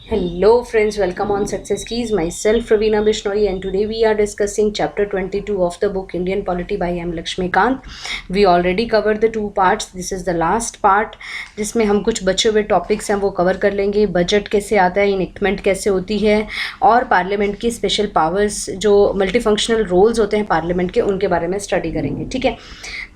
Hello friends, welcome on Success Keys. Myself Ravina Bishnoi and today we are discussing chapter 22 of the book Indian Polity by M. Lakshmikant. We already covered the two parts. This is the last part जिसमें हम कुछ बचे हुए topics हैं वो cover कर लेंगे. Budget कैसे आता है, इनेक्टमेंट कैसे होती है और पार्लियामेंट की स्पेशल पावर्स जो मल्टीफंक्शनल रोल्स होते हैं पार्लियामेंट के उनके बारे में स्टडी करेंगे. ठीक है,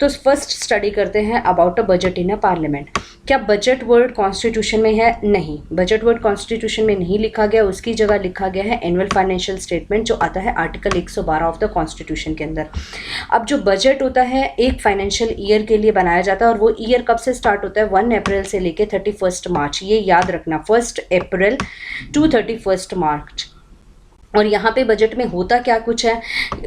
तो फर्स्ट स्टडी करते हैं about a budget in a parliament. क्या बजट वर्ड कॉन्स्टिट्यूशन में है? नहीं, बजट वर्ड कॉन्स्टिट्यूशन में नहीं लिखा गया. उसकी जगह लिखा गया है एनुअल फाइनेंशियल स्टेटमेंट जो आता है आर्टिकल 112 ऑफ द कॉन्स्टिट्यूशन के अंदर. अब जो बजट होता है एक फाइनेंशियल ईयर के लिए बनाया जाता है और वो ईयर कब से स्टार्ट होता है? 1 अप्रैल से लेके 31 मार्च. ये याद रखना, 1 अप्रैल टू 31 मार्च. और यहाँ पे बजट में होता क्या कुछ है,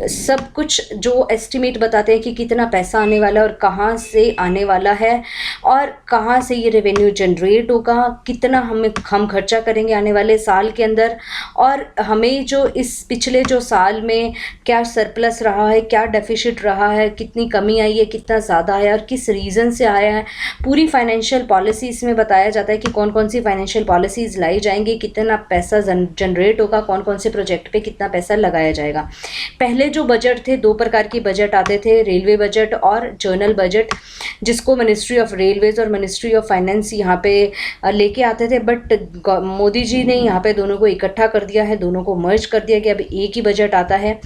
सब कुछ जो एस्टिमेट बताते हैं कि कितना पैसा आने वाला है और कहाँ से आने वाला है और कहाँ से ये रेवेन्यू जनरेट होगा, कितना हम खर्चा करेंगे आने वाले साल के अंदर और हमें जो इस पिछले जो साल में क्या सरप्लस रहा है, क्या डेफिसिट रहा है, कितनी कमी आई है, कितना ज़्यादा है और किस रीज़न से आया है. पूरी फाइनेंशियल पॉलिसी इसमें बताया जाता है कि कौन कौन सी फाइनेंशियल पॉलिसीज़ लाई जाएंगी, कितना पैसा जनरेट होगा, कौन कौन से प्रोजेक्ट पे कितना पैसा लगाया जाएगा. पहले जो बजट थे, दो प्रकार के बजट आते थे, रेलवे बजट और जर्नल बजट, जिसको मिनिस्ट्री ऑफ रेलवेज और मिनिस्ट्री ऑफ फाइनेंस यहाँ पे लेके आते थे. बट मोदी जी ने यहाँ पे दोनों को इकट्ठा कर दिया है, दोनों को मर्ज कर दिया कि अब एक ही बजट आता है.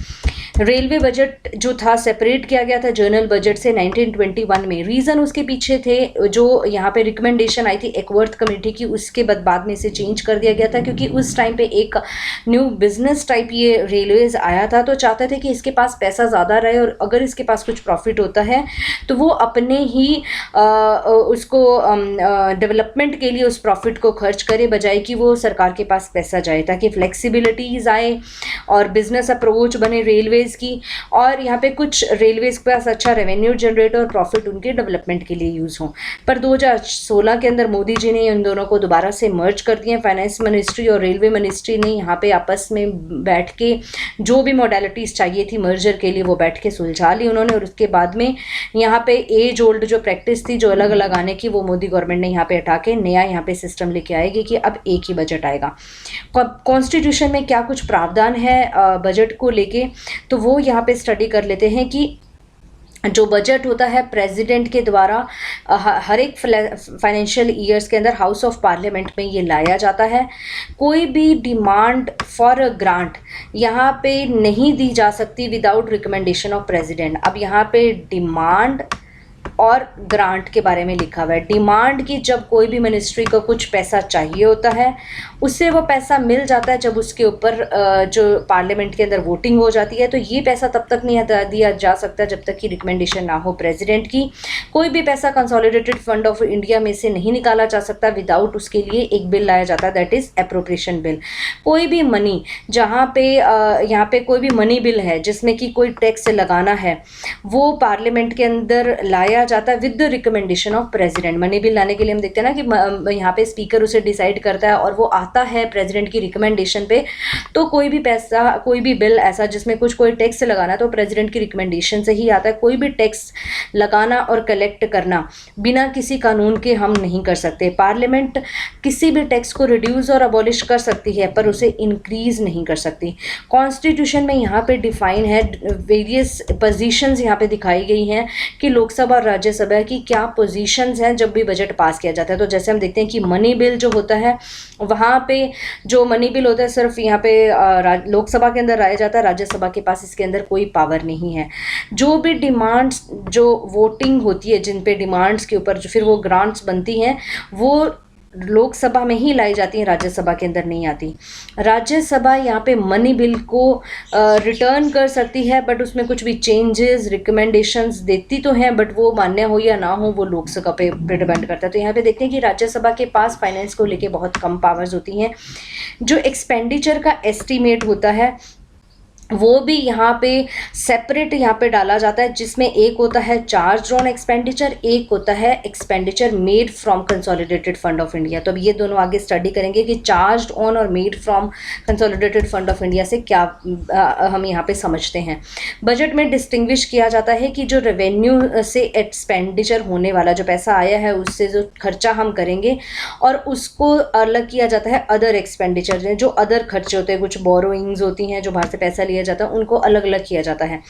रेलवे बजट जो था सेपरेट किया गया था जर्नल बजट से 1921 में. रीज़न उसके पीछे थे, जो यहाँ पे रिकमेंडेशन आई थी एकवर्थ कमेटी की, उसके बाद में इसे चेंज कर दिया गया था क्योंकि उस टाइम पे एक न्यू बिजनेस टाइप ये रेलवेज आया था. तो चाहते थे कि इसके पास पैसा ज़्यादा रहे और अगर इसके पास कुछ प्रॉफिट होता है तो वो अपने ही उसको डेवलपमेंट के लिए उस प्रॉफिट को खर्च करे, बजाय कि वो सरकार के पास पैसा जाए, ताकि फ्लेक्सिबिलिटीज़ आए और बिजनेस अप्रोच बने रेलवेज की. और यहाँ पे कुछ रेलवेज के पास अच्छा रेवेन्यू जनरेट और प्रॉफिट उनके डेवलपमेंट के लिए यूज़ हो. पर 2016 के अंदर मोदी जी ने इन दोनों को दोबारा से मर्ज कर दिए. फाइनेंस मिनिस्ट्री और रेलवे मिनिस्ट्री ने यहाँ पे आपस में बैठ के जो भी मॉडलिटीज़ चाहिए थी मर्जर के लिए वो बैठ के सुलझा ली उन्होंने. और उसके बाद में यहाँ पे एज ओल्ड जो प्रैक्टिस थी जो अलग अलग आने की, वो मोदी गवर्नमेंट ने यहाँ पे हटा के नया यहाँ पे सिस्टम लेके आएगी कि अब एक ही बजट आएगा. कॉन्स्टिट्यूशन में क्या कुछ प्रावधान है बजट को लेके, तो वो यहाँ पे स्टडी कर लेते हैं कि जो बजट होता है प्रेसिडेंट के द्वारा हर एक फाइनेंशियल ईयर्स के अंदर हाउस ऑफ पार्लियामेंट में ये लाया जाता है. कोई भी डिमांड फॉर अ ग्रांट यहाँ पे नहीं दी जा सकती विदाउट रिकमेंडेशन ऑफ प्रेसिडेंट. अब यहाँ पे डिमांड और ग्रांट के बारे में लिखा हुआ है. डिमांड की जब कोई भी मिनिस्ट्री को कुछ पैसा चाहिए होता है, उससे वो पैसा मिल जाता है जब उसके ऊपर जो पार्लियामेंट के अंदर वोटिंग हो जाती है. तो ये पैसा तब तक नहीं दिया जा सकता जब तक कि रिकमेंडेशन ना हो प्रेसिडेंट की. कोई भी पैसा कंसोलिडेटेड फंड ऑफ इंडिया में से नहीं निकाला जा सकता विदाउट उसके लिए एक बिल लाया जाता है, दैट इज़ अप्रोप्रिएशन बिल. कोई भी मनी जहाँ पे यहाँ पे कोई भी मनी बिल है जिसमें कि कोई टैक्स लगाना है, वो पार्लियामेंट के अंदर लाया जाता है with the recommendation of president. Money bill लाने के लिए हम देखते हैं ना कि यहाँ पे स्पीकर उसे डिसाइड करता है और वो आता है प्रेसिडेंट की रिकमेंडेशन पे. तो कोई भी पैसा, कोई भी बिल ऐसा जिसमें कोई टैक्स लगाना है तो प्रेसिडेंट की रिकमेंडेशन से ही आता है. कोई भी टैक्स लगाना और कलेक्ट करना बिना किसी कानून के हम नहीं कर सकते. पार्लियामेंट किसी भी टैक्स को रिड्यूस और अबॉलिश कर सकती है पर उसे इंक्रीज नहीं कर सकती. कॉन्स्टिट्यूशन में यहाँ पे डिफाइन है, वेरियस पोजीशंस यहाँ पे दिखाई गई हैं कि लोकसभा और राज्यसभा की क्या पोजीशंस हैं जब भी बजट पास किया जाता है. तो जैसे हम देखते हैं कि मनी बिल जो होता है, वहाँ पे जो मनी बिल होता है सिर्फ यहाँ पे लोकसभा के अंदर लाया जाता है, राज्यसभा के पास इसके अंदर कोई पावर नहीं है. जो भी डिमांड्स जो वोटिंग होती है जिन पे डिमांड्स के ऊपर जो फिर वो ग्रांट्स बनती हैं, वो लोकसभा में ही लाई जाती हैं, राज्यसभा के अंदर नहीं आती. राज्यसभा यहाँ पे मनी बिल को रिटर्न कर सकती है बट उसमें कुछ भी चेंजेस रिकमेंडेशंस देती तो हैं, बट वो मान्य हो या ना हो वो लोकसभा पे डिपेंड करता है. तो यहाँ पे देखते हैं कि राज्यसभा के पास फाइनेंस को लेके बहुत कम पावर्स होती हैं. जो एक्सपेंडिचर का एस्टीमेट होता है वो भी यहाँ पे सेपरेट यहाँ पे डाला जाता है, जिसमें एक होता है चार्ज ऑन एक्सपेंडिचर, एक होता है expenditure made from consolidated fund of India. तो अब ये दोनों आगे स्टडी करेंगे कि चार्ज ऑन और made from consolidated fund of India से क्या हम यहाँ पे समझते हैं। बजट में डिस्टिंग्विश किया जाता है कि जो रेवेन्यू से एक्सपेंडिचर होने वाला जो पैसा आया है उससे जो खर्चा हम करेंगे, और उसको अलग किया जाता है अदर एक्सपेंडिचर, जो अदर खर्चे होते हैं, कुछ बोरोइंग्स होती हैं जो बाहर से पैसा लिया जाता है, उनको अलग अलग किया जाता है।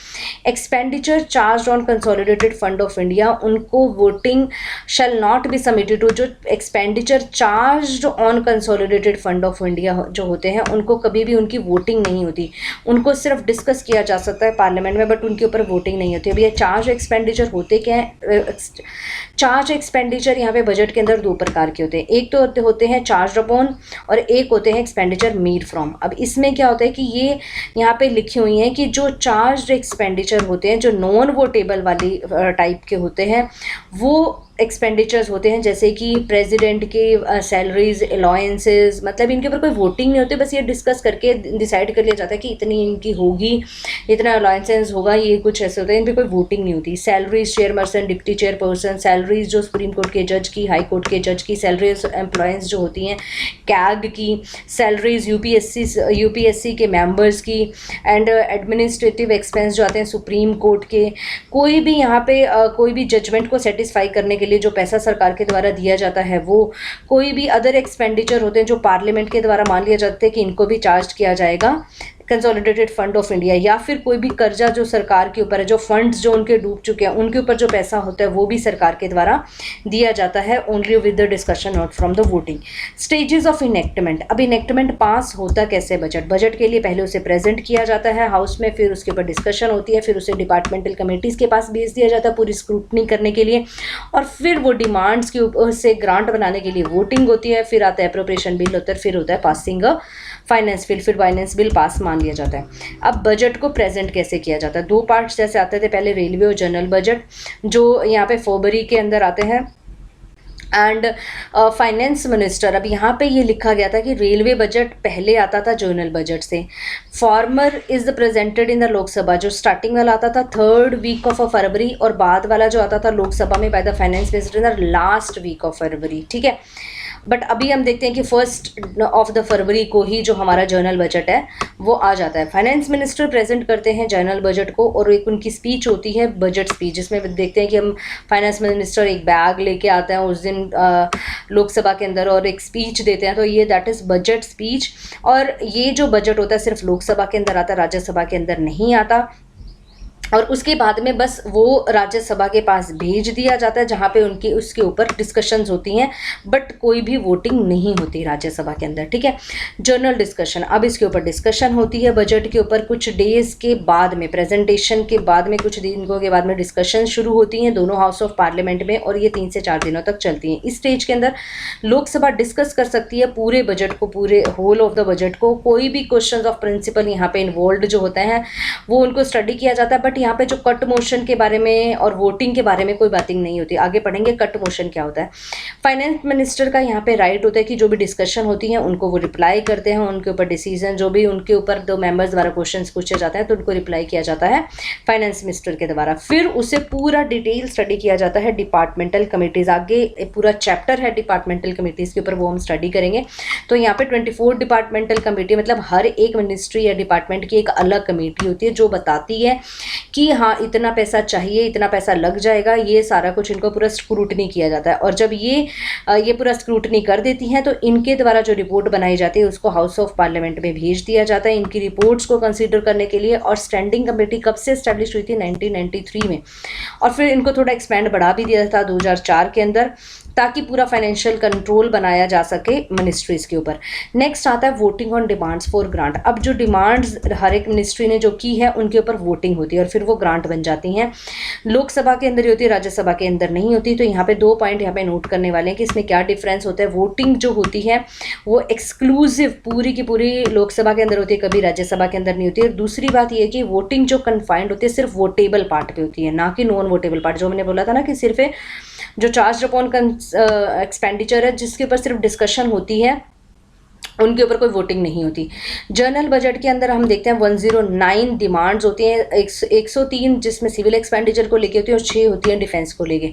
Expenditure charge on consolidated fund of India, उनको voting shall not be submitted to. जो expenditure charge on consolidated fund of India जो होते हैं उनको कभी भी उनकी वोटिंग नहीं होती, उनको सिर्फ डिस्कस किया जा सकता है पार्लियामेंट में, बट उनके ऊपर वोटिंग नहीं होती। अब ये चार्ज एक्सपेंडिचर होते क्या है? चार्ज एक्सपेंडिचर यहाँ पे बजट के अंदर दो प्रकार के होते हैं, एक तो होते हैं चार्ज अपॉन और एक होते हैं एक्सपेंडिचर मेड फ्रॉम। अब इसमें क्या होता है कि ये यहाँ पे लिखी हुई हैं कि जो चार्ज एक्सपेंडिचर होते हैं, जो नॉन वोटेबल वाली टाइप के होते हैं, वो एक्सपेंडिचर्स होते हैं, जैसे कि प्रेसिडेंट के सैलरीज, अलाउंसेस, मतलब इनके ऊपर कोई वोटिंग नहीं होती, बस ये डिस्कस करके डिसाइड कर लिया जाता है कि इतनी इनकी होगी, इतना अलाउंसेस होगा, ये कुछ ऐसे होता है, इन पर कोई वोटिंग नहीं होती। Salaries chairperson, deputy chairperson, salaries जो सुप्रीम कोर्ट के जज की, हाई कोर्ट के जज की, सैलरीज एम्प्लॉयज़ जो होती हैं कैग की, सैलरीज यूपीएससी के मेंबर्स की, एंड एडमिनिस्ट्रेटिव एक्सपेंस जो आते हैं सुप्रीम कोर्ट के। कोई भी यहाँ पे कोई भी जजमेंट को सेटिस्फाई करने के लिए जो पैसा सरकार के द्वारा दिया जाता है, वो कोई भी अदर एक्सपेंडिचर होते हैं जो पार्लियामेंट के द्वारा मान लिया जाता है कि इनको भी चार्ज किया जाएगा कंसोलिडेटेड फंड ऑफ इंडिया, या फिर कोई भी कर्जा जो सरकार के ऊपर है, जो फंड्स जो उनके डूब चुके हैं उनके ऊपर जो पैसा होता है वो भी सरकार के द्वारा दिया जाता है, only with the discussion not from the voting. Stages of enactment. अब इनेक्टमेंट पास होता कैसे? बजट के लिए पहले उसे प्रेजेंट किया जाता है हाउस में, फिर उसके ऊपर डिस्कशन होती है, फिर उसे डिपार्टमेंटल कमेटीज़ के पास भेज दिया जाता है पूरी स्क्रूटनी करने के लिए, और फिर वो डिमांड्स के ऊपर से ग्रांट बनाने के लिए वोटिंग होती है, फिर आता है अप्रोप्रिएशन बिल होता है, फिर होता है पासिंग अ फाइनेंस बिल, फिर फाइनेंस बिल पास मान लिया जाता है। अब बजट को प्रेजेंट कैसे किया जाता है? दो पार्ट्स जैसे आते थे पहले, रेलवे और जनरल बजट, जो यहाँ पे फरवरी के अंदर आते हैं, एंड फाइनेंस मिनिस्टर। अब यहाँ पे ये लिखा गया था कि रेलवे बजट पहले आता था जनरल बजट से। Farmer is presented in the Lok Sabha, जो स्टार्टिंग वाला आता था 3rd वीक ऑफ फरवरी, और बाद वाला जो आता था लोकसभा में by the finance minister in the last week of February, ठीक है। बट अभी हम देखते हैं कि 1 ऑफ द फरवरी को ही जो हमारा जनरल बजट है वो आ जाता है। फाइनेंस मिनिस्टर प्रेजेंट करते हैं जनरल बजट को, और एक उनकी स्पीच होती है बजट स्पीच, जिसमें देखते हैं कि हम फाइनेंस मिनिस्टर एक बैग लेके आते हैं उस दिन लोकसभा के अंदर और एक स्पीच देते हैं, तो ये दैट इज़ बजट स्पीच। और ये जो बजट होता है सिर्फ लोकसभा के अंदर आता है, राज्यसभा के अंदर नहीं आता, और उसके बाद में बस वो राज्यसभा के पास भेज दिया जाता है, जहाँ पे उनकी उसके ऊपर डिस्कशंस होती हैं, बट कोई भी वोटिंग नहीं होती राज्यसभा के अंदर, ठीक है। जनरल डिस्कशन, अब इसके ऊपर डिस्कशन होती है बजट के ऊपर, कुछ डेज के बाद में, प्रेजेंटेशन के बाद में, कुछ दिनों के बाद में डिस्कशन शुरू होती हैं दोनों हाउस ऑफ पार्लियामेंट में, और ये 3 से 4 दिनों तक चलती हैं। इस स्टेज के अंदर लोकसभा डिस्कस कर सकती है पूरे बजट को, पूरे होल ऑफ द बजट को। कोई भी क्वेश्चन ऑफ प्रिंसिपल यहाँ पे इन्वॉल्व जो होते हैं वो उनको स्टडी किया जाता है, बट यहाँ पे जो कट मोशन के बारे में और वोटिंग के बारे में कोई बातिंग नहीं होती। आगे पढ़ेंगे कट मोशन क्या होता है। फाइनेंस मिनिस्टर का यहाँ पे राइट होता है कि जो भी डिस्कशन होती है उनको वो रिप्लाई करते हैं, उनके ऊपर डिसीजन, जो भी उनके ऊपर 2 मेंबर्स द्वारा क्वेश्चन पूछे जाते हैं तो उनको रिप्लाई किया जाता है फाइनेंस मिनिस्टर के द्वारा। फिर उसे पूरा डिटेल स्टडी किया जाता है डिपार्टमेंटल कमिटीज़। आगे पूरा चैप्टर है डिपार्टमेंटल कमिटीज़ के ऊपर, वो हम स्टडी करेंगे। तो यहाँ पे 24 डिपार्टमेंटल कमेटी, मतलब हर एक मिनिस्ट्री या डिपार्टमेंट की एक अलग कमेटी होती है जो बताती है कि हाँ इतना पैसा चाहिए, इतना पैसा लग जाएगा, ये सारा कुछ इनको पूरा स्क्रूटनी किया जाता है। और जब ये पूरा स्क्रूटनी कर देती हैं तो इनके द्वारा जो रिपोर्ट बनाई जाती है उसको हाउस ऑफ पार्लियामेंट में भेज दिया जाता है इनकी रिपोर्ट्स को कंसीडर करने के लिए। और स्टैंडिंग कमेटी कब से एस्टैब्लिश हुई थी? 1993 में। और फिर इनको थोड़ा एक्सपेंड बढ़ा भी दिया था 2004 के अंदर, ताकि पूरा फाइनेंशियल कंट्रोल बनाया जा सके मिनिस्ट्रीज के ऊपर। नेक्स्ट आता है voting on demands for grant. अब जो डिमांड्स हर एक मिनिस्ट्री ने जो की है उनके ऊपर वोटिंग होती है और फिर वो ग्रांट बन जाती हैं। लोकसभा के अंदर ही होती है, राज्यसभा के अंदर नहीं होती। तो यहाँ पे 2 पॉइंट यहाँ पे नोट करने वाले हैं कि इसमें क्या डिफरेंस होता है। वोटिंग जो होती है वो एक्सक्लूसिव पूरी की पूरी लोकसभा के अंदर होती है, कभी राज्यसभा के अंदर नहीं होती है। और दूसरी बात ये है कि वोटिंग जो कन्फाइंड होती है सिर्फ वोटेबल पार्ट पे होती है, ना कि नॉन वोटेबल पार्ट। जो मैंने बोला था ना कि सिर्फ जो चार्ज अपॉन एक्सपेंडिचर है जिसके ऊपर सिर्फ डिस्कशन होती है उनके ऊपर कोई वोटिंग नहीं होती। जनरल बजट के अंदर हम देखते हैं 109 डिमांड्स होती हैं, 103 जिसमें सिविल एक्सपेंडिचर को लेके होती है और 6 होती हैं डिफेंस को लेके।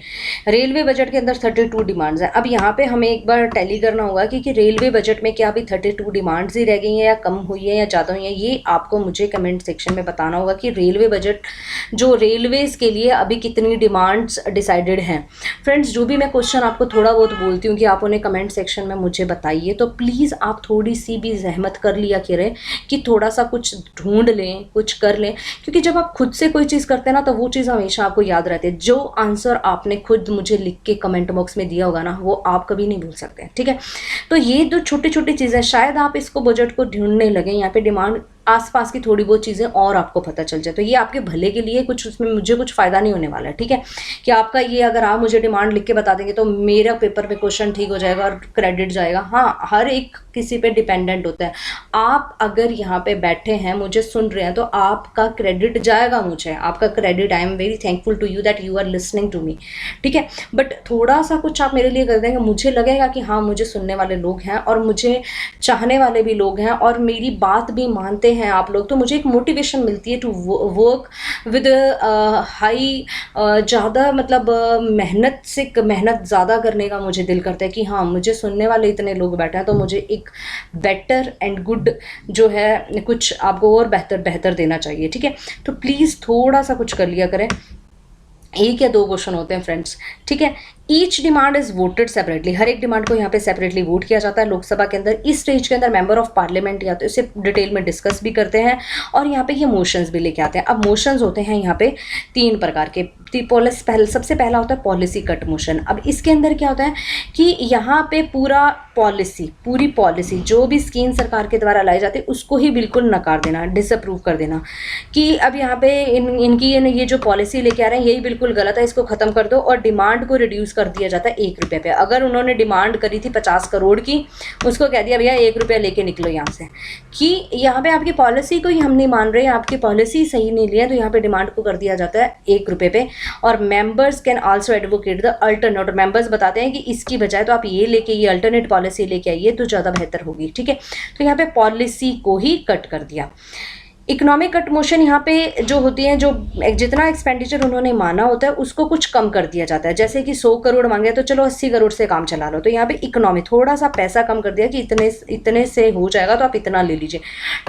रेलवे बजट के अंदर 32 डिमांड्स हैं। अब यहाँ पे हमें एक बार टैली करना होगा कि रेलवे बजट में क्या अभी 32 डिमांड्स ही रह गई हैं या कम हुई है या ज़्यादा हुई है, ये आपको मुझे कमेंट सेक्शन में बताना होगा कि रेलवे बजट जो रेलवेज़ के लिए अभी कितनी डिमांड्स डिसाइडेड हैं। फ्रेंड्स, जो भी मैं क्वेश्चन आपको थोड़ा बहुत बोलती हूँ कि आप उन्हें कमेंट सेक्शन में मुझे बताइए, तो प्लीज़ आप थोड़ी सी भी जहमत कर लिया करें कि थोड़ा सा कुछ ढूंढ लें, कुछ कर लें, क्योंकि जब आप खुद से कोई चीज़ करते हैं ना तो वो चीज़ हमेशा आपको याद रहती है। जो आंसर आपने खुद मुझे लिख के कमेंट बॉक्स में दिया होगा ना, वो आप कभी नहीं भूल सकते। ठीक है, तो ये जो छोटी छोटी चीज़ें, शायद आप इसको बजट को ढूंढने लगे, यहाँ पे डिमांड आसपास की थोड़ी बहुत चीज़ें और आपको पता चल जाए, तो ये आपके भले के लिए, कुछ उसमें मुझे कुछ फ़ायदा नहीं होने वाला है। ठीक है, कि आपका ये अगर आप मुझे डिमांड लिख के बता देंगे तो मेरा पेपर पे क्वेश्चन ठीक हो जाएगा और क्रेडिट जाएगा। हाँ, हर एक किसी पे डिपेंडेंट होता है। आप अगर यहाँ पे बैठे हैं, मुझे सुन रहे हैं, तो आपका क्रेडिट जाएगा, मुझे आपका credit, I am very thankful to you that you are listening to me. ठीक है, बट थोड़ा सा कुछ आप मेरे लिए कर देंगे, मुझे लगेगा कि हाँ, मुझे सुनने वाले लोग हैं और मुझे चाहने वाले भी लोग हैं और मेरी बात भी मानते हैं आप लोग, तो मुझे एक मोटिवेशन मिलती है टू वर्क विद हाई, ज़्यादा मतलब मेहनत ज़्यादा करने का मुझे दिल करता है कि हाँ, मुझे सुनने वाले इतने लोग बैठे हैं तो मुझे एक बेटर एंड गुड जो है कुछ आपको और बेहतर देना चाहिए। ठीक है, तो प्लीज़ थोड़ा सा कुछ कर लिया करें। एक या दो क्वेश्चन होते हैं फ्रेंड्स। ठीक है, each demand is voted separately, हर एक डिमांड को यहाँ पे सेपरेटली वोट किया जाता है लोकसभा के अंदर। इस स्टेज के अंदर मेंबर ऑफ पार्लियामेंट या तो इसे डिटेल में डिस्कस भी करते हैं और यहाँ पे ये मोशंस भी लेके आते हैं। अब मोशंस होते हैं यहाँ पे 3 प्रकार के। सबसे पहला होता है पॉलिसी कट मोशन। अब इसके अंदर क्या होता है कि यहाँ पे पूरी पॉलिसी जो भी स्कीम सरकार के द्वारा लाई जाती है उसको ही बिल्कुल नकार देना, डिसअप्रूव कर देना कि अब यहाँ पे इनकी ये जो पॉलिसी लेके आ रहे हैं यही बिल्कुल गलत है, इसको खत्म कर दो, और डिमांड को रिड्यूस कर दिया जाता है 1 रुपये पे। अगर उन्होंने डिमांड करी थी 50 करोड़ की, उसको कह दिया भैया 1 रुपया लेके निकलो यहाँ से, कि यहाँ पे आपकी पॉलिसी को ही हम नहीं मान रहे, आपकी पॉलिसी सही नहीं ली है, तो यहाँ पे डिमांड को कर दिया जाता है 1 रुपये पे। और members can also advocate the alternate, members बताते हैं कि इसकी बजाय तो आप ये लेके, ये अल्टरनेट पॉलिसी लेके आइए तो ज़्यादा बेहतर होगी। ठीक है, तो यहाँ पे पॉलिसी को ही कट कर दिया। इकोनॉमिक कट मोशन यहाँ पे जो होती है, जो जितना एक्सपेंडिचर उन्होंने माना होता है उसको कुछ कम कर दिया जाता है। जैसे कि 100 करोड़ मांगे तो चलो 80 करोड़ से काम चला लो, तो यहाँ पे इकोनॉमी थोड़ा सा पैसा कम कर दिया कि इतने से हो जाएगा तो आप इतना ले लीजिए।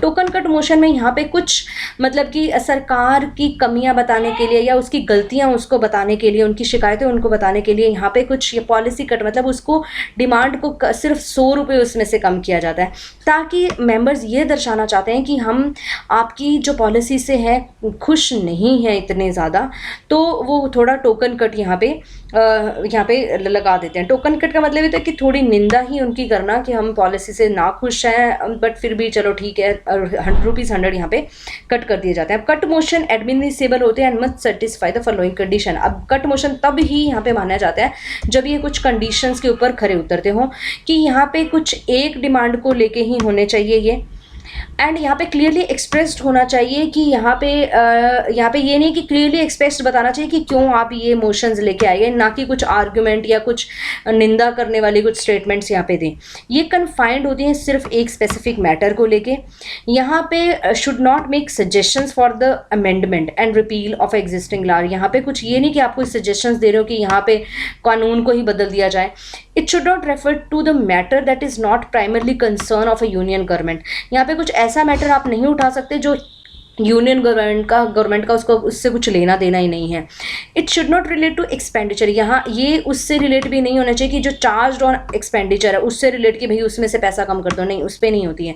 टोकन कट मोशन में यहाँ पे कुछ मतलब कि सरकार की कमियाँ बताने के लिए या उसकी गलतियाँ उसको बताने के लिए, उनकी शिकायतें उनको बताने के लिए यहाँ पे कुछ ये पॉलिसी कट, मतलब उसको डिमांड को सिर्फ 100 रुपये उसमें से कम किया जाता है, ताकि मेंबर्स ये दर्शाना चाहते हैं कि हम आपकी जो पॉलिसी से है खुश नहीं है इतने ज़्यादा, तो वो थोड़ा टोकन कट यहाँ पे लगा देते हैं। टोकन कट का मतलब ये था कि थोड़ी निंदा ही उनकी करना कि हम पॉलिसी से ना खुश हैं, बट फिर भी चलो ठीक है, ₹100 यहाँ पे कट कर दिए जाते हैं। अब कट मोशन एडमिनिसेबल होते हैं and must satisfy the following condition. अब कट मोशन तब ही यहाँ पे माना जाता है जब ये कुछ कंडीशंस के ऊपर खरे उतरते हों कि यहाँ पे कुछ एक डिमांड को लेके ही होने चाहिए ये, एंड यहाँ पे क्लियरली एक्सप्रेस्ड होना चाहिए कि यहाँ पे ये नहीं कि क्लियरली एक्सप्रेस्ड बताना चाहिए कि क्यों आप ये मोशंस लेके आए, ना कि कुछ आर्गुमेंट या कुछ निंदा करने वाली कुछ स्टेटमेंट्स यहाँ पे दें। ये कन्फाइंड होती हैं सिर्फ एक स्पेसिफिक मैटर को लेके। यहाँ पे should not make suggestions for the amendment and repeal of existing law. यहाँ पे कुछ ये नहीं कि आप कोई सजेशंस दे रहे हो कि यहाँ पे कानून को ही बदल दिया जाए। It should not refer to the matter that is not primarily concern of a union government. यहाँ पे कुछ ऐसा मैटर आप नहीं उठा सकते जो यूनियन गवर्नमेंट का उसको उससे कुछ लेना देना ही नहीं है। It should not relate to expenditure. यहाँ ये उससे रिलेट भी नहीं होना चाहिए कि जो चार्ज ऑन एक्सपेंडिचर है उससे रिलेट कि भाई उसमें से पैसा कम कर दो, नहीं, उस पर नहीं होती है।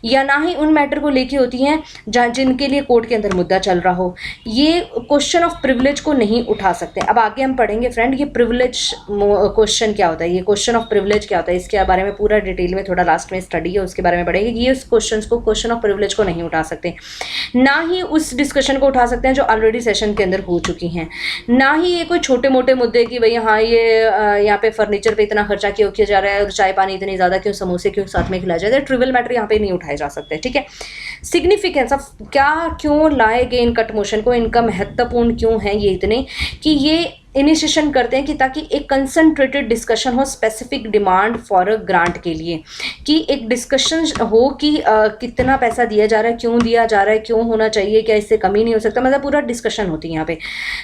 या ना ही उन मैटर को लेके होती हैं जहाँ जिनके लिए कोर्ट के अंदर मुद्दा चल रहा हो। ये क्वेश्चन ऑफ प्रिविलेज को नहीं उठा सकते। अब आगे हम पढ़ेंगे फ्रेंड ये प्रिविलेज क्वेश्चन क्या होता है, ये क्वेश्चन ऑफ प्रिविलेज क्या होता है, इसके बारे में पूरा डिटेल में थोड़ा लास्ट में स्टडी है उसके बारे में पढ़ेंगे। ये उस क्वेश्चन ऑफ प्रिविलेज को नहीं उठा सकते, ना ही उस डिस्कशन को उठा सकते हैं जो ऑलरेडी सेशन के अंदर हो चुकी हैं, ना ही ये कोई छोटे मोटे मुद्दे कि भाई हाँ ये यहाँ पे फर्नीचर पे इतना खर्चा क्यों किया जा रहा है और चाय पानी इतनी ज़्यादा क्यों, समोसे क्यों साथ में खिलाए जाते हैं, ट्रिवियल मैटर यहाँ पे नहीं उठाए जा सकते। ठीक है, सिग्निफिकेंस ऑफ क्या क्यों लाए गए इन कट मोशन को, इनका महत्वपूर्ण क्यों है ये इतने कि ये इनिशिएशन करते हैं कि ताकि एक कंसंट्रेटेड डिस्कशन हो specific demand for a grant के लिए, कि एक डिस्कशन हो कि कितना पैसा दिया जा रहा है, क्यों दिया जा रहा है, क्यों होना चाहिए, क्या इससे कमी नहीं हो सकता, मतलब पूरा डिस्कशन होती है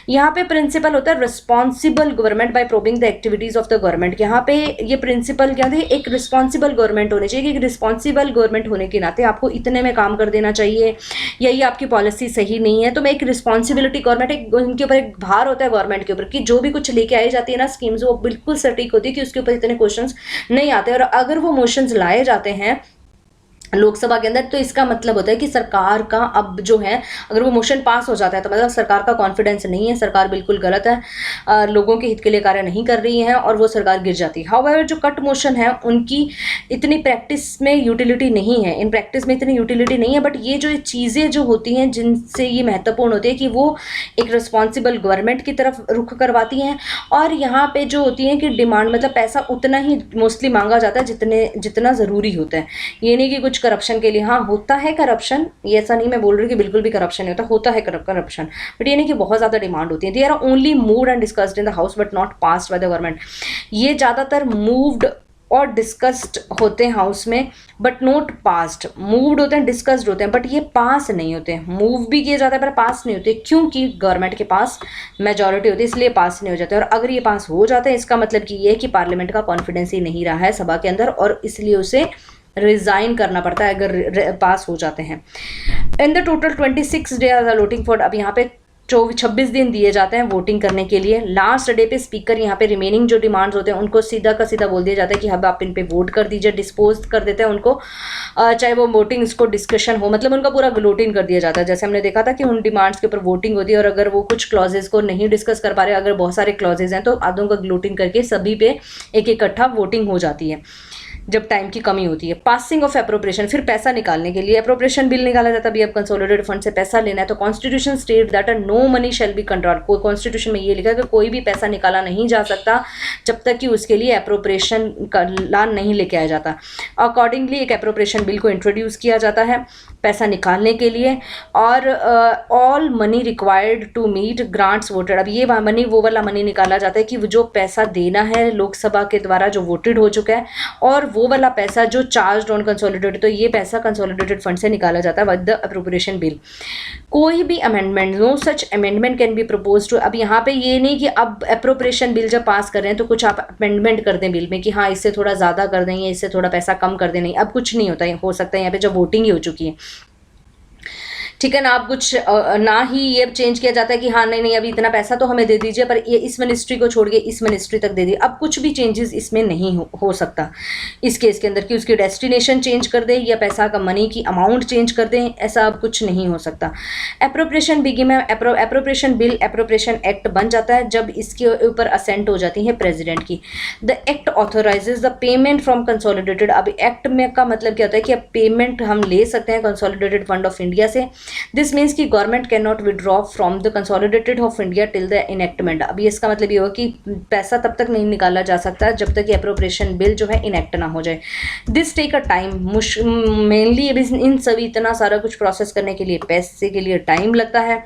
यहाँ पे प्रिंसिपल होता है responsible government by probing the activities of the government. यहाँ पे ये प्रिंसिपल क्या थे, एक रिस्पॉन्सिबल गवर्नमेंट होनी चाहिए, कि एक रिस्पॉन्सिबल गवर्नमेंट होने के नाते आपको इतने में काम कर देना चाहिए, या ये आपकी पॉलिसी सही नहीं है। तो मैं एक रिस्पॉन्सिबिलिटी गवर्नमेंट, एक उनके ऊपर एक भार होता है गवर्नमेंट के ऊपर, कि जो भी कुछ लेके आई जाती है ना स्कीम्स, वो बिल्कुल सटीक होती है कि उसके ऊपर इतने क्वेश्चंस नहीं आते, और अगर वो मोशंस लाए जाते हैं लोकसभा के अंदर, तो इसका मतलब होता है कि सरकार का अब जो है, अगर वो मोशन पास हो जाता है तो मतलब सरकार का कॉन्फिडेंस नहीं है, सरकार बिल्कुल गलत है, लोगों के हित के लिए कार्य नहीं कर रही है, और वो सरकार गिर जाती है। हाउएवर जो कट मोशन है उनकी इतनी प्रैक्टिस में यूटिलिटी नहीं है, इन प्रैक्टिस में इतनी यूटिलिटी नहीं है, बट ये जो चीज़ें जो होती हैं जिनसे ये महत्वपूर्ण होती है कि वो एक रिस्पॉन्सिबल गवर्नमेंट की तरफ रुख करवाती हैं, और यहाँ पे जो होती है कि डिमांड मतलब पैसा उतना ही मोस्टली मांगा जाता है जितना ज़रूरी होता है। ये नहीं कि कुछ करप्शन के लिए, हाँ होता है करप्शन, ये ऐसा नहीं मैं बोल रही कि बिल्कुल भी करप्शन नहीं होता है करप्शन, बट ये नहीं कि बहुत ज़्यादा डिमांड होती है। They are only moved and discussed in the house but not passed by the government. ये ज़्यादातर मूव्ड और डिस्कस्ड होते हैं हाउस में, बट नॉट पास्ड। मूव्ड होते हैं, डिस्कस्ड होते हैं, बट ये पास नहीं होते हैं। मूव भी किए जाते हैं पर पास नहीं होते, क्योंकि गवर्नमेंट के पास मेजॉरिटी होती है, इसलिए पास नहीं हो जाते। और अगर ये पास हो जाते हैं, इसका मतलब कि ये है कि पार्लियामेंट का कॉन्फिडेंस ही नहीं रहा है सभा के अंदर, और इसलिए उसे रिजाइन करना पड़ता है अगर पास हो जाते हैं। In the total 26 day are voting for, अब यहाँ पे 26 दिन दिए जाते हैं वोटिंग करने के लिए। लास्ट डे पे स्पीकर यहाँ पे रिमेनिंग जो डिमांड्स होते हैं उनको सीधा का सीधा बोल दिया जाता है कि अब आप इन पे वोट कर दीजिए, डिस्पोज कर देते हैं उनको, चाहे वो वोटिंग इसको डिस्कशन हो, मतलब उनका पूरा ग्लोटिन कर दिया जाता है। जैसे हमने देखा था कि उन डिमांड्स के ऊपर वोटिंग होती है, और अगर वो कुछ क्लॉजेज को नहीं डिस्कस कर पा रहे, अगर बहुत सारे क्लॉजेज हैं, तो आधों का ग्लोटिन करके सभी पे एक इकट्ठा वोटिंग हो जाती है जब टाइम की कमी होती है। पासिंग ऑफ एप्रोप्रिएशन, फिर पैसा निकालने के लिए एप्रोप्रिएशन बिल निकाला जाता है। अभी अब कंसोलिडेटेड फंड से पैसा लेना है, तो constitution state that no money shall be control. कोई कॉन्स्टिट्यूशन में ये लिखा है कि कोई भी पैसा निकाला नहीं जा सकता जब तक कि उसके लिए एप्रोप्रिएशन का लान नहीं लेके आया जाता। अकॉर्डिंगली एक एप्रोप्रिएशन बिल को इंट्रोड्यूस किया जाता है पैसा निकालने के लिए, और all money required to meet grants voted. अब ये मनी वो वाला मनी निकाला जाता है कि जो पैसा देना है लोकसभा के द्वारा जो वोटेड हो चुका है, और वो वाला पैसा जो चार्ज ऑन कंसोलिडेटेड, तो ये पैसा कंसोलिडेटेड फंड से निकाला जाता है विद द अप्रोप्रिएशन बिल। कोई भी amendment, no such amendment can be propose to. अब यहाँ पे ये नहीं कि अब अप्रोप्रिएशन बिल जब पास कर रहे हैं तो कुछ आप अमेंडमेंट कर दें बिल में कि हाँ इससे थोड़ा ज़्यादा कर दें या इससे थोड़ा पैसा कम कर दें, नहीं, अब कुछ नहीं होता है। हो सकता है यहाँ पे जब वोटिंग ही हो चुकी है, ठीक है ना, आप कुछ ना ही ये चेंज किया जाता है कि हाँ नहीं अभी इतना पैसा तो हमें दे दीजिए, पर ये इस मिनिस्ट्री को छोड़ के इस मिनिस्ट्री तक दे दिए। अब कुछ भी चेंजेस इसमें नहीं हो सकता इस केस के अंदर, कि उसकी डेस्टिनेशन चेंज कर दे या पैसा का मनी की अमाउंट चेंज कर दें, ऐसा अब कुछ नहीं हो सकता। एप्रोप्रिएशन बिल में एप्रोप्रिएशन बिल एप्रोप्रिएशन एक्ट बन जाता है जब इसके ऊपर असेंट हो जाती है प्रेसिडेंट की। The act authorises the payment from consolidated. अब एक्ट में का मतलब क्या होता है कि अब पेमेंट हम ले सकते हैं कंसोलिडेटेड फंड ऑफ इंडिया से। दिस मीन्स कि government can not withdraw from the consolidated of India till the enactment. अब इसका मतलब ये होगा कि पैसा तब तक नहीं निकाला जा सकता जब तक कि एप्रोप्रिएशन बिल जो है इनेक्ट ना हो जाए। This take a time, mainly इन सभी इतना सारा कुछ प्रोसेस करने के लिए पैसे के लिए टाइम लगता है,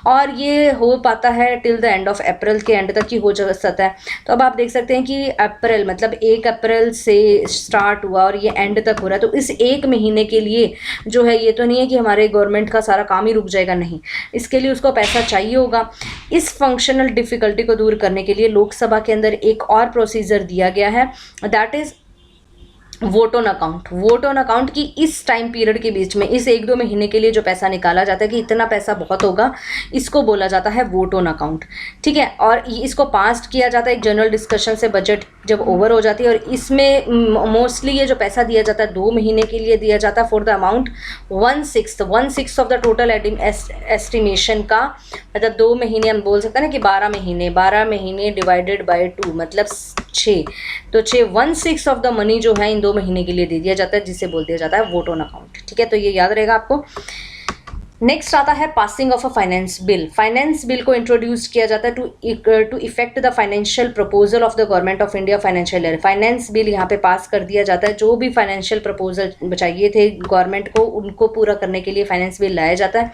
और ये हो पाता है till the end of April के एंड तक ही हो सकता है। तो अब आप देख सकते हैं कि अप्रैल मतलब 1 अप्रैल से स्टार्ट हुआ और ये एंड तक हो रहा है, तो इस एक महीने के लिए जो है ये तो नहीं है कि हमारे गवर्नमेंट का सारा काम ही रुक जाएगा, नहीं, इसके लिए उसको पैसा चाहिए होगा। इस फंक्शनल डिफिकल्टी को दूर करने के लिए लोकसभा के अंदर एक और प्रोसीजर दिया गया है, that is vote on account. Vote on account की इस टाइम पीरियड के बीच में इस 1-2 महीने के लिए जो पैसा निकाला जाता है कि इतना पैसा बहुत होगा, इसको बोला जाता है वोट ऑन अकाउंट, ठीक है। और इसको पास किया जाता है एक जनरल डिस्कशन से, बजट जब ओवर हो जाती है, और इसमें मोस्टली ये जो पैसा दिया जाता है 2 महीने के लिए दिया जाता है for the amount 1/6 of the total estimation का, मतलब 2 महीने हम बोल सकते हैं ना कि 12 महीने डिवाइडेड बाय 2 मतलब 6, तो 1/6 ऑफ द मनी जो है इन 2 महीने के लिए दे दिया जाता है, जिसे बोल दिया जाता है वोट ऑन अकाउंट, ठीक है। तो ये याद रहेगा आपको। नेक्स्ट आता है passing of a finance bill. Finance bill को इंट्रोड्यूस किया जाता है to effect the financial proposal of the government of India financial year. Finance bill यहाँ पे पास कर दिया जाता है, जो भी फाइनेंशियल प्रपोजल चाहिए थे गवर्नमेंट को उनको पूरा करने के लिए फाइनेंस बिल लाया जाता है।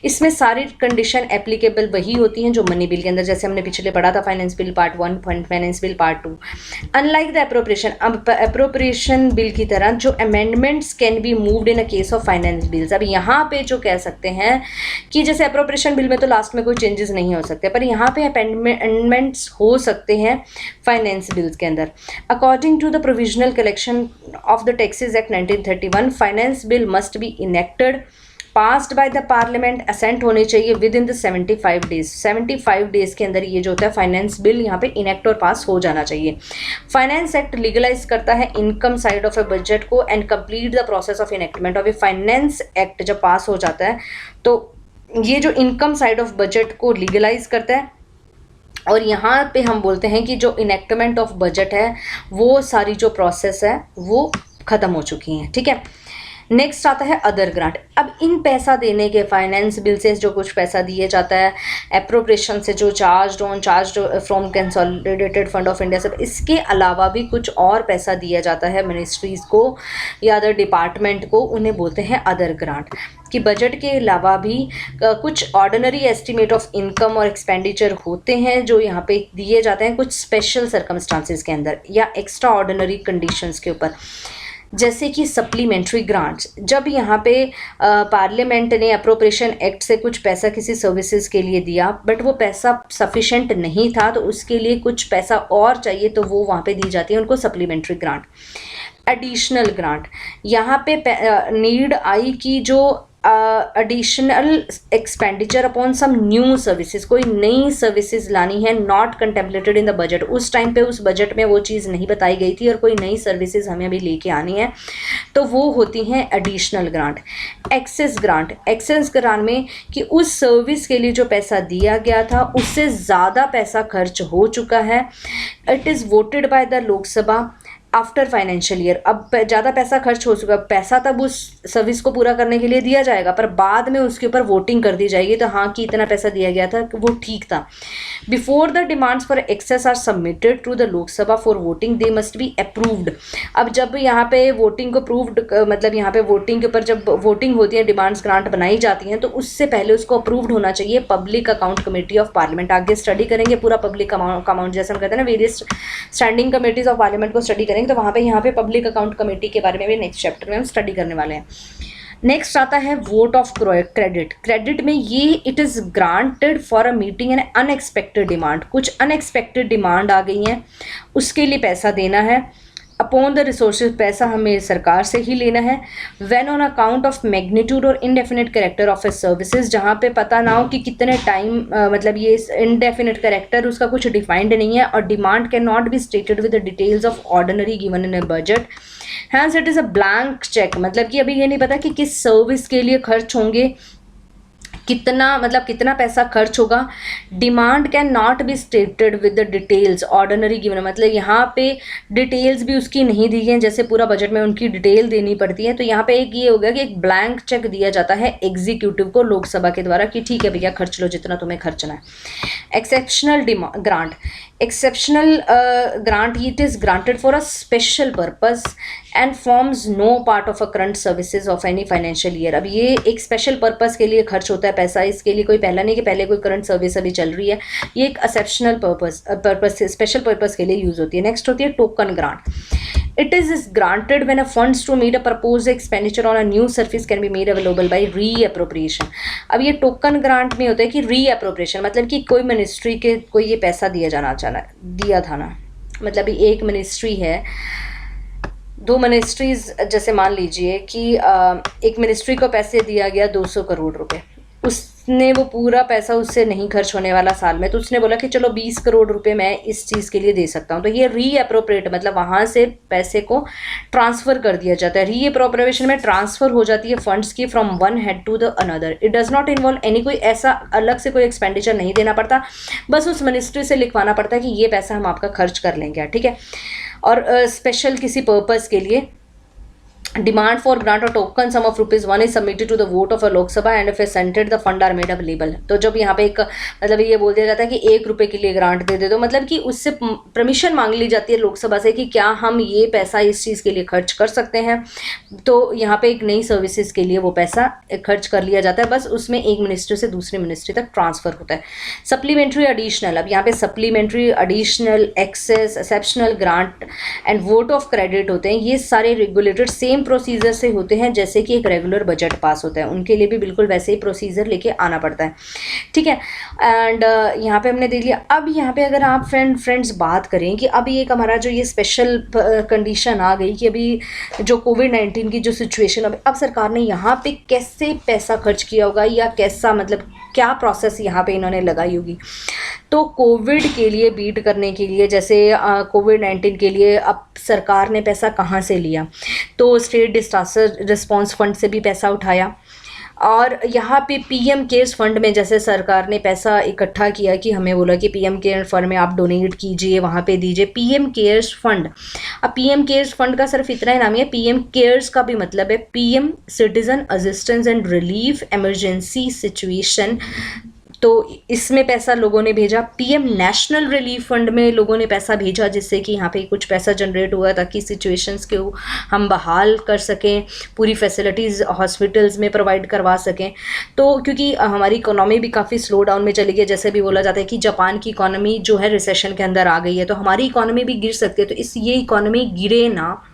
इसमें सारी कंडीशन एप्लीकेबल वही होती हैं जो मनी बिल के अंदर, जैसे हमने पिछले पढ़ा था finance bill part 1, finance bill part 2। Unlike the appropriation, अब अप्रोप्रिएशन बिल की तरह जो amendments can be moved in a case of finance bills. अब यहाँ पे जो कह सकते हैं कि जैसे अप्रोप्रिएशन बिल में तो लास्ट में कोई चेंजेस नहीं हो सकते, पर यहाँ पे अमेंडमेंट्स हो सकते हैं फाइनेंस बिल्स के अंदर। According to the provisional collection of the taxes act 1931, finance bill must be enacted, passed by the parliament, assent होने चाहिए within the 75 days. 75 days के अंदर ये जो होता है फाइनेंस बिल यहाँ पे इनेक्ट और पास हो जाना चाहिए। फाइनेंस एक्ट लीगलाइज करता है income side of a budget को and complete the process of enactment of a finance act. जब पास हो जाता है तो ये जो इनकम साइड ऑफ बजट को लीगलाइज करता है, और यहाँ पे हम बोलते हैं कि जो इनेक्टमेंट ऑफ बजट है वो सारी जो प्रोसेस है वो ख़त्म हो चुकी है, ठीक है। नेक्स्ट आता है अदर ग्रांट। अब इन पैसा देने के फाइनेंस बिल से जो कुछ पैसा दिए जाता है, एप्रोप्रिएशन से जो charge from consolidated fund of India, सब इसके अलावा भी कुछ और पैसा दिया जाता है मिनिस्ट्रीज़ को या अदर डिपार्टमेंट को, उन्हें बोलते हैं अदर ग्रांट। कि बजट के अलावा भी कुछ ऑर्डिनरी एस्टिमेट ऑफ इनकम और एक्सपेंडिचर होते हैं जो यहाँ पे दिए जाते हैं कुछ स्पेशल सर्कमस्टांसिस के अंदर या एक्स्ट्रा ऑर्डिनरी कंडीशंस के ऊपर, जैसे कि सप्लीमेंट्री ग्रांट्स। जब यहाँ पे पार्लियामेंट ने अप्रोप्रिएशन एक्ट से कुछ पैसा किसी सर्विसेज के लिए दिया बट वो पैसा सफिशेंट नहीं था तो उसके लिए कुछ पैसा और चाहिए तो वो वहाँ पे दी जाती है उनको सप्लीमेंट्री ग्रांट। एडिशनल ग्रांट, यहाँ पे नीड आई कि जो additional expenditure upon some new services, कोई नई सर्विसेज लानी है not contemplated in the budget. उस टाइम पे उस बजट में वो चीज़ नहीं बताई गई थी और कोई नई सर्विसेज हमें अभी लेके आनी है तो वो होती हैं additional grant. Excess grant, excess grant में कि उस सर्विस के लिए जो पैसा दिया गया था उससे ज़्यादा पैसा खर्च हो चुका है, it is voted by the Lok Sabha after financial year. अब ज़्यादा पैसा खर्च हो चुका, पैसा तब उस सर्विस को पूरा करने के लिए दिया जाएगा पर बाद में उसके ऊपर वोटिंग कर दी जाएगी तो हाँ कि इतना पैसा दिया गया था वो ठीक था। Before the demands for excess are submitted to the Lok Sabha for voting they must be approved. अब जब यहाँ पे वोटिंग को प्रूव्ड, मतलब यहाँ पे वोटिंग के ऊपर जब वोटिंग होती है, डिमांड्स ग्रांट बनाई जाती हैं तो उससे पहले उसको अप्रूव्ड होना चाहिए public account committee of parliament. आगे स्टडी करेंगे पूरा पब्लिक अकाउंट, जैसे हम कहते हैं ना various standing committees of parliament को स्टडी करेंगे तो वहाँ पे यहाँ पे पब्लिक अकाउंट कमेटी के बारे में भी नेक्स्ट चैप्टर में हम स्टडी करने वाले हैं। नेक्स्ट आता है वोट ऑफ क्रेडिट। क्रेडिट में ये it is granted for a meeting N unexpected demand. कुछ अनएक्सपेक्टेड डिमांड आ गई हैं उसके लिए पैसा देना है, अपॉन द रिसोर्सेज, पैसा हमें सरकार से ही लेना है। When on account of magnitude और indefinite character of a services, जहाँ पे पता ना हो कि कितने टाइम, मतलब ये इनडेफिनिट कैरेक्टर उसका कुछ डिफाइंड नहीं है, और demand can not be stated with the details of ordinary given in a budget. Hence it is a blank cheque, मतलब कि अभी ये नहीं पता कि किस सर्विस के लिए खर्च होंगे, कितना, मतलब कितना पैसा खर्च होगा। Demand can not be stated with the details ordinary given, मतलब यहाँ पे डिटेल्स भी उसकी नहीं दी गई, जैसे पूरा बजट में उनकी डिटेल देनी पड़ती है। तो यहाँ पे एक ये हो गया कि एक ब्लैंक चेक दिया जाता है एग्जीक्यूटिव को लोकसभा के द्वारा कि ठीक है भैया खर्च लो जितना तुम्हें खर्चना है। Exceptional grant, exceptional grant it is granted for a special purpose and forms no part of a current services of any financial year. अब ये एक स्पेशल पर्पस के लिए खर्च होता है पैसा, इसके लिए कोई पहला नहीं कि पहले कोई करंट सर्विस अभी चल रही है, ये एक एक्सेप्शनल पर्पस स्पेशल पर्पस के लिए यूज़ होती है। नेक्स्ट होती है token grant. It is granted when a funds to meet a proposed expenditure on a new service can be made available by reappropriation। अब ये टोकन ग्रांट में होता है कि रीअप्रोप्रिएशन, मतलब कि कोई मिनिस्ट्री के कोई ये पैसा दिया था ना, मतलब एक मिनिस्ट्री है, दो मिनिस्ट्रीज, जैसे मान लीजिए कि एक मिनिस्ट्री को पैसे दिया गया 200 करोड़ रुपए, उसने वो पूरा पैसा उससे नहीं खर्च होने वाला साल में, तो उसने बोला कि चलो 20 करोड़ रुपए मैं इस चीज़ के लिए दे सकता हूँ, तो ये रीअप्रोप्रिएट, मतलब वहाँ से पैसे को ट्रांसफ़र कर दिया जाता है। रीअप्रोप्रिएशन में ट्रांसफ़र हो जाती है फंड्स की from one head to the another. It does not involve any, कोई ऐसा अलग से कोई एक्सपेंडिचर नहीं देना पड़ता, बस उस मिनिस्ट्री से लिखवाना पड़ता है कि ये पैसा हम आपका खर्च कर लेंगे, ठीक है। और स्पेशल किसी पर्पज़ के लिए Demand for grant or token sum of ₹1 is submitted to the vote of a Lok Sabha and if assented the fund are made available। तो जब यहाँ पे एक मतलब ये बोल दिया जाता है कि ₹1 के लिए ग्रांट दे दो, मतलब कि उससे परमिशन मांग ली जाती है लोकसभा से कि क्या हम ये पैसा इस चीज़ के लिए खर्च कर सकते हैं। तो यहाँ पे एक नई सर्विसेज के लिए वो पैसा खर्च कर लिया जाता है, बस उसमें एक मिनिस्ट्री से दूसरी मिनिस्ट्री तक ट्रांसफर होता है। सप्लीमेंट्री एडिशनल, अब यहाँ पे supplementary additional excess exceptional grant and vote of credit होते हैं, ये सारे रेगुलेटेड सेम प्रोसीजर से होते हैं जैसे कि एक रेगुलर बजट पास होता है, उनके लिए भी बिल्कुल वैसे ही प्रोसीजर लेके आना पड़ता है। ठीक है, एंड यहाँ पे हमने देख लिया। अब यहाँ पे अगर आप फ्रेंड्स बात करें कि अभी एक हमारा जो ये स्पेशल कंडीशन आ गई कि अभी जो कोविड-19 की जो सिचुएशन, अब सरकार ने यहाँ पे कैसे पैसा खर्च किया होगा या कैसा मतलब क्या प्रोसेस यहाँ पे इन्होंने लगाई होगी। तो कोविड के लिए बीट करने के लिए, जैसे कोविड-19 के लिए अब सरकार ने पैसा कहाँ से लिया, तो स्टेट डिजास्टर रिस्पांस फंड से भी पैसा उठाया, और यहाँ पे पीएम केयर्स फंड में जैसे सरकार ने पैसा इकट्ठा किया कि हमें बोला कि पीएम केयर फंड में आप डोनेट कीजिए, वहाँ पे दीजिए पीएम केयर्स फंड। अब पीएम केयर्स फंड का सिर्फ इतना ही नाम है, पीएम केयर्स का भी मतलब है PM citizen assistance and relief emergency situation. तो इसमें पैसा लोगों ने भेजा। पीएम नेशनल रिलीफ फंड में लोगों ने पैसा भेजा, जिससे कि यहाँ पे कुछ पैसा जनरेट हुआ ताकि सिचुएशंस को हम बहाल कर सकें, पूरी फैसिलिटीज़ हॉस्पिटल्स में प्रोवाइड करवा सकें। तो क्योंकि हमारी इकोनॉमी भी काफ़ी स्लो डाउन में चली गई, जैसे भी बोला जाता है कि जापान की इकोनॉमी जो है रिसेशन के अंदर आ गई है, तो हमारी इकोनॉमी भी गिर सकती है। तो ये इकोनॉमी गिरे ना,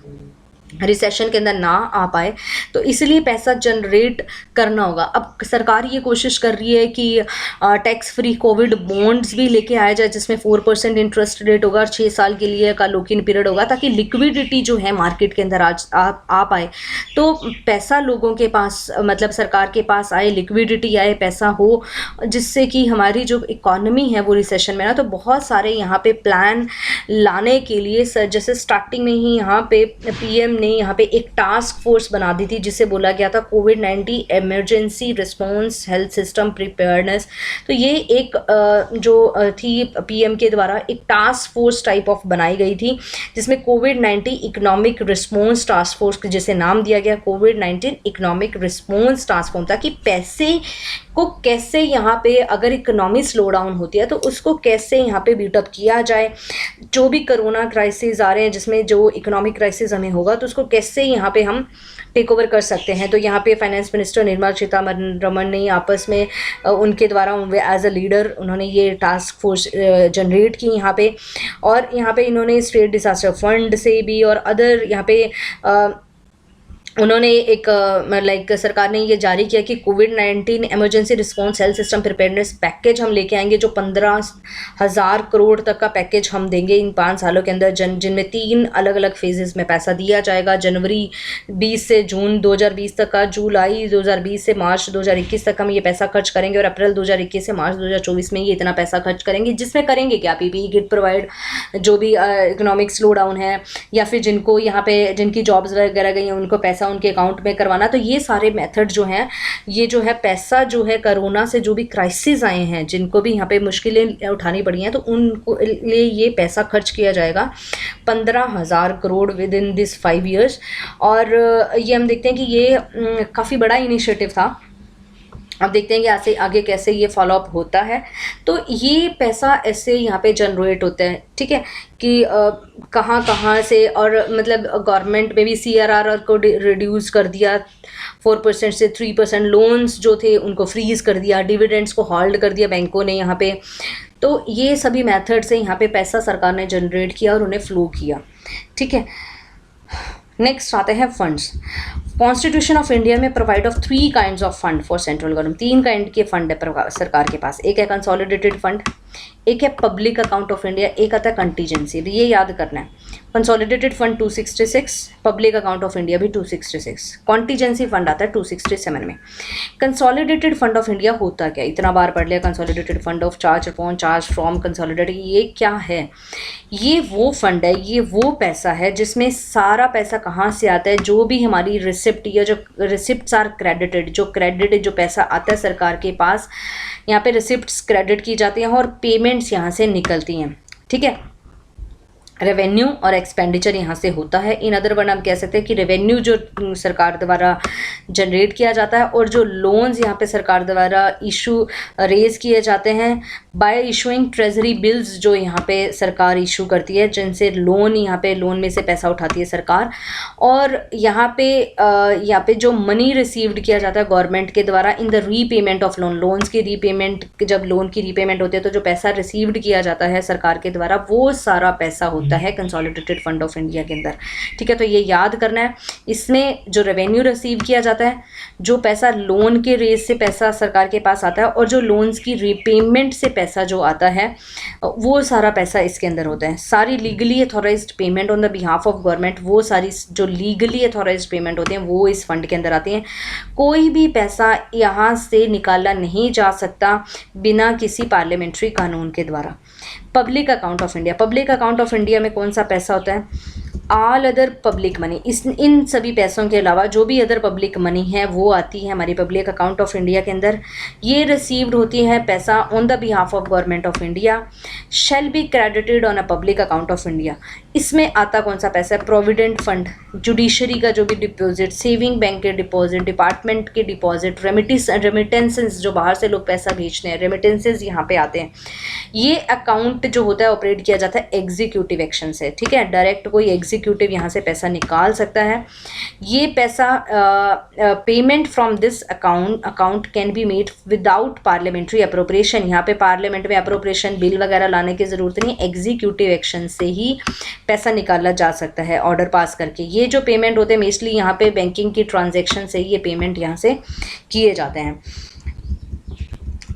रिसेशन के अंदर ना आ पाए, तो इसलिए पैसा जनरेट करना होगा। अब सरकार ये कोशिश कर रही है कि टैक्स फ्री कोविड बॉन्ड्स भी लेके आया जाए, जिसमें 4% इंटरेस्ट रेट होगा और 6 साल के लिए का लॉक इन पीरियड होगा, ताकि लिक्विडिटी जो है मार्केट के अंदर आज आ पाए। तो पैसा लोगों के पास मतलब सरकार के पास आए, लिक्विडिटी आए, पैसा हो, जिससे कि हमारी जो इकॉनमी है वो रिसेशन में ना। तो बहुत सारे यहाँ पे प्लान लाने के लिए जैसे स्टार्टिंग में ही यहाँ पे पीएम ने यहाँ पे एक टास्क फोर्स बना दी थी, जिसे बोला गया था कोविड-19 emergency response health system preparedness. तो ये एक जो थी पीएम के द्वारा एक टास्क फोर्स टाइप ऑफ बनाई गई थी, जिसमें कोविड-19 इकोनॉमिक रिस्पांस टास्क फोर्स, जिसे नाम दिया गया कोविड-19 इकोनॉमिक रिस्पांस टास्क फोर्स, ताकि पैसे को कैसे यहाँ पे अगर इकोनॉमी स्लो डाउन होती है तो उसको कैसे यहाँ पे बीटअप किया जाए। जो भी कोरोना क्राइसिस आ रहे हैं जिसमें जो इकोनॉमिक क्राइसिस हमें होगा, तो उसको कैसे यहाँ पे हम टेक ओवर कर सकते हैं। तो यहाँ पे फाइनेंस मिनिस्टर निर्मला सीतारमण ने आपस में उनके द्वारा एज अ लीडर उन्होंने ये टास्क फोर्स जनरेट की यहाँ पे, और यहाँ पे इन्होंने स्टेट डिजास्टर फंड से भी और अदर यहाँ पे उन्होंने एक लाइक सरकार ने ये जारी किया कि कोविड-19 emergency response health system preparedness package हम लेके आएंगे, जो 15,000 करोड़ तक का पैकेज हम देंगे इन 5 सालों के अंदर, जिनमें 3 अलग अलग फेजेस में पैसा दिया जाएगा। जनवरी 20 से जून 2020 तक का, जुलाई 2020 से मार्च 2021 तक हम ये पैसा खर्च करेंगे, और अप्रैल 2021 से मार्च 2024 में ये इतना पैसा खर्च करेंगे, जिसमें करेंगे क्या, पीपीई किट प्रोवाइड, जो भी इकोनॉमिक स्लो डाउन है या फिर जिनको यहाँ पे जिनकी जॉब्स वगैरह गई हैं उनको पैसा उनके अकाउंट में करवाना। तो ये सारे मेथड जो हैं, ये जो है पैसा जो है कोरोना से जो भी क्राइसिस आए हैं, जिनको भी यहाँ पे मुश्किलें उठानी पड़ी हैं, तो उनको लिए ये पैसा खर्च किया जाएगा 15,000 crore with in this 5 years। और ये हम देखते हैं कि ये काफ़ी बड़ा इनिशिएटिव था। अब देखते हैं कि ऐसे आगे कैसे ये फॉलोअप होता है। तो ये पैसा ऐसे यहाँ पे जनरेट होता है, ठीक है, कि कहाँ कहाँ से, और मतलब गवर्नमेंट में भी CRR को रिड्यूस कर दिया 4% से 3%, लोन्स जो थे उनको फ्रीज़ कर दिया, डिविडेंड्स को होल्ड कर दिया बैंकों ने यहाँ पे। तो ये सभी मेथड से यहाँ पे पैसा सरकार ने जनरेट किया और उन्हें फ्लो किया, ठीक है। नेक्स्ट आते हैं फंड्स। कॉन्स्टिट्यूशन ऑफ इंडिया में provide of 3 kinds of fund for central government. 3 kind के फंड है सरकार के पास। एक है कंसोलिडेटेड फंड, एक है पब्लिक अकाउंट ऑफ इंडिया, एक आता है कंटीजेंसी। ये याद करना है। Consolidated fund 266, public account of India भी 266, कॉन्टीजेंसी फंड आता है 267 में। कंसोलिडेटेड फंड ऑफ इंडिया होता क्या, इतना बार पढ़ लिया। Consolidated fund of charge upon charge from consolidated, ये क्या है? ये वो फंड है, ये वो पैसा है जिसमें सारा पैसा कहाँ से आता है, जो भी हमारी रिसिप्ट या जो रिसिप्ट्स आर क्रेडिटेड, जो क्रेडिट जो पैसा आता है सरकार के पास, यहाँ पे रिसिप्ट्स क्रेडिट की जाती हैं और पेमेंट्स यहाँ से निकलती हैं, ठीक है। रेवेन्यू और एक्सपेंडिचर यहाँ से होता है। इन अदर वर्ड हम कह सकते हैं कि रेवेन्यू जो सरकार द्वारा जनरेट किया जाता है और जो लोन्स यहाँ पे सरकार द्वारा रेज किए जाते हैं बाय इशूइंग ट्रेजरी बिल्स, जो यहाँ पे सरकार इशू करती है, जिनसे यहाँ पे लोन में से पैसा उठाती है सरकार। और यहाँ पे जो मनी रिसीव्ड किया जाता है गवर्नमेंट के द्वारा in the repayment of loans की रीपेमेंट, जब लोन की रीपेमेंट होती है तो जो पैसा रिसीव्ड किया जाता है सरकार के द्वारा वो सारा पैसा होता है कंसोलिडेटेड फंड ऑफ इंडिया के अंदर। ठीक है, तो ये याद करना है। इसमें जो रेवेन्यू रिसीव किया जाता है, जो पैसा लोन के रेज से पैसा सरकार के पास आता है और जो लोन्स की रीपेमेंट से पैसा जो आता है वो सारा पैसा इसके अंदर होता है। सारी legally authorised payment on the behalf of government, वो सारी जो लीगली अथॉराइज्ड पेमेंट होती हैं वो इस फंड के अंदर आती हैं। कोई भी पैसा यहाँ से निकाला नहीं जा सकता बिना किसी पार्लियामेंट्री कानून के द्वारा। Public account of India, public account of India में कौन सा पैसा होता है? ऑल अदर पब्लिक मनी, इन सभी पैसों के अलावा जो भी अदर पब्लिक मनी है वो आती है हमारी पब्लिक अकाउंट ऑफ इंडिया के अंदर। ये रिसीव्ड होती है पैसा on the behalf of government of India, shall be credited on a public account of India. इसमें आता कौन सा पैसा है? प्रोविडेंट फंड, जुडिशरी का जो भी डिपॉजिट, सेविंग बैंक के डिपॉजिट, डिपार्टमेंट के डिपॉजिट, रेमिटेंसेस जो बाहर से लोग पैसा भेजते हैं, रेमिटेंसेस यहाँ पे आते हैं। ये अकाउंट जो होता है ऑपरेट किया जाता है एग्जीक्यूटिव एक्शन से। ठीक है, डायरेक्ट कोई एग्जीक्यूटिव यहाँ से पैसा निकाल सकता है। ये पैसा payment from this account can be made without parliamentary appropriation. यहाँ पे पार्लियामेंट में अप्रोप्रिएशन बिल वगैरह लाने की जरूरत नहीं, एग्जीक्यूटिव एक्शन से ही पैसा निकाला जा सकता है ऑर्डर पास करके। ये जो पेमेंट होते हैं मोस्टली यहाँ पे बैंकिंग की ट्रांजैक्शन से ये पेमेंट यहाँ से किए जाते हैं।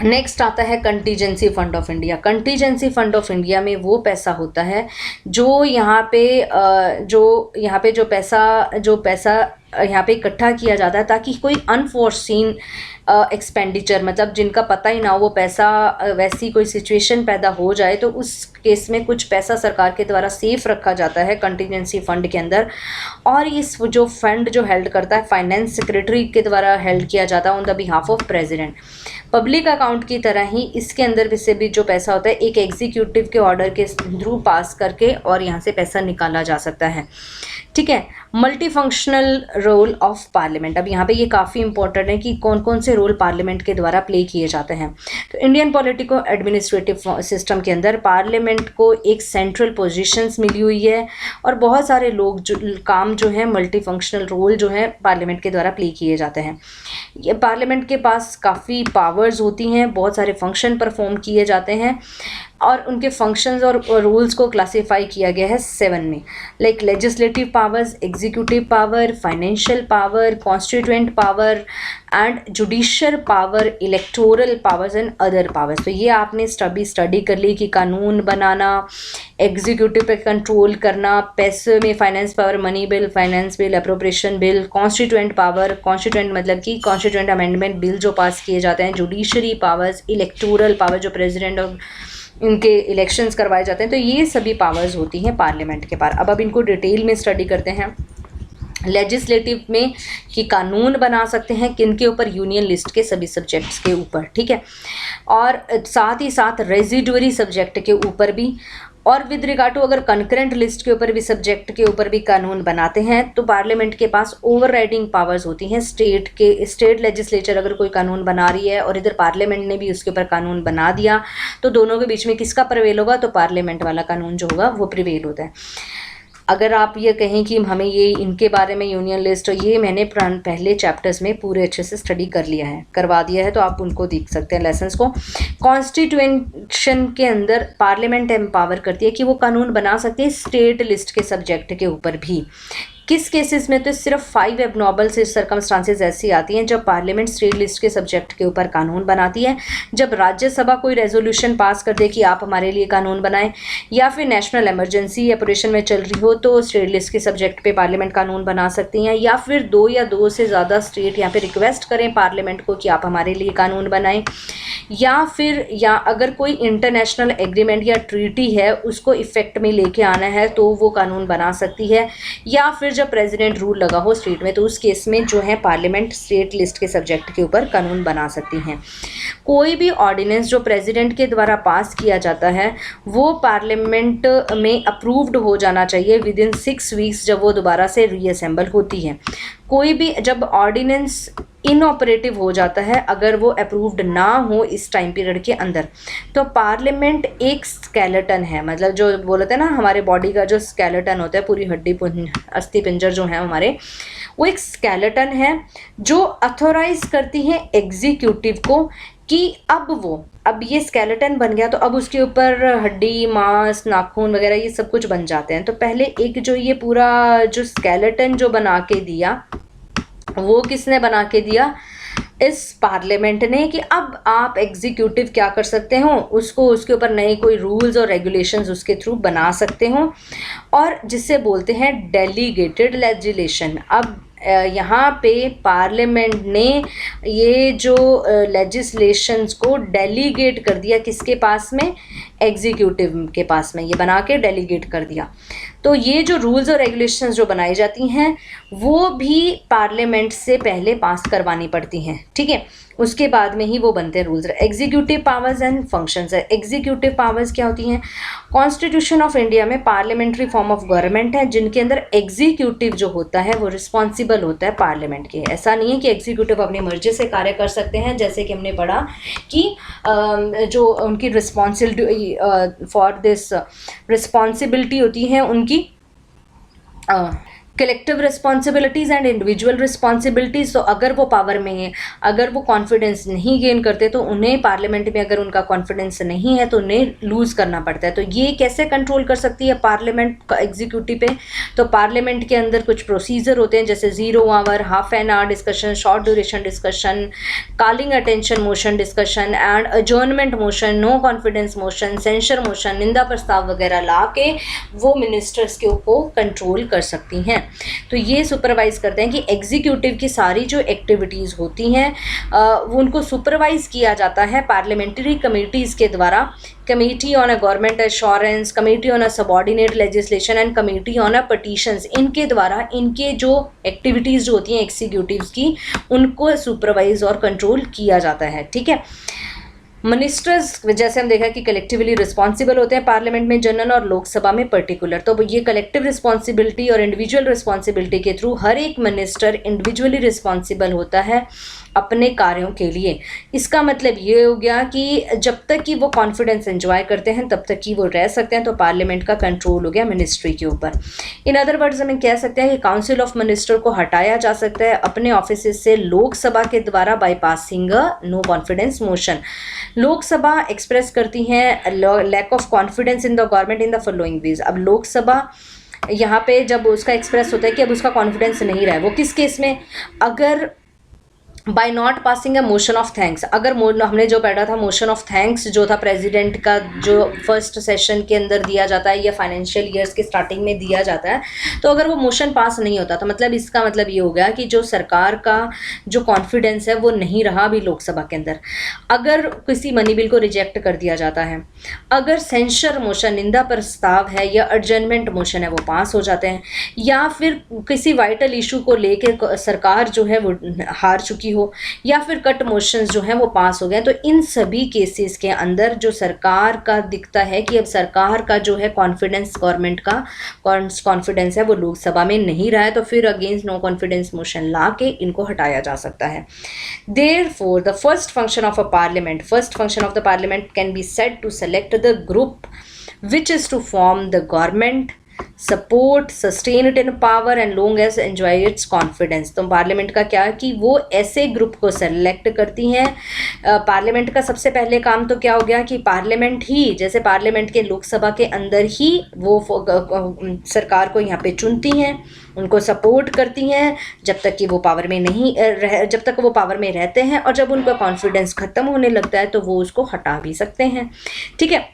नेक्स्ट आता है contingency fund of India. Contingency fund of India में वो पैसा होता है जो यहाँ पे जो पैसा यहाँ पे इकट्ठा किया जाता है ताकि कोई अनफोर्सीन एक्सपेंडिचर, मतलब जिनका पता ही ना हो वो पैसा, वैसी कोई सिचुएशन पैदा हो जाए तो उस केस में कुछ पैसा सरकार के द्वारा सेफ रखा जाता है कंटीजेंसी फंड के अंदर। और इस जो फंड जो हेल्ड करता है फाइनेंस सेक्रेटरी के द्वारा हेल्ड किया जाता है on the behalf of president. Public account की तरह ही इसके अंदर से भी जो पैसा होता है एक एग्जीक्यूटिव के ऑर्डर के थ्रू पास करके और यहाँ से पैसा निकाला जा सकता है। ठीक है, multi functional role of parliament. अब यहाँ पे ये काफ़ी इंपॉर्टेंट है कि कौन कौन से रोल पार्लियामेंट के द्वारा प्ले किए जाते हैं। तो इंडियन पॉलिटिको एडमिनिस्ट्रेटिव सिस्टम के अंदर पार्लियामेंट को एक सेंट्रल पोजीशंस मिली हुई है और बहुत सारे लोग जो है मल्टी फंक्शनल रोल जो है पार्लियामेंट के द्वारा प्ले किए जाते हैं। ये पार्लियामेंट के पास काफ़ी पावर्स होती हैं, बहुत सारे फंक्शन परफॉर्म किए जाते हैं और उनके फंक्शंस और रूल्स को क्लासिफाई किया गया है 7 में, like legislative powers, executive power, financial power, constituent power and judicial power, electoral powers and other powers. तो ये आपने स्टडी कर ली कि कानून बनाना, एग्जीक्यूटिव पे कंट्रोल करना, पैसे में finance power, money bill, finance bill, appropriation bill, constituent power, constituent मतलब कि कॉन्स्टिट्यूएंट अमेंडमेंट बिल जो पास किए जाते हैं, जुडिशरी पावर्स, इलेक्टोरल पावर जो प्रेसिडेंट और इनके इलेक्शंस करवाए जाते हैं। तो ये सभी पावर्स होती हैं पार्लियामेंट के पास। अब इनको डिटेल में स्टडी करते हैं। लेजिस्लेटिव में कि कानून बना सकते हैं किन के ऊपर? यूनियन लिस्ट के सभी सब्जेक्ट्स के ऊपर। ठीक है, और साथ ही साथ रेजिडुअरी सब्जेक्ट के ऊपर भी, और विद रिगार्ड टू अगर कंकरेंट लिस्ट के ऊपर भी सब्जेक्ट के ऊपर भी कानून बनाते हैं तो पार्लियामेंट के पास ओवरराइडिंग पावर्स होती हैं। स्टेट लेजिस्लेचर अगर कोई कानून बना रही है और इधर पार्लियामेंट ने भी उसके ऊपर कानून बना दिया तो दोनों के बीच में किसका प्रिवेल होगा? तो पार्लियामेंट वाला कानून जो होगा वो प्रिवेल होता है। अगर आप ये कहें कि हमें ये इनके बारे में यूनियन लिस्ट, ये मैंने पहले चैप्टर्स में पूरे अच्छे से स्टडी करवा दिया है तो आप उनको देख सकते हैं लेसन्स को। कॉन्स्टिट्यूशन के अंदर पार्लियामेंट एम्पावर करती है कि वो कानून बना सकती है स्टेट लिस्ट के सब्जेक्ट के ऊपर भी। किस केसेस में? तो सिर्फ 5 एबनॉर्मल सर्कमस्टांसेस ऐसी आती हैं जब पार्लियामेंट स्टेट लिस्ट के सब्जेक्ट के ऊपर कानून बनाती है, जब राज्यसभा कोई रेजोल्यूशन पास कर दे कि आप हमारे लिए कानून बनाएं, या फिर नेशनल इमरजेंसी ऑपरेशन में चल रही हो तो स्टेट लिस्ट के सब्जेक्ट पे पार्लियामेंट कानून बना सकती हैं, या फिर 2 या 2 से ज़्यादा स्टेट यहाँ पे रिक्वेस्ट करें पार्लियामेंट को कि आप हमारे लिए कानून बनाएं, या अगर कोई इंटरनेशनल एग्रीमेंट या ट्रीटी है उसको इफेक्ट में लेके आना है तो वो कानून बना सकती है, या फिर जब प्रेसिडेंट रूल लगा हो स्टेट में, तो उस केस में जो है पार्लियामेंट स्टेट लिस्ट के सब्जेक्ट के ऊपर कानून बना सकती हैं। कोई भी ऑर्डिनेंस जो प्रेसिडेंट के द्वारा पास किया जाता है वो पार्लियामेंट में अप्रूव्ड हो जाना चाहिए विद इन 6 वीक्स, जब वो दोबारा से रीअसेंबल होती है। कोई भी जब ऑर्डिनेंस इनऑपरेटिव हो जाता है, अगर वो अप्रूव्ड ना हो इस टाइम पीरियड के अंदर, तो पार्लियामेंट एक स्केलेटन है, मतलब जो बोलते हैं ना हमारे बॉडी का जो स्केलेटन होता है, पूरी हड्डी अस्थि पिंजर जो है हमारे, वो एक स्केलेटन है जो अथोराइज करती है एग्जीक्यूटिव को कि अब ये स्केलेटन बन गया, तो अब उसके ऊपर हड्डी, मांस, नाखून वगैरह ये सब कुछ बन जाते हैं। तो पहले एक जो ये पूरा जो स्केलेटन जो बना के दिया, वो किसने बना के दिया? इस पार्लियामेंट ने, कि अब आप एग्जीक्यूटिव क्या कर सकते हो, उसको उसके ऊपर नए कोई रूल्स और रेगुलेशंस उसके थ्रू बना सकते हो, और जिसे बोलते हैं डेलीगेटेड लेजिस्लेशन। अब यहाँ पे पार्लियामेंट ने ये जो लेजिस्लेशंस को डेलीगेट कर दिया, किसके पास में? एग्जीक्यूटिव के पास में, ये बना के डेलीगेट कर दिया। तो ये जो रूल्स और रेगुलेशंस जो बनाई जाती हैं वो भी पार्लियामेंट से पहले पास करवानी पड़ती हैं, ठीक है, उसके बाद में ही वो बनते हैं rules. Executive powers and functions है। एग्जीक्यूटिव पावर्स क्या होती हैं? कॉन्स्टिट्यूशन ऑफ इंडिया में पार्लियामेंट्री फॉर्म ऑफ गवर्नमेंट है जिनके अंदर एग्जीक्यूटिव जो होता है वो रिस्पॉन्सिबल होता है पार्लियामेंट के। ऐसा नहीं है कि एग्जीक्यूटिव अपनी मर्जी से कार्य कर सकते हैं, जैसे कि हमने पढ़ा कि जो उनकी रिस्पॉन्सिबिलिटी फॉर दिस रिस्पॉन्सिबिलिटी होती है उनकी collective responsibilities and individual responsibilities. तो अगर वो पावर में है, अगर वो कॉन्फिडेंस नहीं गेन करते, तो उन्हें पार्लियामेंट में अगर उनका कॉन्फिडेंस नहीं है तो उन्हें लूज़ करना पड़ता है। तो ये कैसे कंट्रोल कर सकती है पार्लियामेंट का एग्जीक्यूटिव पे? तो पार्लियामेंट के अंदर कुछ प्रोसीजर होते हैं, जैसे 0 hour, half an hour discussion, short duration discussion, calling attention motion discussion and adjournment motion, no confidence motion, censure motion, निंदा प्रस्ताव वगैरह ला के वो मिनिस्टर्स के को कंट्रोल कर सकती हैं। तो ये सुपरवाइज करते हैं कि एग्जीक्यूटिव की सारी जो एक्टिविटीज़ होती हैं वो उनको सुपरवाइज किया जाता है पार्लियामेंट्री कमेटीज़ के द्वारा। Committee on a government assurance, committee on a subordinate legislation and committee on a petitions, इनके द्वारा इनके जो एक्टिविटीज़ जो होती हैं एग्जीक्यूटिव्स की, उनको सुपरवाइज और कंट्रोल किया जाता है, ठीक है। मिनिस्टर्स जैसे हम देखा कि कलेक्टिवली रिस्पॉन्सिबल होते हैं पार्लियामेंट में, जनरल और लोकसभा में पर्टिकुलर। तो ये कलेक्टिव रिस्पॉन्सिबिलिटी और इंडिविजुअल रिस्पॉन्सिबिलिटी के थ्रू हर एक मिनिस्टर इंडिविजुअली रिस्पॉन्सिबल होता है अपने कार्यों के लिए। इसका मतलब ये हो गया कि जब तक कि वो कॉन्फिडेंस एंजॉय करते हैं तब तक कि वो रह सकते हैं। तो पार्लियामेंट का कंट्रोल हो गया मिनिस्ट्री के ऊपर। इन अदर वर्ड्स हम कह सकते हैं कि काउंसिल ऑफ मिनिस्टर को हटाया जा सकता है अपने ऑफिस से लोकसभा के द्वारा by passing no confidence motion. Lok Sabha express करती हैं lack of confidence in the government in the following ways. अब लोकसभा यहाँ पे जब उसका एक्सप्रेस होता है कि अब उसका कॉन्फिडेंस नहीं रहा है, वो किस केस में? अगर by not passing a motion of thanks, अगर हमने जो पढ़ा था मोशन ऑफ थैंक्स जो था प्रेसिडेंट का, जो फर्स्ट सेशन के अंदर दिया जाता है या फाइनेंशियल ईयर्स के स्टार्टिंग में दिया जाता है, तो अगर वो मोशन पास नहीं होता तो मतलब इसका मतलब ये हो गया कि जो सरकार का जो कॉन्फिडेंस है वो नहीं रहा अभी लोकसभा के अंदर। अगर किसी मनी बिल को रिजेक्ट कर दिया जाता है, अगर सेंशर मोशन, निंदा प्रस्ताव है या एडजर्नमेंट मोशन है, वो पास हो जाते हैं, या फिर किसी वाइटल इशू को लेकर सरकार जो है वो हार चुकी हो, या फिर कट मोशंस जो हैं वो पास हो गए, तो इन सभी केसेस के अंदर जो सरकार का दिखता है कि अब सरकार का जो है कॉन्फिडेंस, गवर्नमेंट का कॉन्फिडेंस है वो लोकसभा में नहीं रहा है, तो फिर अगेंस्ट नो कॉन्फिडेंस मोशन ला के इनको हटाया जा सकता है। Therefore, the first function of the parliament can be said to select the group which is to form the government, support, sustain it in power and long as enjoy its confidence. तो parliament का क्या है कि वो ऐसे group को select करती हैं। पार्लियामेंट का सबसे पहले काम तो क्या हो गया कि पार्लियामेंट ही, जैसे पार्लियामेंट के लोकसभा के अंदर ही वो सरकार को यहाँ पे चुनती हैं, उनको सपोर्ट करती हैं जब तक कि वो पावर में नहीं जब तक वो पावर में रहते हैं, और जब उनका कॉन्फिडेंस ख़त्म होने लगता है तो वो उसको हटा भी सकते हैं, ठीक है।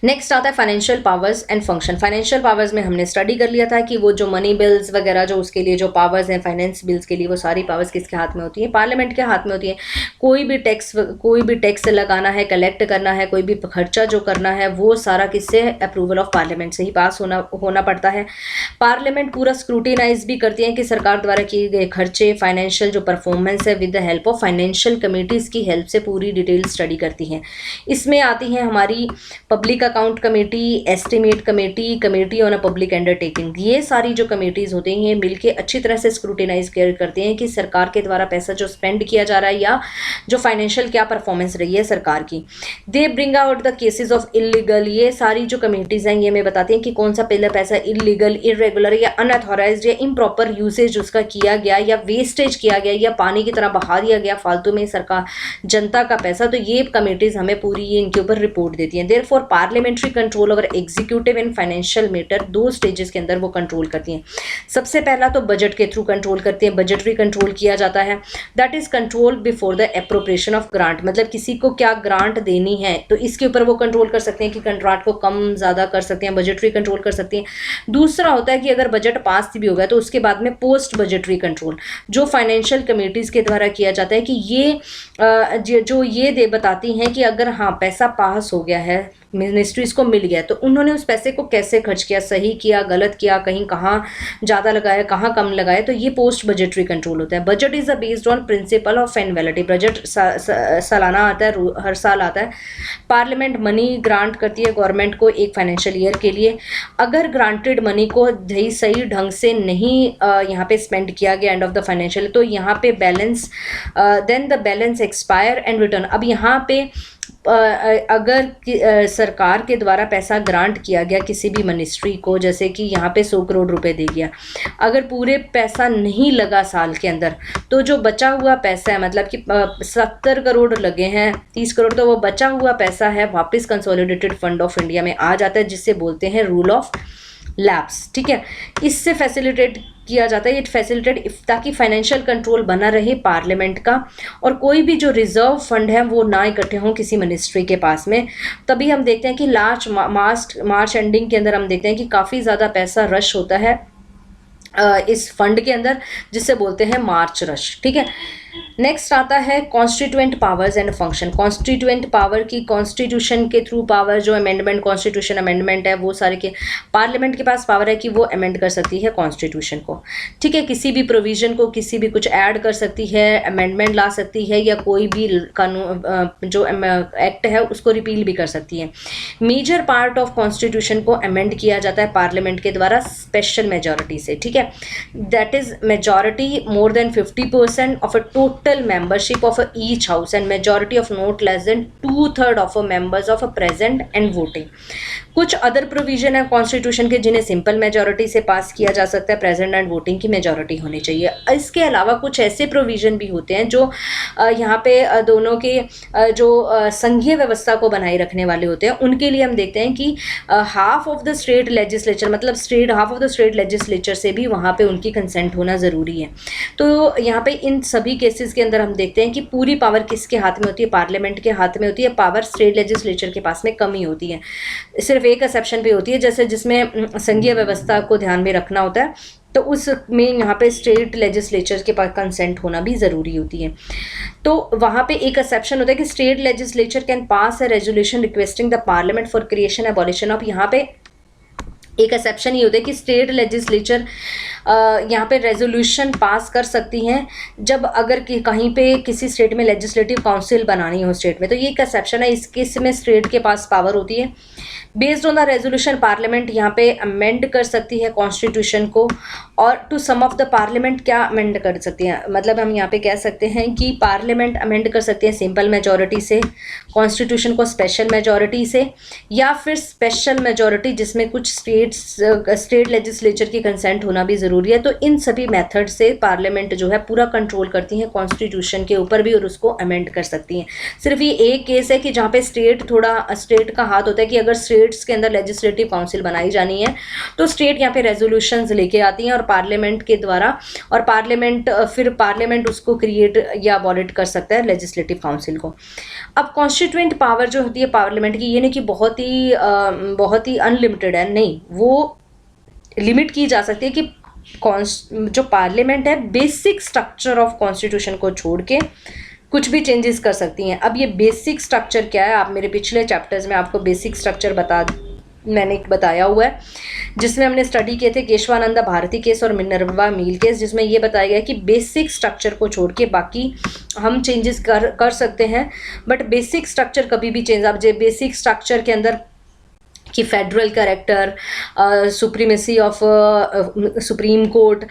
नेक्स्ट आता है financial powers and function. Financial powers में हमने स्टडी कर लिया था कि वो जो मनी बिल्स वगैरह जो उसके लिए जो पावर्स हैं फाइनेंस बिल्स के लिए, वो सारी पावर्स किसके हाथ में होती है? पार्लियामेंट के हाथ में होती है। कोई भी टैक्स लगाना है, कलेक्ट करना है, कोई भी खर्चा जो करना है, वो सारा किससे? अप्रूवल ऑफ पार्लियामेंट से ही पास होना पड़ता है। पार्लियामेंट पूरा स्क्रूटिनाइज भी करती है कि सरकार द्वारा किए गए खर्चे, फाइनेंशियल जो परफॉर्मेंस है with the help of financial committees की हेल्प से पूरी डिटेल स्टडी करती हैं। इसमें आती हैं हमारी public account committee, estimate committee, committee on a public undertaking. ये सारी जो कमेटीज़ होती हैं मिलके अच्छी तरह से स्क्रूटिनाइज करते हैं कि सरकार के द्वारा पैसा जो स्पेंड किया जा रहा है या जो फाइनेंशियल क्या परफॉर्मेंस रही है सरकार की। They bring out the cases of illegal. ये सारी जो कमेटीज़ हैं ये हमें बताती हैं कि कौन सा पहला पैसा इलीगल, इरेगुलर या अनऑथोराइज्ड या इम्प्रॉपर यूसेज उसका किया गया या वेस्टेज किया गया या पानी की तरह बहा दिया गया फालतू में सरकार जनता का पैसा। तो ये कमेटीज़ हमें पूरी ये इनके ऊपर रिपोर्ट देती हैं। Therefore parliamentary control over executive and financial matter, 2 stages के अंदर वो कंट्रोल करती हैं। सबसे पहला तो बजट के थ्रू कंट्रोल करती हैं, बजटरी कंट्रोल किया जाता है। That is control before the appropriation of grant. मतलब किसी को क्या ग्रांट देनी है तो इसके ऊपर वो कंट्रोल कर सकते हैं कि कंट्राक्ट को कम ज़्यादा कर सकते हैं, बजटरी कंट्रोल कर सकती हैं। दूसरा होता है कि अगर बजट पास भी हो गया तो उसके बाद में पोस्ट बजटरी कंट्रोल जो फाइनेंशियल कमेटीज़ के द्वारा किया जाता है कि ये जो ये दे बताती हैं कि अगर हाँ पैसा पास हो गया है, मिनिस्ट्रीज को मिल गया, तो उन्होंने उस पैसे को कैसे खर्च किया, सही किया, गलत किया, कहीं कहाँ ज़्यादा लगाया, कहाँ कम लगाया। तो ये पोस्ट बजटरी कंट्रोल होता है। Budget is based on principle of annuality. बजट सालाना आता है, हर साल आता है। पार्लियामेंट मनी ग्रांट करती है गवर्नमेंट को एक फाइनेंशियल ईयर के लिए। अगर ग्रांटेड मनी को सही ढंग से नहीं यहाँ पे स्पेंड किया गया एंड ऑफ द फाइनेंशियल, तो यहाँ पे balance then the balance expire and return. अब यहाँ पे अगर सरकार के द्वारा पैसा ग्रांट किया गया किसी भी मिनिस्ट्री को, जैसे कि यहाँ पे 100 करोड़ रुपए दे गया, अगर पूरे पैसा नहीं लगा साल के अंदर, तो जो बचा हुआ पैसा है, मतलब कि 70 करोड़ लगे हैं, 30 करोड़, तो वो बचा हुआ पैसा है वापस कंसोलिडेटेड फंड ऑफ इंडिया में आ जाता है, जिससे बोलते हैं रूल ऑफ लैप्स। ठीक है, इससे फैसिलिटेट किया जाता है, ये फैसिलिटेट ताकि फाइनेंशियल कंट्रोल बना रहे पार्लियामेंट का, और कोई भी जो रिजर्व फंड है वो ना इकट्ठे हों किसी मिनिस्ट्री के पास में। तभी हम देखते हैं कि मार्च एंडिंग के अंदर हम देखते हैं कि काफ़ी ज़्यादा पैसा रश होता है इस फंड के अंदर, जिससे बोलते हैं मार्च रश। ठीक है, नेक्स्ट आता है constituent powers and function. Constituent power की कॉन्स्टिट्यूशन के थ्रू पावर, जो अमेंडमेंट, कॉन्स्टिट्यूशन अमेंडमेंट है, वो सारे के पार्लियामेंट के पास पावर है कि वो अमेंड कर सकती है कॉन्स्टिट्यूशन को। ठीक है, किसी भी प्रोविजन को, किसी भी कुछ ऐड कर सकती है, अमेंडमेंट ला सकती है, या कोई भी कानून जो एक्ट है उसको रिपील भी कर सकती है। मेजर पार्ट ऑफ कॉन्स्टिट्यूशन को अमेंड किया जाता है पार्लियामेंट के द्वारा स्पेशल मेजॉरिटी से। ठीक है, that is majority more than 50% of a total membership of each house and majority of not less than 2/3 of members of a present and voting। कुछ अदर प्रोविजन है कॉन्स्टिट्यूशन के जिन्हें simple majority से पास किया जा सकता है, प्रेजेंट एंड वोटिंग की मेजॉरिटी होनी चाहिए। इसके अलावा कुछ ऐसे प्रोविजन भी होते हैं जो यहाँ पे दोनों के जो संघीय व्यवस्था को बनाए रखने वाले होते हैं, उनके लिए हम देखते हैं कि half of the state legislature, मतलब half of the state legislature से भी वहाँ पे उनकी कंसेंट होना ज़रूरी है। तो यहाँ पे इन सभी केसेस के अंदर हम देखते हैं कि पूरी पावर किसके हाथ में होती है? पार्लियामेंट के हाथ में होती है। पावर स्टेट लेजिस्लेचर के पास में कम ही होती है। सिर्फ एक एक्सेप्शन भी होती है, जैसे जिसमें संघीय व्यवस्था को ध्यान में रखना होता है, तो उसमें यहाँ पे स्टेट लेजिस्लेचर के पास कंसेंट होना भी ज़रूरी होती है। तो वहाँ पे एक एक्सेप्शन होता है कि state legislature can pass a resolution requesting the parliament for creation abolition of. यहाँ पे एक एक्सेप्शन ये होता है कि स्टेट लेजिस्लेचर यहाँ पे रेजोल्यूशन पास कर सकती हैं जब अगर कहीं पे किसी स्टेट में लेजिस्लेटिव काउंसिल बनानी हो स्टेट में, तो ये एक एक्सेप्शन है। इस केस में स्टेट के पास पावर होती है। Based on the resolution parliament यहाँ पे अमेंड कर सकती है कॉन्स्टिट्यूशन को, और to some of the parliament क्या अमेंड कर सकती है, मतलब हम यहाँ पे कह सकते हैं कि पार्लियामेंट अमेंड कर सकती है सिंपल मेजॉरिटी से, कॉन्स्टिट्यूशन को स्पेशल मेजॉरिटी से, या फिर स्पेशल मेजॉरिटी जिसमें कुछ स्टेट लेजिस्लेचर की कंसेंट होना भी ज़रूरी ज़रूरी है। तो इन सभी मेथड से पार्लियामेंट जो है पूरा कंट्रोल करती है कॉन्स्टिट्यूशन के ऊपर भी और उसको अमेंड कर सकती हैं। सिर्फ ये एक केस है कि जहाँ पे स्टेट का हाथ होता है कि अगर स्टेट्स के अंदर लेजिस्लेटिव काउंसिल बनाई जानी है तो स्टेट यहाँ पे रेजोल्यूशंस लेके आती हैं और पार्लियामेंट के द्वारा, और पार्लियामेंट उसको क्रिएट या अबॉलिट कर सकता है लेजिस्लेटिव काउंसिल को। अब कॉन्स्टिट्यूएंट पावर जो होती है पार्लियामेंट की, ये नहीं कि बहुत ही अनलिमिटेड है, नहीं, वो लिमिट की जा सकती है कि जो पार्लियामेंट है बेसिक स्ट्रक्चर ऑफ कॉन्स्टिट्यूशन को छोड़ के कुछ भी चेंजेस कर सकती हैं। अब ये बेसिक स्ट्रक्चर क्या है, आप मेरे पिछले चैप्टर्स में आपको बेसिक स्ट्रक्चर मैंने बताया हुआ है, जिसमें हमने स्टडी किए थे केशवानंदा भारती केस और मिनर्वा मील केस, जिसमें ये बताया गया कि बेसिक स्ट्रक्चर को छोड़ के बाकी हम चेंजेस कर सकते हैं, बट बेसिक स्ट्रक्चर कभी भी चेंज, आप बेसिक स्ट्रक्चर के अंदर कि federal character, supremacy of supreme court,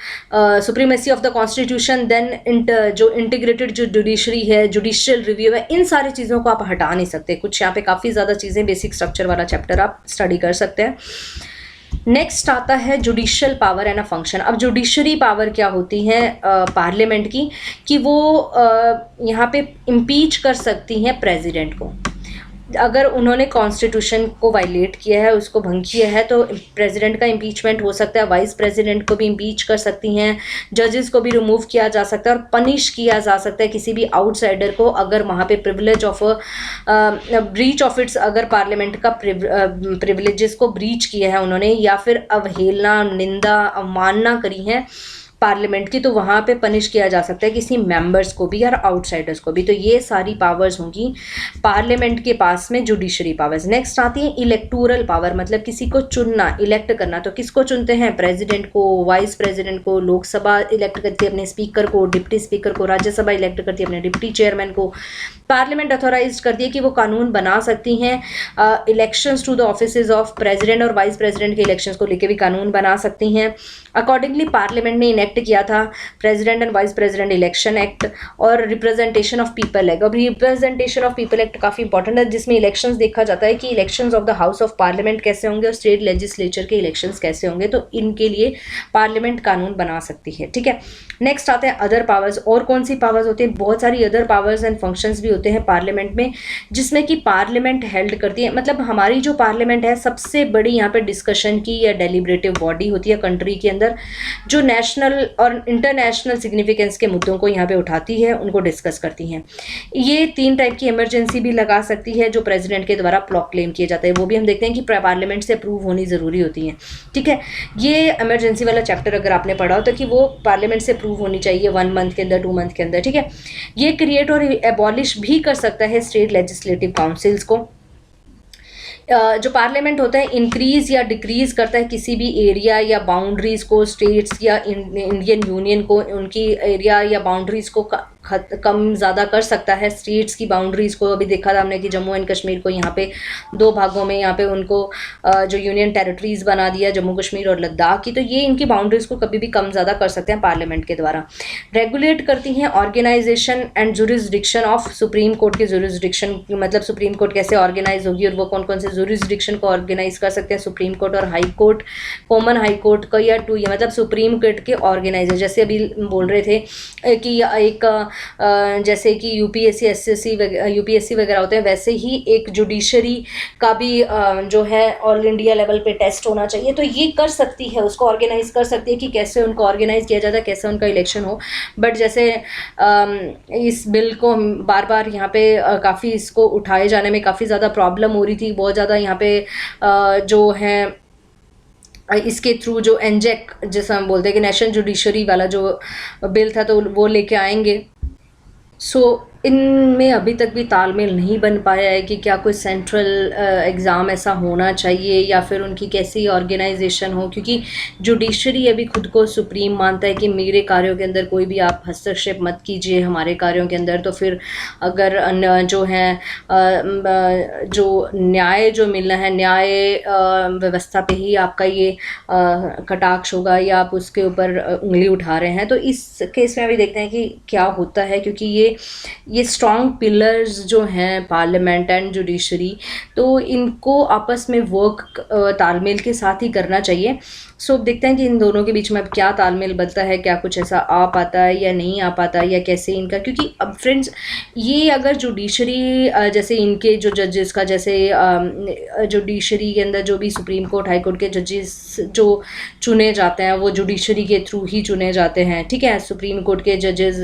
supremacy of the constitution, then जो इंटीग्रेटेड जो जुडिशरी है, जुडिशियल रिव्यू है, इन सारी चीज़ों को आप हटा नहीं सकते। कुछ यहाँ पे काफ़ी ज़्यादा चीज़ें, बेसिक स्ट्रक्चर वाला चैप्टर आप स्टडी कर सकते हैं। नेक्स्ट आता है judicial power and a function. अब जुडिशरी पावर क्या होती है पार्लियामेंट की, कि वो यहाँ पे इम्पीच कर सकती हैं प्रेसिडेंट को। अगर उन्होंने कॉन्स्टिट्यूशन को वायलेट किया है, उसको भंग किया है, तो प्रेसिडेंट का इम्पीचमेंट हो सकता है, वाइस प्रेसिडेंट को भी इम्पीच कर सकती हैं, जजेस को भी रिमूव किया जा सकता है और पनिश किया जा सकता है किसी भी आउटसाइडर को, अगर वहाँ पे ब्रीच ऑफ इट्स, अगर पार्लियामेंट का प्रिविलेजेस को ब्रीच किया है उन्होंने, या फिर अवहेलना, निंदा, अवमानना करी है पार्लियामेंट की, तो वहाँ पे पनिश किया जा सकता है किसी मेंबर्स को भी और आउटसाइडर्स को भी। तो ये सारी पावर्स होंगी पार्लियामेंट के पास में, जुडिशरी पावर्स। नेक्स्ट आती है इलेक्टोरल पावर, मतलब किसी को चुनना, इलेक्ट करना। तो किसको चुनते हैं? प्रेसिडेंट को, वाइस प्रेसिडेंट को, लोकसभा इलेक्ट करती है अपने स्पीकर को, डिप्टी स्पीकर को, राज्यसभा इलेक्ट करती है अपने डिप्टी चेयरमैन को, पार्लियामेंट अथोराइज करती है कि वो कानून बना सकती हैं, elections to the offices of president और वाइस प्रेसिडेंट के इलेक्शंस को लेकर भी कानून बना सकती हैं। अकॉर्डिंगली पार्लियामेंट ने इनेक्ट किया था president and vice president election act और रिप्रेजेंटेशन ऑफ पीपल एक्ट। अब रिप्रेजेंटेशन ऑफ पीपल एक्ट काफ़ी इंपॉर्टेंट है, जिसमें इलेक्शंस देखा जाता है कि elections of the house of parliament कैसे होंगे और स्टेट लेजिस्लेचर के इलेक्शंस कैसे होंगे, तो इनके लिए पार्लियामेंट कानून बना सकती है। ठीक है, नेक्स्ट आते हैं अदर पावर्स। और कौन सी पावर्स होती है? बहुत सारी अदर पावर्स एंड फंक्शंस भी होते हैं पार्लियामेंट में, जिसमें कि पार्लियामेंट हेल्ड करती है, मतलब हमारी जो पार्लियामेंट है सबसे बड़ी यहाँ पे डिस्कशन की या डेलिब्रेटिव बॉडी होती है कंट्री के अंदर, जो नेशनल और इंटरनेशनल सिग्निफिकेंस के मुद्दों को यहाँ पे उठाती है, उनको डिस्कस करती हैं। ये 3 टाइप की इमरजेंसी भी लगा सकती है जो प्रेसिडेंट के द्वारा प्रोक्लेम किए जाते हैं, वो भी हम देखते हैं कि पार्लियामेंट से अप्रूव होनी ज़रूरी होती है। ठीक है, ये इमरजेंसी वाला चैप्टर अगर आपने पढ़ा हो तो कि वो पार्लियामेंट से अप्रूव होनी चाहिए 1 मंथ के अंदर, 2 मंथ के अंदर। ठीक है, ये क्रिएट और एबॉलिश भी कर सकता है स्टेट लेजिस्लेटिव काउंसिल्स को। जो पार्लियामेंट होता है इंक्रीज या डिक्रीज करता है किसी भी एरिया या बाउंड्रीज को, स्टेट्स या इंडियन यूनियन को, उनकी एरिया या बाउंड्रीज को कम ज़्यादा कर सकता है। स्टेट्स की बाउंड्रीज को अभी देखा था हमने कि जम्मू एंड कश्मीर को यहाँ पे 2 भागों में यहाँ पे उनको जो यूनियन टेरिटरीज बना दिया, जम्मू कश्मीर और लद्दाख की, तो ये इनकी बाउंड्रीज को कभी भी कम ज़्यादा कर सकते हैं पार्लियामेंट के द्वारा। रेगुलेट करती हैं organisation and jurisdiction of supreme court के जुरिस्डिक्शन, मतलब सुप्रीम कोर्ट कैसे ऑर्गेनाइज होगी और वो कौन कौन से जुरिस्डिक्शन को ऑर्गेनाइज कर सकते हैं, सुप्रीम कोर्ट और high court, common high court का या 2, मतलब सुप्रीम कोर्ट के ऑर्गेनाइजर। जैसे अभी बोल रहे थे कि एक जैसे कि यूपीएससी, यूपीएससी वगैरह होते हैं, वैसे ही एक जुडिशरी का भी जो है ऑल इंडिया लेवल पे टेस्ट होना चाहिए। तो ये कर सकती है, उसको ऑर्गेनाइज कर सकती है कि कैसे उनको ऑर्गेनाइज किया जाता है, कैसे उनका इलेक्शन हो। बट जैसे इस बिल को बार बार यहाँ पे काफ़ी इसको उठाए जाने में काफ़ी ज़्यादा प्रॉब्लम हो रही थी, बहुत ज़्यादा यहाँ पे जो है इसके थ्रू जो एनजेक जैसा हम बोलते हैं कि नेशनल जुडिशरी वाला जो बिल था, तो वो लेके आएंगे। इनमें अभी तक भी तालमेल नहीं बन पाया है कि क्या कोई सेंट्रल एग्ज़ाम ऐसा होना चाहिए या फिर उनकी कैसी ऑर्गेनाइजेशन हो, क्योंकि जुडिशरी अभी खुद को सुप्रीम मानता है कि मेरे कार्यों के अंदर कोई भी आप हस्तक्षेप मत कीजिए हमारे कार्यों के अंदर। तो फिर अगर जो है जो न्याय जो मिलना है, न्याय व्यवस्था पे ही आपका ये कटाक्ष होगा या आप उसके ऊपर उंगली उठा रहे हैं। तो इस केस में अभी देखते हैं कि क्या होता है, क्योंकि ये स्ट्रॉन्ग पिलर्स जो हैं पार्लियामेंट एंड जुडिशरी, तो इनको आपस में वर्क तालमेल के साथ ही करना चाहिए। सो अब देखते हैं कि इन दोनों के बीच में अब क्या तालमेल बनता है, क्या कुछ ऐसा आ पाता है या नहीं आ पाता है, या कैसे इनका, क्योंकि अब फ्रेंड्स ये अगर जुडिशरी जैसे इनके जो जजेस का, जैसे जुडिशरी के अंदर जो भी सुप्रीम कोर्ट हाई कोर्ट के जजेस जो चुने जाते हैं वो जुडिशरी के थ्रू ही चुने जाते हैं, ठीक है। सुप्रीम कोर्ट के जजेस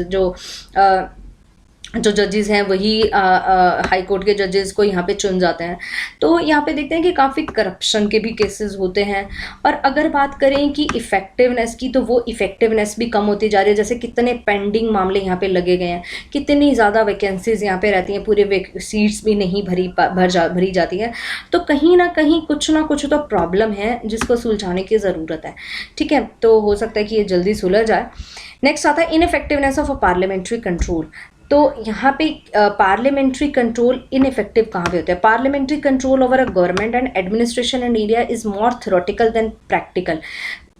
जो जजेस हैं वही हाई कोर्ट के जजेस को यहाँ पे चुन जाते हैं। तो यहाँ पे देखते हैं कि काफ़ी करप्शन के भी केसेस होते हैं। और अगर बात करें कि इफ़ेक्टिवनेस की, तो वो इफ़ेक्टिवनेस भी कम होती जा रही है। जैसे कितने पेंडिंग मामले यहाँ पे लगे गए हैं, कितनी ज़्यादा वैकेंसीज यहाँ पे रहती हैं, पूरे सीट्स भी नहीं भरी जाती हैं। तो कहीं ना कुछ तो प्रॉब्लम है जिसको सुलझाने की ज़रूरत है, ठीक है। तो हो सकता है कि ये जल्दी सुलझ जाए। नेक्स्ट आता है इनइफेक्टिवनेस ऑफ अ पार्लियामेंट्री कंट्रोल। तो यहाँ पे पार्लियामेंट्री कंट्रोल इनइफेक्टिव कहाँ पे होता है? Parliamentary control over a government and administration in India is more theoretical than practical.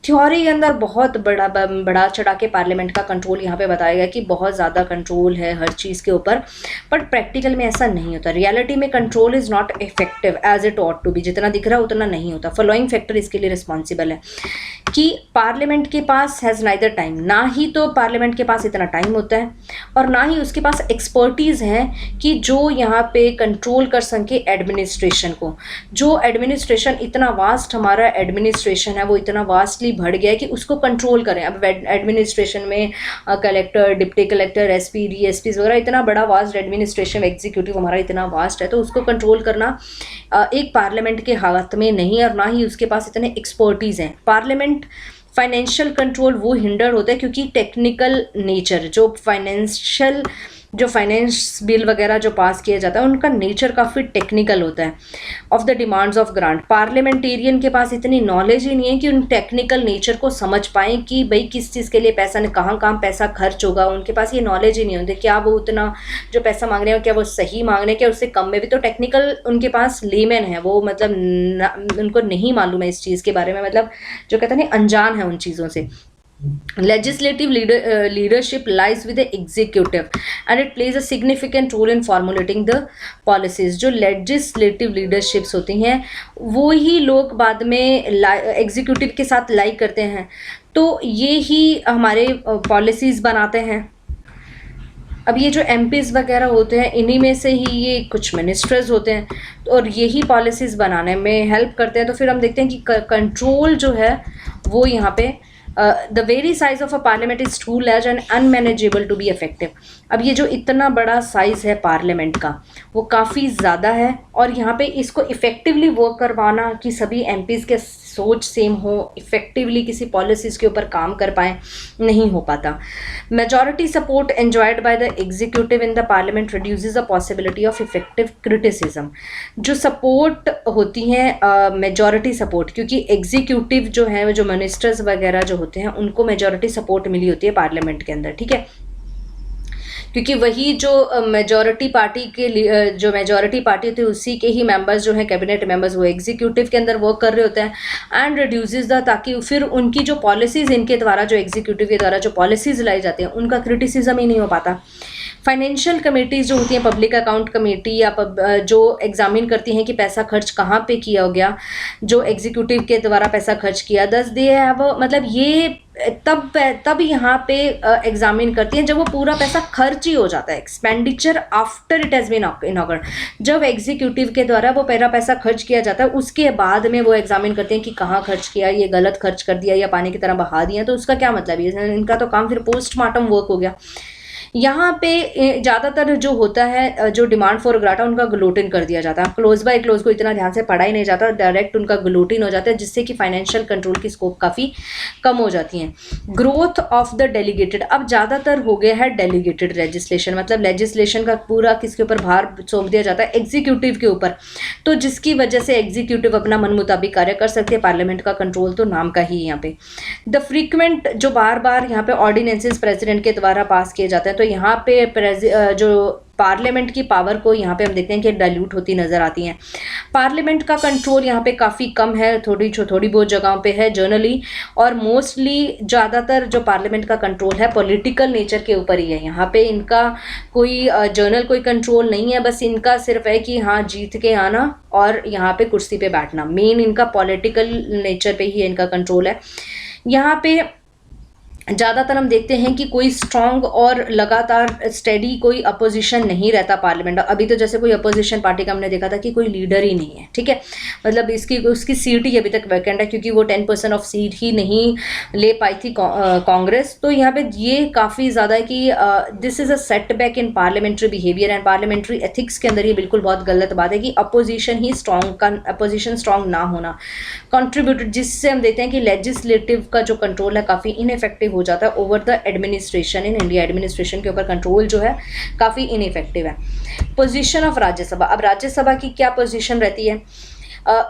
Theory के अंदर बहुत बड़ा चढ़ा के पार्लियामेंट का कंट्रोल यहाँ पे बताया गया कि बहुत ज़्यादा कंट्रोल है हर चीज़ के ऊपर, बट प्रैक्टिकल में ऐसा नहीं होता। रियलिटी में control is not effective as it ought to be. जितना दिख रहा है उतना नहीं होता। फॉलोइंग फैक्टर इसके लिए रिस्पॉन्सिबल है कि पार्लियामेंट के पास हैज़ नाइदर टाइम, ना ही तो पार्लियामेंट के पास इतना टाइम होता है और ना ही उसके पास एक्सपर्टीज़ है कि जो यहाँ पे कंट्रोल कर सके एडमिनिस्ट्रेशन को। जो एडमिनिस्ट्रेशन इतना वास्ट, हमारा एडमिनिस्ट्रेशन है वो इतना वास्टली बढ़ गया है कि उसको कंट्रोल करें। अब एडमिनिस्ट्रेशन में collector, deputy collector, SP, DSP वगैरह, इतना बड़ा वास्ट एडमिनिस्ट्रेशन, एग्जीक्यूटिव हमारा इतना वास्ट है, तो उसको कंट्रोल करना एक पार्लियामेंट के हाथ में नहीं है और ना ही उसके पास इतने एक्सपर्टीज़ हैं। पार्लियामेंट फाइनेंशियल कंट्रोल वो हिंडर होता है क्योंकि टेक्निकल नेचर, जो फाइनेंस बिल वगैरह जो पास किया जाता है उनका नेचर काफ़ी टेक्निकल होता है। Of the demands of grant, parliamentarian के पास इतनी नॉलेज ही नहीं है कि उन टेक्निकल नेचर को समझ पाएँ कि भाई किस चीज़ के लिए पैसा, कहाँ पैसा खर्च होगा। उनके पास ये नॉलेज ही नहीं होती, क्या वो उतना जो पैसा मांग रहे हैं क्या वो सही मांग रहे हैं, क्या उससे कम में भी। तो टेक्निकल उनके पास लेमैन है, वो मतलब उनको नहीं मालूम है इस चीज़ के बारे में, मतलब जो कहते हैं अनजान है उन चीज़ों से। Legislative leadership lies with the executive and it plays a significant role in formulating the policies. जो legislative leaderships होती हैं वो ही लोग बाद में executive के साथ लाई करते हैं, तो ये ही हमारे policies बनाते हैं। अब ये जो MPs वगैरह होते हैं इन्हीं में से ही ये कुछ मिनिस्टर्स होते हैं और यही पॉलिसीज़ बनाने में हेल्प करते हैं। तो फिर हम देखते हैं कि कंट्रोल जो है वो यहाँ पे the very size of a parliament is too large and unmanageable to be effective. अब ये जो इतना बड़ा साइज़ है पार्लियामेंट का वो काफ़ी ज़्यादा है और यहाँ पे इसको इफ़ेक्टिवली वर्क करवाना कि सभी MPs के सोच सेम हो, इफ़ेक्टिवली किसी पॉलिसीज़ के ऊपर काम कर पाएँ, नहीं हो पाता। Majority support enjoyed by the executive in the parliament reduces the possibility of effective criticism. जो सपोर्ट होती हैं मेजॉरिटी सपोर्ट, क्योंकि एग्जीक्यूटिव जो है, जो मिनिस्टर्स वगैरह जो होते हैं उनको मेजॉरिटी सपोर्ट मिली होती है पार्लियामेंट के अंदर, ठीक है, क्योंकि वही जो मेजॉरिटी पार्टी होती है उसी के ही मेंबर्स जो हैं कैबिनेट मेंबर्स वो एग्जीक्यूटिव के अंदर वर्क कर रहे होते हैं एंड रिड्यूसेस द, ताकि फिर उनकी जो पॉलिसीज़ इनके द्वारा, जो एग्जीक्यूटिव के द्वारा जो पॉलिसीज़ लाई जाती हैं उनका क्रिटिसिज्म ही नहीं हो पाता। फाइनेंशियल कमेटीज़ जो होती हैं, पब्लिक अकाउंट कमेटी या जो एग्जामिन करती हैं कि पैसा खर्च कहाँ पे किया गया, जो एग्जीक्यूटिव के द्वारा पैसा खर्च किया, दे हैव, मतलब ये तब यहाँ पे एग्जामिन करती हैं जब वो पूरा पैसा खर्च ही हो जाता है, expenditure after it has been incurred. जब एग्जीक्यूटिव के द्वारा वो पहला पैसा खर्च किया जाता है उसके बाद में वो एग्जामिन करते हैं कि कहाँ खर्च किया, ये गलत खर्च कर दिया या पानी की तरह बहा दिया, तो उसका क्या मतलब है? इनका तो काम फिर पोस्टमार्टम वर्क हो गया। यहाँ पे ज़्यादातर जो होता है, जो डिमांड फॉर ग्राटा उनका ग्लोटिन कर दिया जाता है। क्लोज बाय क्लोज को इतना ध्यान से पढ़ा ही नहीं जाता, डायरेक्ट उनका ग्लोटिन हो जाता है, जिससे कि फाइनेंशियल कंट्रोल की स्कोप काफ़ी कम हो जाती हैं। ग्रोथ ऑफ द डेलीगेटेड, अब ज़्यादातर हो गया है डेलीगेटेड लेजिस्लेशन, मतलब लेजिस्लेशन का पूरा किसके ऊपर भार सौंप दिया जाता है? एग्जीक्यूटिव के ऊपर। तो जिसकी वजह से एग्जीक्यूटिव अपना मन मुताबिक कार्य कर सकते हैं। पार्लियामेंट का कंट्रोल तो नाम का ही यहाँ पे। द फ्रीक्वेंट, जो बार बार यहाँ पे ऑर्डिनेंसेस प्रेसिडेंट के द्वारा पास किए जाते हैं, तो यहाँ पे जो पार्लियामेंट की पावर को यहाँ पे हम देखते हैं कि डाइल्यूट होती नजर आती हैं। पार्लियामेंट का कंट्रोल यहाँ पे काफ़ी कम है, थोड़ी बहुत जगहों पे है जनरली, और मोस्टली ज़्यादातर जो पार्लियामेंट का कंट्रोल है पॉलिटिकल नेचर के ऊपर ही है। यहाँ पे इनका कोई जनरल कोई कंट्रोल नहीं है, बस इनका सिर्फ है कि हाँ जीत के आना और यहाँ पे कुर्सी पे बैठना, मेन इनका पॉलिटिकल नेचर पे ही इनका कंट्रोल है। यहाँ पे ज़्यादातर हम देखते हैं कि कोई स्ट्रांग और लगातार स्टेडी कोई अपोजिशन नहीं रहता पार्लियामेंट। अभी तो जैसे कोई अपोजिशन पार्टी का हमने देखा था कि कोई लीडर ही नहीं है, ठीक है, मतलब उसकी सीट ही अभी तक वैकेंट है क्योंकि वो 10% ऑफ सीट ही नहीं ले पाई थी कांग्रेस। तो यहाँ पे ये काफ़ी ज़्यादा है कि this is a setback in parliamentary behaviour and parliamentary ethics के अंदर ये बिल्कुल बहुत गलत बात है कि अपोजिशन ही अपोजिशन स्ट्रांग ना होना कॉन्ट्रीब्यूटेड, जिससे हम देखते हैं कि लेजिस्लेटिव का जो कंट्रोल है काफ़ी इनइफेक्टिव हो जाता है over the administration in India. Administration के ऊपर कंट्रोल जो है काफ़ी इनइफेक्टिव है। पोजीशन ऑफ राज्यसभा, अब राज्यसभा की क्या पोजीशन रहती है?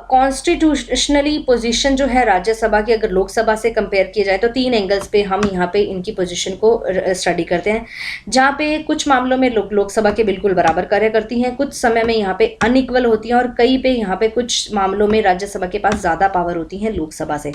कॉन्स्टिट्यूशनली पोजीशन जो है राज्यसभा की अगर लोकसभा से कंपेयर किया जाए तो 3 एंगल्स पे हम यहाँ पे इनकी पोजीशन को स्टडी करते हैं, जहाँ पे कुछ मामलों में लोकसभा के बिल्कुल बराबर कार्य करती हैं, कुछ समय में यहाँ पे अनइक्वल होती हैं, और कई पे यहाँ पे कुछ मामलों में राज्यसभा के पास ज़्यादा पावर होती है लोकसभा से।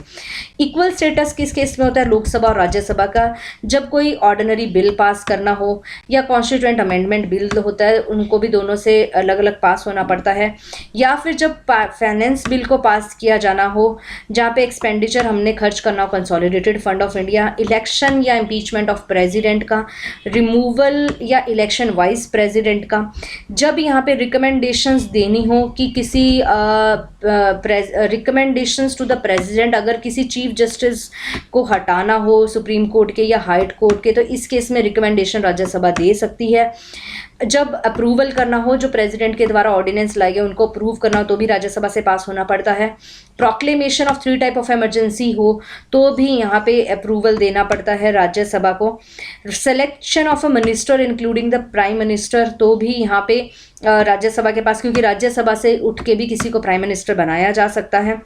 इक्वल स्टेटस किस केस में होता है लोकसभा और राज्यसभा का? जब कोई ऑर्डिनरी बिल पास करना हो या कॉन्स्टिट्यूएंट अमेंडमेंट बिल होता है, उनको भी दोनों से अलग अलग पास होना पड़ता है, या फिर जब फाइनेंस बिल को पास किया जाना हो जहाँ पे एक्सपेंडिचर हमने खर्च करना हो consolidated fund of India, election या इम्पीचमेंट ऑफ प्रेसिडेंट का, रिमूवल या इलेक्शन वाइस प्रेसिडेंट का, जब यहाँ पे रिकमेंडेशंस देनी हो कि किसी रिकमेंडेशंस टू द प्रेसिडेंट, अगर किसी चीफ जस्टिस को हटाना हो सुप्रीम कोर्ट के या हाई कोर्ट के, तो इस केस में रिकमेंडेशन राज्यसभा दे सकती है। जब अप्रूवल करना हो, जो प्रेसिडेंट के द्वारा ऑर्डिनेंस लाए गए उनको अप्रूव करना हो तो भी राज्यसभा से पास होना पड़ता है। Proclamation of 3 type of emergency हो तो भी यहाँ पे अप्रूवल देना पड़ता है राज्यसभा को। Selection of a minister including the prime minister, तो भी यहाँ पे राज्यसभा के पास, क्योंकि राज्यसभा से उठ के भी किसी को प्राइम मिनिस्टर बनाया जा सकता है।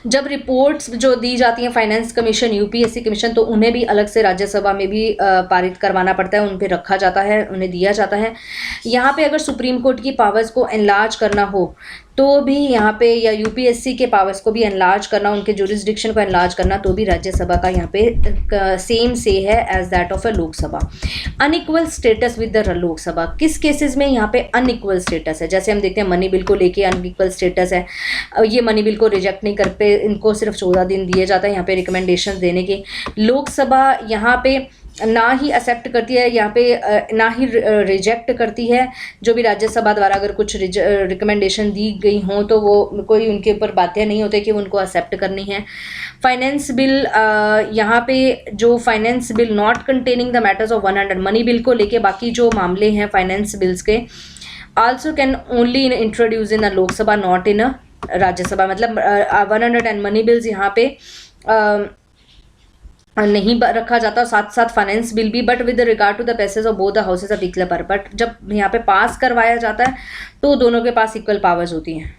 जब रिपोर्ट्स जो दी जाती हैं फाइनेंस कमीशन, यूपीएससी कमीशन, तो उन्हें भी अलग से राज्यसभा में भी पारित करवाना पड़ता है, उन पे रखा जाता है, उन्हें दिया जाता है। यहाँ पे अगर सुप्रीम कोर्ट की पावर्स को एनलार्ज करना हो तो भी यहाँ पे, या यूपीएससी के पावर्स को भी एनलार्ज करना, उनके जुरिस्डिक्शन को एनलार्ज करना, तो भी राज्यसभा का यहाँ पे सेम से है as that of a Lok Sabha. Unequal status with the Lok Sabha, किस केसेस में यहाँ पे अनइक्वल स्टेटस है? जैसे हम देखते हैं मनी बिल को लेके अनइक्वल स्टेटस है, ये मनी बिल को रिजेक्ट नहीं कर पे, इनको सिर्फ 14 दिन दिए जाता है यहाँ पे रिकमेंडेशन देने के। लोकसभा यहाँ पे ना ही एक्सेप्ट करती है, यहाँ पे ना ही रिजेक्ट करती है। जो भी राज्यसभा द्वारा अगर कुछ रिकमेंडेशन दी गई हों तो वो कोई उनके ऊपर बाध्य नहीं होते कि उनको एक्सेप्ट करनी है। फाइनेंस बिल, यहाँ पे जो finance bill not containing the matters of 100, money bill को लेके बाकी जो मामले हैं फाइनेंस बिल्स के, also can only introduce in a Lok Sabha not in a Rajya Sabha. मतलब 100 एंड मनी बिल्स यहाँ पे नहीं रखा जाता, साथ साथ फाइनेंस बिल भी, but with regard to the passage of both the houses of equal power. But जब यहाँ पे पास करवाया जाता है तो दोनों के पास इक्वल पावर्स होती हैं,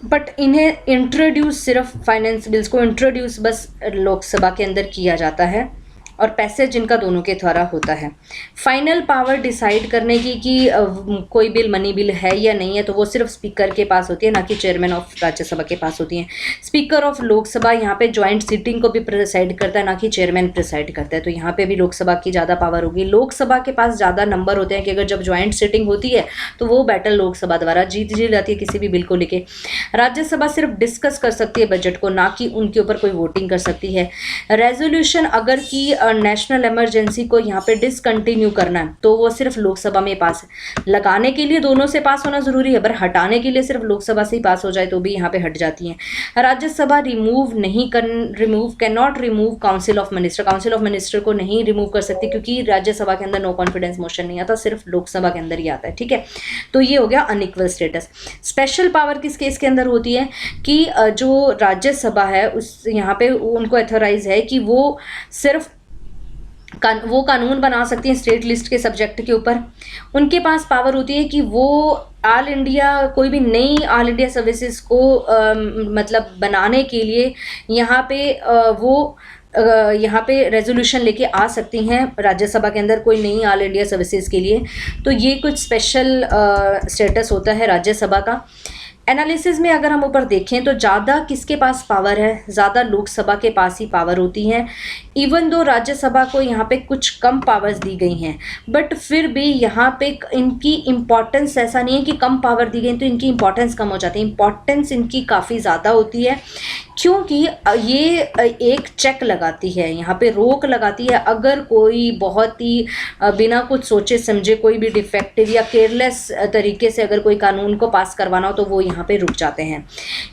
बट इन्हें इंट्रोड्यूस, सिर्फ फाइनेंस बिल्स को इंट्रोड्यूस बस लोकसभा के अंदर किया जाता है, और पैसेज जिनका दोनों के द्वारा होता है। फाइनल पावर डिसाइड करने की कि कोई बिल मनी बिल है या नहीं है, तो वो सिर्फ स्पीकर के पास होती है, ना कि चेयरमैन ऑफ राज्यसभा के पास होती है। स्पीकर ऑफ लोकसभा यहाँ पे ज्वाइंट सीटिंग को भी प्रिसाइड करता है, ना कि चेयरमैन प्रिसाइड करता है। तो यहाँ पे भी लोकसभा की ज़्यादा पावर होगी। लोकसभा के पास ज़्यादा नंबर होते हैं कि अगर जब ज्वाइंट सीटिंग होती है तो वो बैटल लोकसभा द्वारा जीत जाती है किसी भी बिल को लेके। राज्यसभा सिर्फ डिस्कस कर सकती है बजट को, ना कि उनके ऊपर कोई वोटिंग कर सकती है। रेजोल्यूशन अगर की नेशनल इमरजेंसी को यहाँ पे डिसकंटिन्यू करना है तो वो सिर्फ लोकसभा में पास है। लगाने के लिए दोनों से पास होना जरूरी है, पर हटाने के लिए सिर्फ लोकसभा से ही पास हो जाए तो भी यहाँ पे हट जाती है। Rajya Sabha can not remove council of minister, council of minister को नहीं रिमूव कर सकती, क्योंकि राज्यसभा के अंदर नो कॉन्फिडेंस मोशन नहीं आता, सिर्फ लोकसभा के अंदर ही आता है। ठीक है, तो ये हो गया अनइक्वल स्टेटस। स्पेशल पावर किस केस के अंदर होती है कि जो राज्यसभा है उस यहाँ पे उनको अथोराइज है कि वो सिर्फ वो कानून बना सकती हैं स्टेट लिस्ट के सब्जेक्ट के ऊपर। उनके पास पावर होती है कि वो ऑल इंडिया, कोई भी नई ऑल इंडिया सर्विसेज को मतलब बनाने के लिए यहाँ पे वो यहाँ पे रेजोल्यूशन लेके आ सकती हैं राज्यसभा के अंदर कोई नई ऑल इंडिया सर्विसेज के लिए। तो ये कुछ स्पेशल स्टेटस होता है राज्यसभा का। एनालिसिस में अगर हम ऊपर देखें तो ज़्यादा किसके पास पावर है, ज़्यादा लोकसभा के पास ही पावर होती है। इवन दो राज्यसभा को यहाँ पे कुछ कम पावर्स दी गई हैं, बट फिर भी यहाँ पे इनकी इम्पॉर्टेंस ऐसा नहीं है कि कम पावर दी गई तो इनकी इम्पॉर्टेंस कम हो जाती है। इम्पॉर्टेंस इनकी काफ़ी ज़्यादा होती है, क्योंकि ये एक चेक लगाती है, यहाँ पे रोक लगाती है। अगर कोई बहुत ही बिना कुछ सोचे समझे कोई भी डिफेक्टिव या केयरलेस तरीके से अगर कोई कानून को पास करवाना हो तो वो यहाँ पे रुक जाते हैं।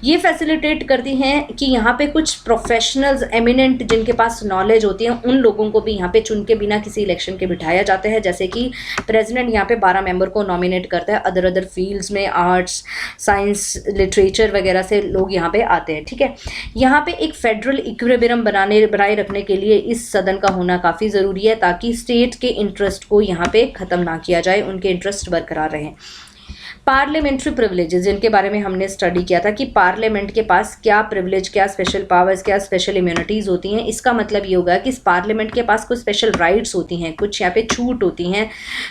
ये फैसिलिटेट करती हैं कि यहाँ पे कुछ प्रोफेशनल्स एमिनेंट जिनके पास नॉलेज होती है उन लोगों को भी यहाँ पे चुन के बिना किसी इलेक्शन के बिठाया जाता है। जैसे कि प्रेसिडेंट यहाँ पे 12 मेंबर को नॉमिनेट करता है, अदर फील्ड्स में आर्ट्स, साइंस, लिटरेचर वगैरह से लोग यहाँ पे आते हैं। ठीक है, यहाँ पे एक फेडरल इक्विलिब्रियम बनाए रखने के लिए इस सदन का होना काफ़ी ज़रूरी है, ताकि स्टेट के इंटरेस्ट को यहाँ पे ख़त्म ना किया जाए, उनके इंटरेस्ट बरकरार रहें। पार्लियामेंट्री प्रिविलेजेस, जिनके बारे में हमने स्टडी किया था कि पार्लियामेंट के पास क्या प्रिविलेज, क्या स्पेशल पावर्स, क्या स्पेशल इम्यूनिटीज़ होती हैं। इसका मतलब ये होगा कि पार्लियामेंट के पास कुछ स्पेशल राइट्स होती हैं, कुछ यहाँ पे छूट होती हैं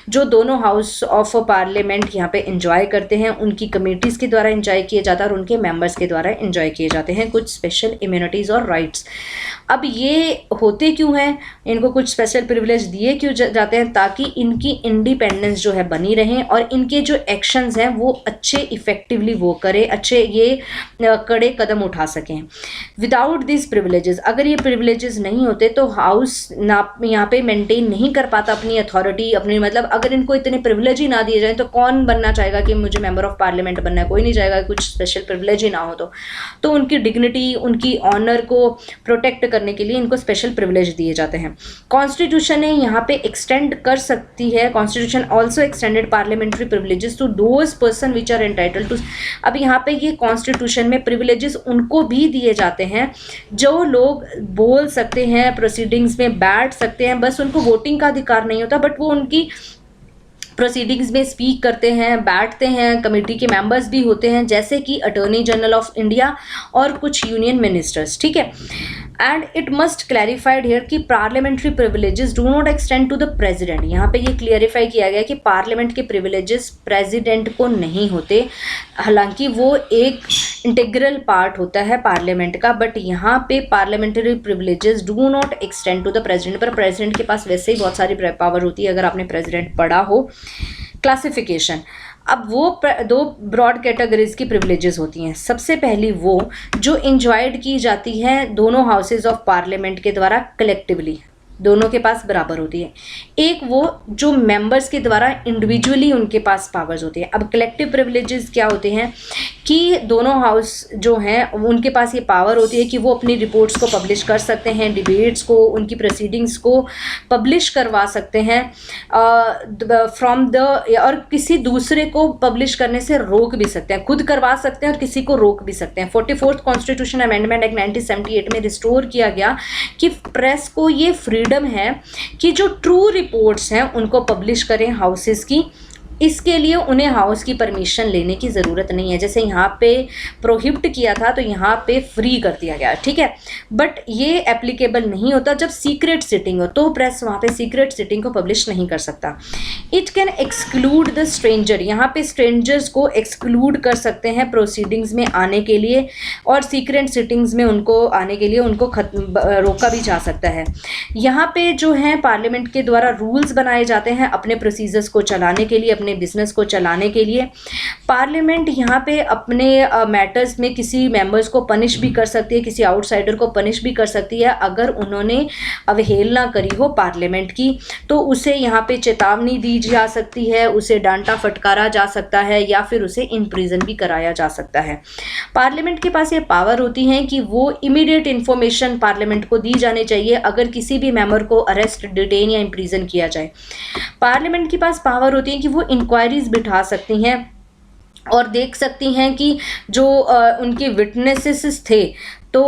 जो दोनों हाउस ऑफ पार्लियामेंट यहाँ पे इंजॉय करते हैं। उनकी कमेटीज़ के द्वारा इंजॉय किए जाता है और उनके मेंबर्स के द्वारा इंजॉय किए जाते हैं कुछ स्पेशल इम्यूनिटीज़ और राइट्स। अब ये होते क्यों हैं, इनको कुछ स्पेशल प्रिविलेज दिए क्यों जाते हैं, ताकि इनकी इंडिपेंडेंस जो है बनी रहें और इनके जो एक्शंस हैं वो अच्छे इफेक्टिवली वो करें, अच्छे ये कड़े कदम उठा सकें। विदाउट दिस प्रिविलेजेस, अगर ये प्रिविलेजेस नहीं होते तो हाउस ना यहाँ पे मेंटेन नहीं कर पाता अपनी अथॉरिटी, अपनी मतलब अगर इनको इतने प्रिविलेज ही ना दिए जाए तो कौन बनना चाहेगा कि मुझे मेंबर ऑफ पार्लियामेंट बनना है, कोई नहीं चाहेगा कुछ स्पेशल प्रिविलेज ही ना हो। तो उनकी डिग्निटी, उनकी ऑनर को प्रोटेक्ट करने के लिए इनको स्पेशल प्रिविलेज दिए जाते हैं। कॉन्स्टिट्यूशन ने यहाँ पे एक्सटेंड कर सकती है, constitution also extended parliamentary privileges to those person which are entitled to. अब यहाँ पे ये कॉन्स्टिट्यूशन में प्रिविलेजेस उनको भी दिए जाते हैं जो लोग बोल सकते हैं, प्रोसीडिंग्स में बैठ सकते हैं, बस उनको वोटिंग का अधिकार नहीं होता, बट वो उनकी प्रोसीडिंग्स में स्पीक करते हैं, बैठते हैं, कमेटी के मेंबर्स भी होते हैं, जैसे कि अटॉर्नी जनरल ऑफ इंडिया और कुछ यूनियन मिनिस्टर्स। ठीक है, and it must clarified here कि parliamentary privileges do not extend to the president. यहाँ पे ये क्लियरिफाई किया गया कि पार्लियामेंट के प्रिविलेजेस प्रेसिडेंट को नहीं होते, हालांकि वो एक इंटीग्रल पार्ट होता है पार्लियामेंट का, बट यहाँ पे parliamentary privileges do not extend to the president. पर प्रेसिडेंट के पास वैसे ही बहुत सारी पावर होती है, अगर आपने प्रेसिडेंट पढ़ा हो। क्लासिफिकेशन, अब वो दो ब्रॉड कैटेगरीज की प्रिविलेजेस होती हैं। सबसे पहली वो जो इंजॉयड की जाती है दोनों हाउसेज ऑफ पार्लियामेंट के द्वारा कलेक्टिवली, दोनों के पास बराबर होती है। एक वो जो मेंबर्स के द्वारा इंडिविजुअली उनके पास पावर्स होती है। अब कलेक्टिव प्रिविलेजेस क्या होते हैं कि दोनों हाउस जो हैं उनके पास ये पावर होती है कि वो अपनी रिपोर्ट्स को पब्लिश कर सकते हैं, डिबेट्स को, उनकी प्रोसीडिंग्स को पब्लिश करवा सकते हैं फ्रॉम द, और किसी दूसरे को पब्लिश करने से रोक भी सकते हैं, खुद करवा सकते हैं और किसी को रोक भी सकते हैं। 44th कॉन्स्टिट्यूशन अमेंडमेंट एक्ट 1978 में रिस्टोर किया गया कि प्रेस को ये फ्रीडम है कि जो ट्रू रिपोर्ट्स हैं उनको पब्लिश करें हाउसेस की। इसके लिए उन्हें हाउस की परमिशन लेने की ज़रूरत नहीं है। जैसे यहाँ पे प्रोहिबिट किया था तो यहाँ पे फ्री कर दिया गया। ठीक है, बट ये एप्लीकेबल नहीं होता जब सीक्रेट सिटिंग हो, तो प्रेस वहाँ पे सीक्रेट सिटिंग को पब्लिश नहीं कर सकता। It can exclude the stranger, यहाँ पे स्ट्रेंजर्स को एक्सक्लूड कर सकते हैं प्रोसीडिंग्स में आने के लिए, और सीक्रेट सिटिंग्स में उनको आने के लिए उनको रोका भी जा सकता है। यहाँ पे जो है पार्लियामेंट के द्वारा रूल्स बनाए जाते हैं अपने प्रोसीजर्स को चलाने के लिए, अपने बिजनेस को चलाने के लिए। पार्लियामेंट यहाँ पे अपने मैटर्स में किसी मेंबर्स को पनिश भी कर सकती है, किसी आउटसाइडर को पनिश भी कर सकती है। अगर उन्होंने अवहेलना करी हो पार्लियामेंट की तो उसे यहाँ पे चेतावनी दी जा सकती है, उसे डांटा फटकारा जा सकता है, या फिर उसे इन प्रिजन भी कराया जा सकता है। पार्लियामेंट के पास ये पावर होती है कि वो इमीडिएट इन्फॉर्मेशन पार्लियामेंट को दी जानी चाहिए अगर किसी भी मेंबर को अरेस्ट, डिटेन या इम्प्रिजन किया जाए। पार्लियामेंट के पास पावर होती है कि वो इंक्वायरीज बिठा सकती हैं और देख सकती हैं कि जो उनके विटनेसेस थे तो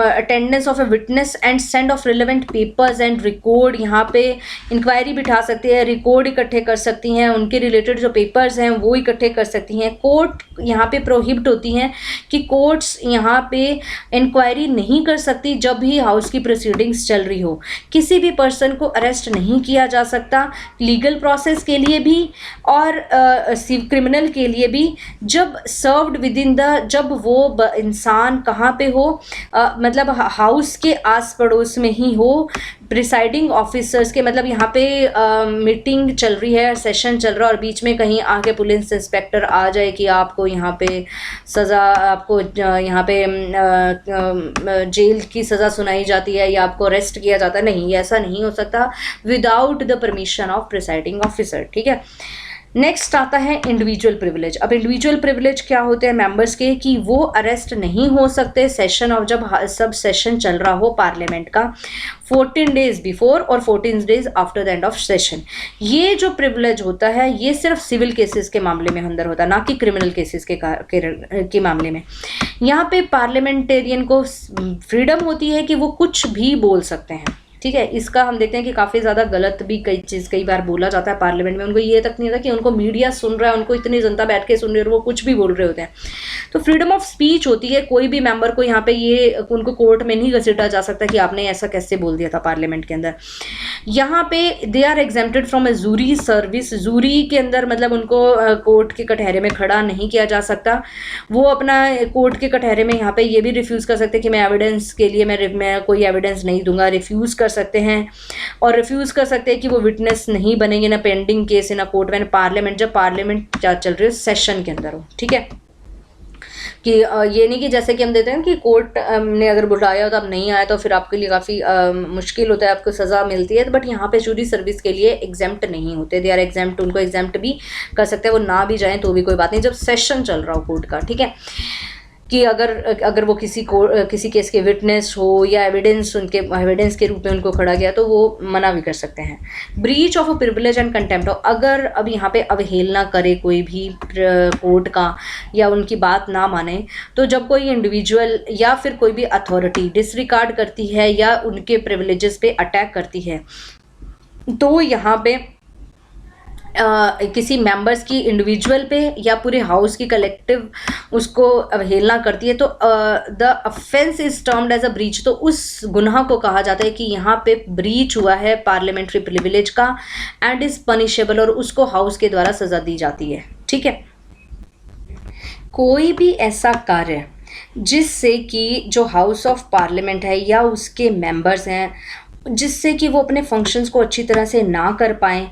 attendance of a witness and send off relevant papers and record, यहाँ पे इंक्वायरी बिठा सकती है, रिकॉर्ड इकट्ठे कर सकती हैं, उनके रिलेटेड जो पेपर्स हैं वो इकट्ठे कर सकती हैं। कोर्ट यहाँ पे प्रोहिबिट होती हैं कि कोर्ट्स यहाँ पे इंक्वायरी नहीं कर सकती जब भी हाउस की प्रोसीडिंग्स चल रही हो। किसी भी पर्सन को अरेस्ट नहीं किया जा सकता लीगल प्रोसेस के लिए भी और क्रिमिनल के लिए भी, जब सर्व्ड विद इन द, जब वो इंसान कहाँ पे हो, मतलब हाउस के आस पड़ोस में ही हो, प्रिसाइडिंग ऑफिसर्स के, मतलब यहाँ पे मीटिंग चल रही है, सेशन चल रहा है और बीच में कहीं आगे पुलिस इंस्पेक्टर आ जाए कि आपको यहाँ पे सज़ा, आपको यहाँ पे जेल की सज़ा सुनाई जाती है या आपको अरेस्ट किया जाता है, नहीं, ऐसा नहीं हो सकता without the permission of presiding officer. ठीक है, नेक्स्ट आता है इंडिविजुअल प्रिविलेज। अब इंडिविजुअल प्रिविलेज क्या होते हैं मेंबर्स के, कि वो अरेस्ट नहीं हो सकते सेशन ऑफ, जब सब सेशन चल रहा हो पार्लियामेंट का, 14 डेज बिफोर और 14 days after the end of session. ये जो प्रिविलेज होता है ये सिर्फ सिविल केसेस के मामले में अंदर होता है, ना कि क्रिमिनल केसेस के मामले में। यहाँ पे पार्लियामेंटेरियन को फ्रीडम होती है कि वो कुछ भी बोल सकते हैं। ठीक है, इसका हम देखते हैं कि काफ़ी ज़्यादा गलत भी कई बार बोला जाता है पार्लियामेंट में। उनको ये तक नहीं होता कि उनको मीडिया सुन रहा है, उनको इतनी जनता बैठ के सुन रही है और वो कुछ भी बोल रहे होते हैं। तो फ्रीडम ऑफ स्पीच होती है, कोई भी मेंबर को यहाँ पे ये उनको कोर्ट में नहीं घसीटा जा सकता कि आपने ऐसा कैसे बोल दिया था पार्लियामेंट के अंदर। यहाँ पे they are exempted from a jury service, jury के अंदर मतलब उनको कोर्ट के कटहरे में खड़ा नहीं किया जा सकता। वो अपना कोर्ट के कटहरे में यहाँ पे ये भी रिफ्यूज़ कर सकते कि मैं एविडेंस के लिए मैं कोई एविडेंस नहीं दूंगा, रिफ्यूज़ कर सकते हैं। और रिफ्यूज़ कर सकते हैं कि वो विटनेस नहीं बनेंगे ना पेंडिंग केस ना कोर्ट में, पार्लियामेंट, जब पार्लियामेंट क्या चल रही है सेशन के अंदर हो। ठीक है, कि ये नहीं कि जैसे कि हम देते हैं कि कोर्ट ने अगर बुलाया तो आप नहीं आए तो फिर आपके लिए काफ़ी मुश्किल होता है, आपको सज़ा मिलती है। बट यहाँ पे जूरी सर्विस के लिए एग्जेम्प्ट नहीं होते, दे आर एग्जेम्प्ट, उनको एग्जेम्प्ट भी कर सकते हैं, वो ना भी जाएँ तो भी कोई बात नहीं जब सेशन चल रहा हो कोर्ट का। ठीक है, कि अगर वो किसी केस के विटनेस हो या उनके एविडेंस के रूप में उनको खड़ा गया तो वो मना भी कर सकते हैं। Breach of a privilege and contempt, अगर अब यहाँ पे अवहेलना करे कोई भी कोर्ट का या उनकी बात ना माने, तो जब कोई इंडिविजुअल या फिर कोई भी अथॉरिटी डिसरिगार्ड करती है या उनके प्रिविलेजेस पे अटैक करती है, तो यहाँ पे किसी मेंबर्स की इंडिविजुअल पे या पूरे हाउस की कलेक्टिव उसको अवहेलना करती है तो the offence is termed as a breach, तो उस गुनाह को कहा जाता है कि यहाँ पे ब्रीच हुआ है पार्लियामेंट्री प्रिविलेज का एंड इज पनिशेबल, और उसको हाउस के द्वारा सज़ा दी जाती है। ठीक है, कोई भी ऐसा कार्य जिससे कि जो हाउस ऑफ पार्लियामेंट है या उसके मेंबर्स हैं, जिससे कि वो अपने फंक्शंस को अच्छी तरह से ना कर पाएँ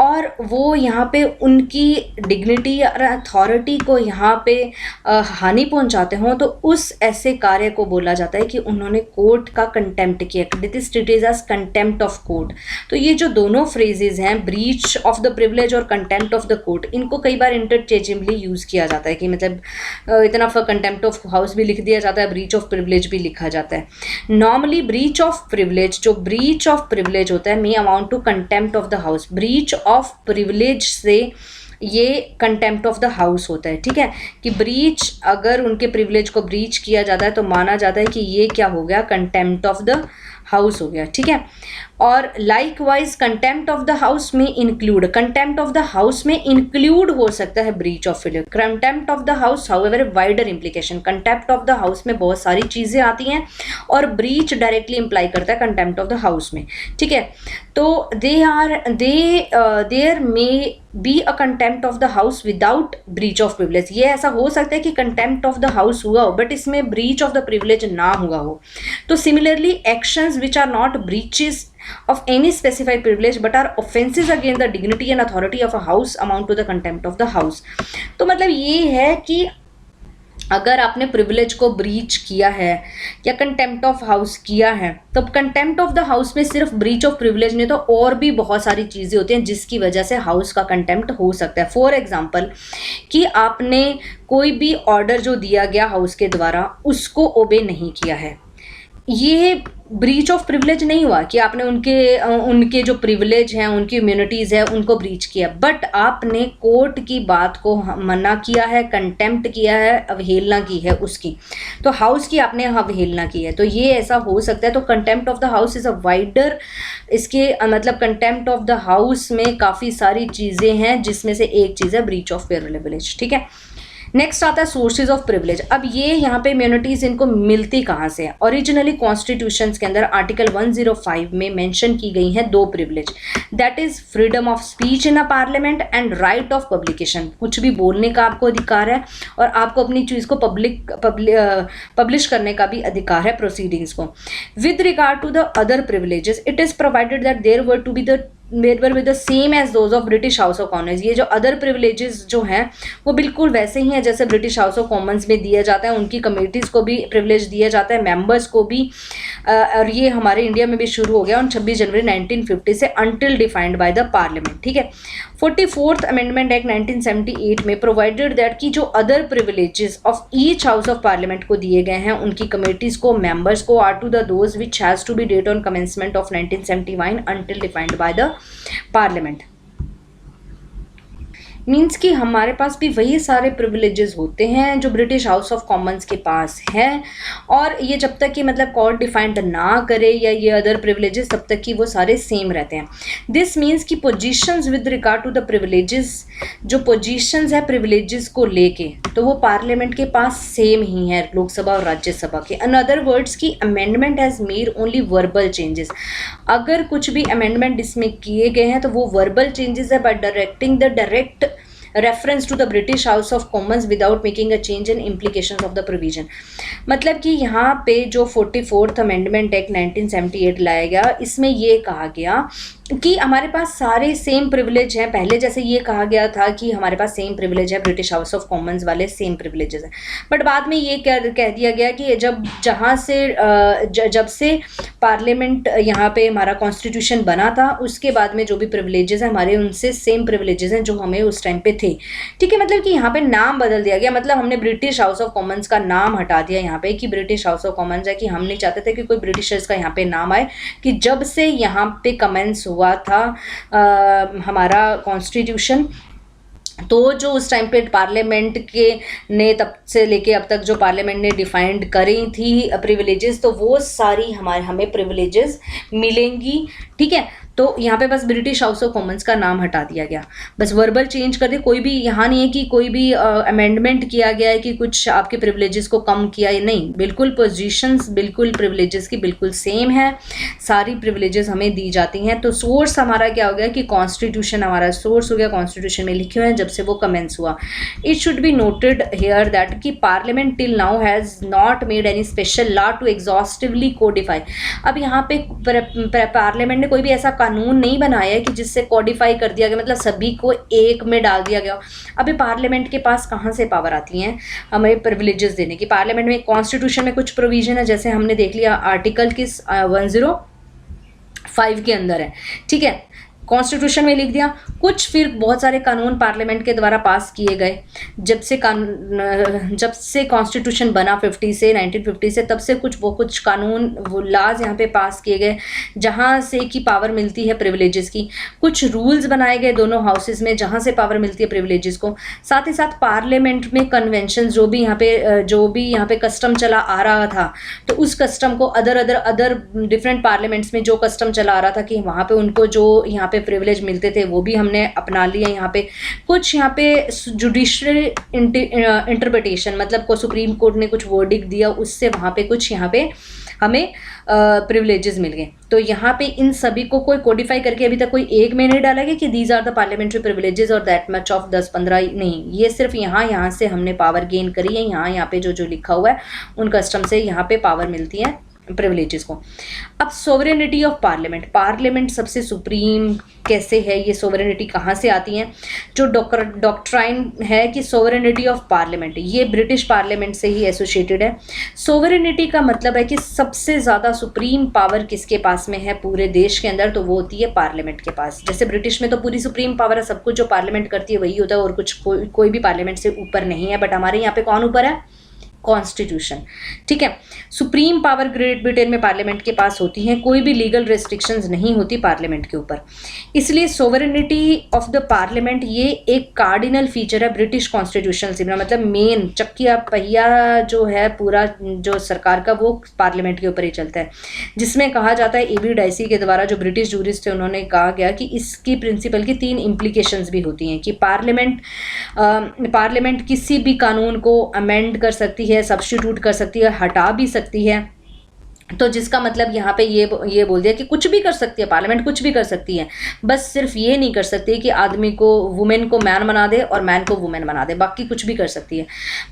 और वो यहाँ पे उनकी डिग्निटी या अथॉरिटी को यहाँ पे हानि पहुँचाते हों, तो उस ऐसे कार्य को बोला जाता है कि उन्होंने कोर्ट का कंटेम्प्ट किया, that is treated as contempt of court. तो ये जो दोनों फ्रेजेज हैं, ब्रीच ऑफ द प्रिविलेज और कंटेम्प्ट ऑफ द कोर्ट, इनको कई बार इंटरचेंजेबली यूज़ किया जाता है कि मतलब इतना फॉर कंटेम्प्ट ऑफ हाउस भी लिख दिया जाता है, ब्रीच ऑफ प्रिविलेज भी लिखा जाता है। नॉर्मली ब्रीच ऑफ प्रिविलेज, जो ब्रीच ऑफ प्रिविलेज होता है, may amount to contempt of the house. Breach of privilege से ये कंटेम्प्ट ऑफ द हाउस होता है। ठीक है, कि ब्रीच, अगर उनके प्रिविलेज को ब्रीच किया जाता है तो माना जाता है कि ये क्या हो गया, कंटेम्प्ट ऑफ द हाउस हो गया। ठीक है, और likewise contempt of the house में include, contempt of the house में इंक्लूड हो सकता है breach of privilege. Contempt of the house however wider implication, contempt of the house में बहुत सारी चीज़ें आती हैं और ब्रीच डायरेक्टली इंप्लाई करता है कंटेम्प्ट ऑफ द हाउस में। ठीक है, तो there may be a contempt of the house without breach of privilege. ये ऐसा हो सकता है कि कंटेम्प्ट ऑफ द हाउस हुआ हो बट इसमें ब्रीच ऑफ द प्रिविलेज ना हुआ हो। तो similarly actions which are not breaches of any specified privilege but are offenses against the dignity and authority of a house amount to the contempt of the house। तो मतलब ये है कि अगर आपने प्रिविलेज को ब्रीच किया है या कंटेम्प्ट ऑफ हाउस किया है, तो कंटेम्प्ट ऑफ द हाउस में सिर्फ ब्रीच ऑफ प्रिविलेज नहीं तो और भी बहुत सारी चीज़ें होती हैं जिसकी वजह से हाउस का कंटेम्प्ट हो सकता है। फॉर एग्जांपल कि आपने कोई भी ऑर्डर जो दिया गया हाउस के द्वारा उसको ओबे नहीं किया है, ये ब्रीच ऑफ प्रिविलेज नहीं हुआ कि आपने उनके जो प्रिविलेज हैं, उनकी इम्यूनिटीज़ है, उनको ब्रीच किया, बट आपने कोर्ट की बात को मना किया है, कंटेम्प्ट किया है, अवहेलना की है उसकी। तो हाउस की आपने अवहेलना की है, तो ये ऐसा हो सकता है। तो contempt of the house is a wider, इसके मतलब कंटेम्प्ट ऑफ द हाउस में काफ़ी सारी चीज़ें हैं, जिसमें से एक चीज़ है ब्रीच ऑफ प्रिविलेज। ठीक है, नेक्स्ट आता है सोर्सेज ऑफ प्रिविलेज। अब ये यहाँ पे इम्यूनिटीज इनको मिलती कहाँ से है? ओरिजिनली कॉन्स्टिट्यूशंस के अंदर आर्टिकल 105 में मेंशन की गई हैं दो privilege, that is freedom of speech in a parliament and right of publication. कुछ भी बोलने का आपको अधिकार है और आपको अपनी चीज़ को पब्लिश करने का भी अधिकार है, प्रोसीडिंग्स को। With regard to the other privileges, it is provided that there were to be the with the same as those of British House of Commons. ये जो अदर प्रिविलेजेस जो हैं वो बिल्कुल वैसे ही हैं जैसे ब्रिटिश हाउस ऑफ कॉमन्स में दिया जाता है, उनकी कमेटीज़ को भी प्रिविलेज दिया जाता है, मेंबर्स को भी। और ये हमारे इंडिया में भी शुरू हो गया on 26 जनवरी 1950 से, until defined by the parliament. ठीक है, 44th अमेंडमेंट एक्ट 1978 में प्रोवाइडेड दैट कि जो other privileges of each house of parliament को दिए गए हैं, उनकी कमेटीज़ को, मेंबर्स को, are to the those which has to be date on commencement of 1971 until defined by the parliament. Means कि हमारे पास भी वही सारे प्रिविलेजेस होते हैं जो ब्रिटिश हाउस ऑफ कॉमन्स के पास हैं, और ये जब तक कि मतलब कोर्ट डिफाइंड ना करे या ये अदर प्रिविलेजेस, तब तक कि वो सारे सेम रहते हैं। दिस मीन्स कि positions with regard to the privileges, जो पोजीशंस है प्रिविलेजेस को लेके, तो वो पार्लियामेंट के पास सेम ही है, लोकसभा और राज्यसभा के। इन अदर वर्ड्स की amendment has made only verbal changes. अगर कुछ भी अमेंडमेंट इसमें किए गए हैं तो वो वर्बल चेंजेस है, by directing the direct reference to the British House of Commons without making a change in implications of the provision. मतलब कि यहाँ पे जो 44th अमेंडमेंट एक्ट 1978 लाया गया, इसमें ये कहा गया कि हमारे पास सारे सेम प्रिविलेज हैं। पहले जैसे ये कहा गया था कि हमारे पास सेम प्रिविलेज है, ब्रिटिश हाउस ऑफ कॉमन्स वाले सेम प्रिविलेजेस हैं, बट बाद में ये कह दिया गया कि जब से पार्लियामेंट यहाँ पे हमारा कॉन्स्टिट्यूशन बना था, उसके बाद में जो भी प्रिविलेजेस हैं हमारे, उनसे सेम प्रिविलेजेस हैं जो हमें उस टाइम पे थे। ठीक है, मतलब कि यहाँ पे नाम बदल दिया गया, मतलब हमने ब्रिटिश हाउस ऑफ कॉमन्स का नाम हटा दिया यहाँ पे कि ब्रिटिश हाउस ऑफ कॉमन्स है, कि हम नहीं चाहते थे कि कोई ब्रिटिशर्स का यहाँ पे नाम आए। कि जब से यहाँ पे कमेंस हुआ था हमारा कॉन्स्टिट्यूशन, तो जो उस टाइम पे पार्लियामेंट के ने तब से लेके अब तक जो पार्लियामेंट ने डिफाइंड करी थी प्रिविलेजेस, तो वो सारी हमें प्रिविलेजेस मिलेंगी। ठीक है, तो यहाँ पे बस ब्रिटिश हाउस ऑफ कॉमन्स का नाम हटा दिया गया, बस वर्बल चेंज कर दिया। कोई भी यहाँ नहीं है कि कोई भी अमेंडमेंट किया गया है कि कुछ आपके प्रिविलेजेस को कम किया है, नहीं, बिल्कुल पोजीशंस बिल्कुल प्रिविलेजेस की बिल्कुल सेम है, सारी प्रिविलेजेस हमें दी जाती हैं। तो सोर्स हमारा क्या हो गया कि कॉन्स्टिट्यूशन हमारा सोर्स हो गया, कॉन्स्टिट्यूशन में लिखे हुए हैं जब से वो कमेंस हुआ। It should be noted here that कि parliament till now has not made any special law to exhaustively codify. अब यहाँ पे पार्लियामेंट ने कोई भी ऐसा कानून नहीं बनाया है कि जिससे कोडिफाई कर दिया गया, मतलब सभी को एक में डाल दिया गया। अभी पार्लियामेंट के पास कहाँ से पावर आती हैं हमें प्रिविलेजेस देने की? पार्लियामेंट में कॉन्स्टिट्यूशन में कुछ प्रोविजन है, जैसे हमने देख लिया आर्टिकल किस 105 के अंदर है। ठीक है, कॉन्स्टिट्यूशन में लिख दिया कुछ, फिर बहुत सारे कानून पार्लियामेंट के द्वारा पास किए गए। जब से कॉन्स्टिट्यूशन बना 1950 से, तब से कुछ कानून वो लॉज यहाँ पे पास किए गए, जहाँ से कि पावर मिलती है प्रिविलेजेस की। कुछ रूल्स बनाए गए दोनों हाउसेस में, जहाँ से पावर मिलती है प्रिविलेजेस को। साथ ही साथ पार्लियामेंट में कन्वेंशन जो भी यहाँ पे कस्टम चला आ रहा था, तो उस कस्टम को अदर डिफरेंट पार्लियामेंट्स में जो कस्टम चला आ रहा था कि वहाँ पे उनको जो यहाँ पे प्रिविलेज मिलते थे वो भी हमने अपना लिए। यहाँ पे कुछ जुडिशियल इंटरप्रिटेशन, मतलब को सुप्रीम कोर्ट ने कुछ वर्डिक्ट दिया, उससे वहाँ पे कुछ यहाँ पे हमें प्रिविलेजेस मिल गए। तो यहाँ पे इन सभी को कोई कोडिफाई करके अभी तक कोई एक में नहीं डाला गया कि these are the parliamentary privileges और दैट मच ऑफ 10-15 नहीं, ये सिर्फ यहाँ से हमने पावर गेन करी है। यहाँ पे जो लिखा हुआ है उन कस्टम से यहाँ पे पावर मिलती है प्रिविलेजेस को। अब सोवरेनिटी ऑफ पार्लियामेंट सबसे सुप्रीम कैसे है, ये सोवरेनिटी कहाँ से आती है? जो डॉक्ट्राइन है कि सोवरेनिटी ऑफ पार्लियामेंट, ये ब्रिटिश पार्लियामेंट से ही एसोसिएटेड है। सोवरेनिटी का मतलब है कि सबसे ज़्यादा सुप्रीम पावर किसके पास में है पूरे देश के अंदर, तो वो होती है पार्लियामेंट के पास। जैसे ब्रिटिश में तो पूरी सुप्रीम पावर है, सब कुछ जो पार्लियामेंट करती है वही होता है, और कुछ कोई भी पार्लियामेंट से ऊपर नहीं है। बट हमारे यहाँ पे कौन ऊपर है? कॉन्स्टिट्यूशन। ठीक है, सुप्रीम पावर ग्रेट ब्रिटेन में पार्लियामेंट के पास होती है, कोई भी लीगल रेस्ट्रिक्शंस नहीं होती पार्लियामेंट के ऊपर। इसलिए सोवरेनिटी ऑफ द पार्लियामेंट ये एक कार्डिनल फीचर है ब्रिटिश कॉन्स्टिट्यूशन से, मतलब मेन चक्किया पहिया जो है पूरा जो सरकार का, वो पार्लियामेंट के ऊपर ही चलता है। जिसमें कहा जाता है एबी डाइसी के द्वारा, जो ब्रिटिश जूरिस्ट थे, उन्होंने कहा गया कि इसकी प्रिंसिपल की 3 इम्प्लीकेशंस भी होती हैं कि पार्लियामेंट किसी भी कानून को अमेंड कर सकती है, सब्स्टिट्यूट कर सकती है, हटा भी सकती है। तो जिसका मतलब यहाँ पे ये बोल दिया कि कुछ भी कर सकती है पार्लियामेंट, कुछ भी कर सकती है, बस सिर्फ ये नहीं कर सकती कि आदमी को, वुमेन को मैन बना दे और मैन को वुमेन बना दे, बाकी कुछ भी कर सकती है।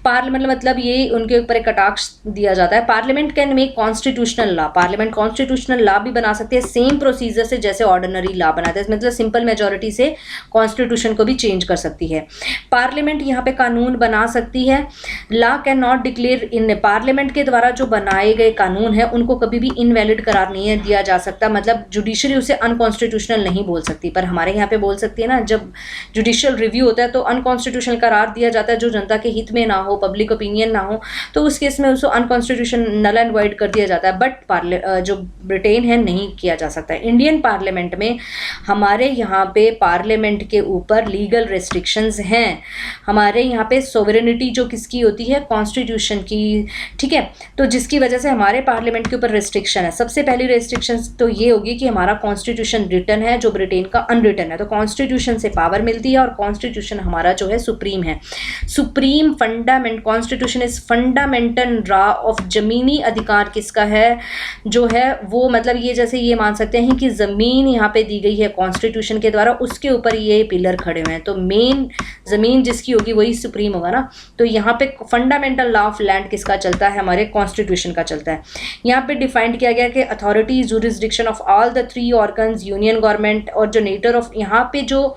पार्लियामेंट मतलब ये उनके ऊपर एक कटाक्ष दिया जाता है। Parliament can make constitutional law, parliament constitutional law भी बना सकती है सेम प्रोसीजर से जैसे ऑर्डिनरी लॉ बनाते हैं, मतलब सिंपल मेजोरिटी से कॉन्स्टिट्यूशन को भी चेंज कर सकती है। पार्लियामेंट यहाँ पे कानून बना सकती है। Law can not declare in, parliament के द्वारा जो बनाए गए कानून है उनको कभी भी इनवैलिड करार नहीं दिया जा सकता, मतलब जुडिशरी उसे अनकॉन्स्टिट्यूशनल नहीं बोल सकती। पर हमारे यहाँ पे बोल सकती है ना, जब जुडिशियल रिव्यू होता है तो अनकॉन्स्टिट्यूशनल करार दिया जाता है जो जनता के हित में ना हो, पब्लिक ओपिनियन ना हो, तो उस केस में उसको अनकॉन्स्टिट्यूशन नल एंड वॉइड कर दिया जाता है। बट जो ब्रिटेन है नहीं किया जा सकता है। इंडियन पार्लियामेंट में हमारे यहाँ पे पार्लियामेंट के ऊपर लीगल रेस्ट्रिक्शंस हैं। हमारे यहाँ पे सोवरेनिटी जो किसकी होती है, कॉन्स्टिट्यूशन की। ठीक है, तो जिसकी वजह से हमारे पार्लियामेंट के ऊपर रेस्ट्रिक्शन है। सबसे पहली रेस्ट्रिक्शन तो ये होगी कि हमारा कॉन्स्टिट्यूशन रिटन है, जो ब्रिटेन का अनरिटन है। तो कॉन्स्टिट्यूशन से पावर मिलती है और कॉन्स्टिट्यूशन हमारा जो है सुप्रीम है। Supreme fundament, constitution is fundamental raw of, जमीनी अधिकार किसका है, जो है वो, मतलब ये जैसे ये मान सकते हैं कि जमीन यहाँ पे दी गई है कॉन्स्टिट्यूशन के द्वारा, उसके ऊपर ये पिलर खड़े हुए हैं, तो मेन जमीन जिसकी होगी वही सुप्रीम होगा ना। तो यहाँ पे फंडामेंटल लॉ ऑफ लैंड किसका चलता है, हमारे कॉन्स्टिट्यूशन का चलता है। यहाँ पे डिफाइंड किया गया कि authority jurisdiction of all the 3 organs, union government, और जो नेचर ऑफ, यहाँ पे जो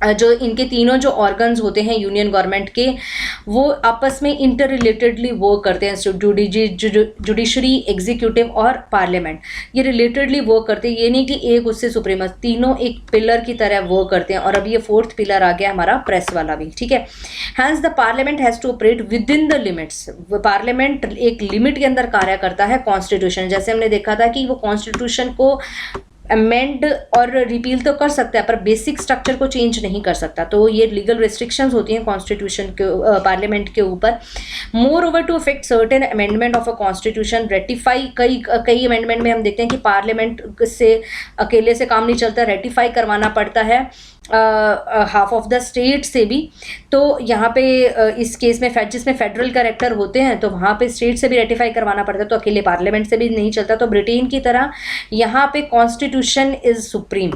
इनके तीनों जो ऑर्गन्स होते हैं यूनियन गवर्नमेंट के, वो आपस में इंटर रिलेटेडली वर्क करते हैं। जुडिशरी, एग्जीक्यूटिव और पार्लियामेंट, ये रिलेटेडली वर्क करते हैं। ये नहीं कि एक उससे सुप्रीम, तीनों एक पिलर की तरह वर्क करते हैं। और अब ये 4th पिलर आ गया हमारा प्रेस वाला भी। ठीक है, hence the parliament has to operate within the limits, parliament एक लिमिट के अंदर कार्य करता है। कॉन्स्टिट्यूशन, जैसे हमने देखा था कि वो कॉन्स्टिट्यूशन को अमेंड और रिपील तो कर सकता है पर बेसिक स्ट्रक्चर को चेंज नहीं कर सकता। तो ये लीगल रिस्ट्रिक्शंस होती हैं कॉन्स्टिट्यूशन के, पार्लियामेंट के ऊपर। Moreover to affect certain amendment of a constitution, ratify, कई अमेंडमेंट में हम देखते हैं कि पार्लियामेंट से अकेले से काम नहीं चलता, रेटिफाई करवाना पड़ता है हाफ ऑफ द स्टेट से भी। तो यहाँ पे इस केस में जिसमें फेडरल कैरेक्टर होते हैं तो वहाँ पे स्टेट से भी रेटिफाई करवाना पड़ता है, तो अकेले पार्लियामेंट से भी नहीं चलता। तो ब्रिटेन की तरह यहाँ पे कॉन्स्टिट्यूशन इज सुप्रीम।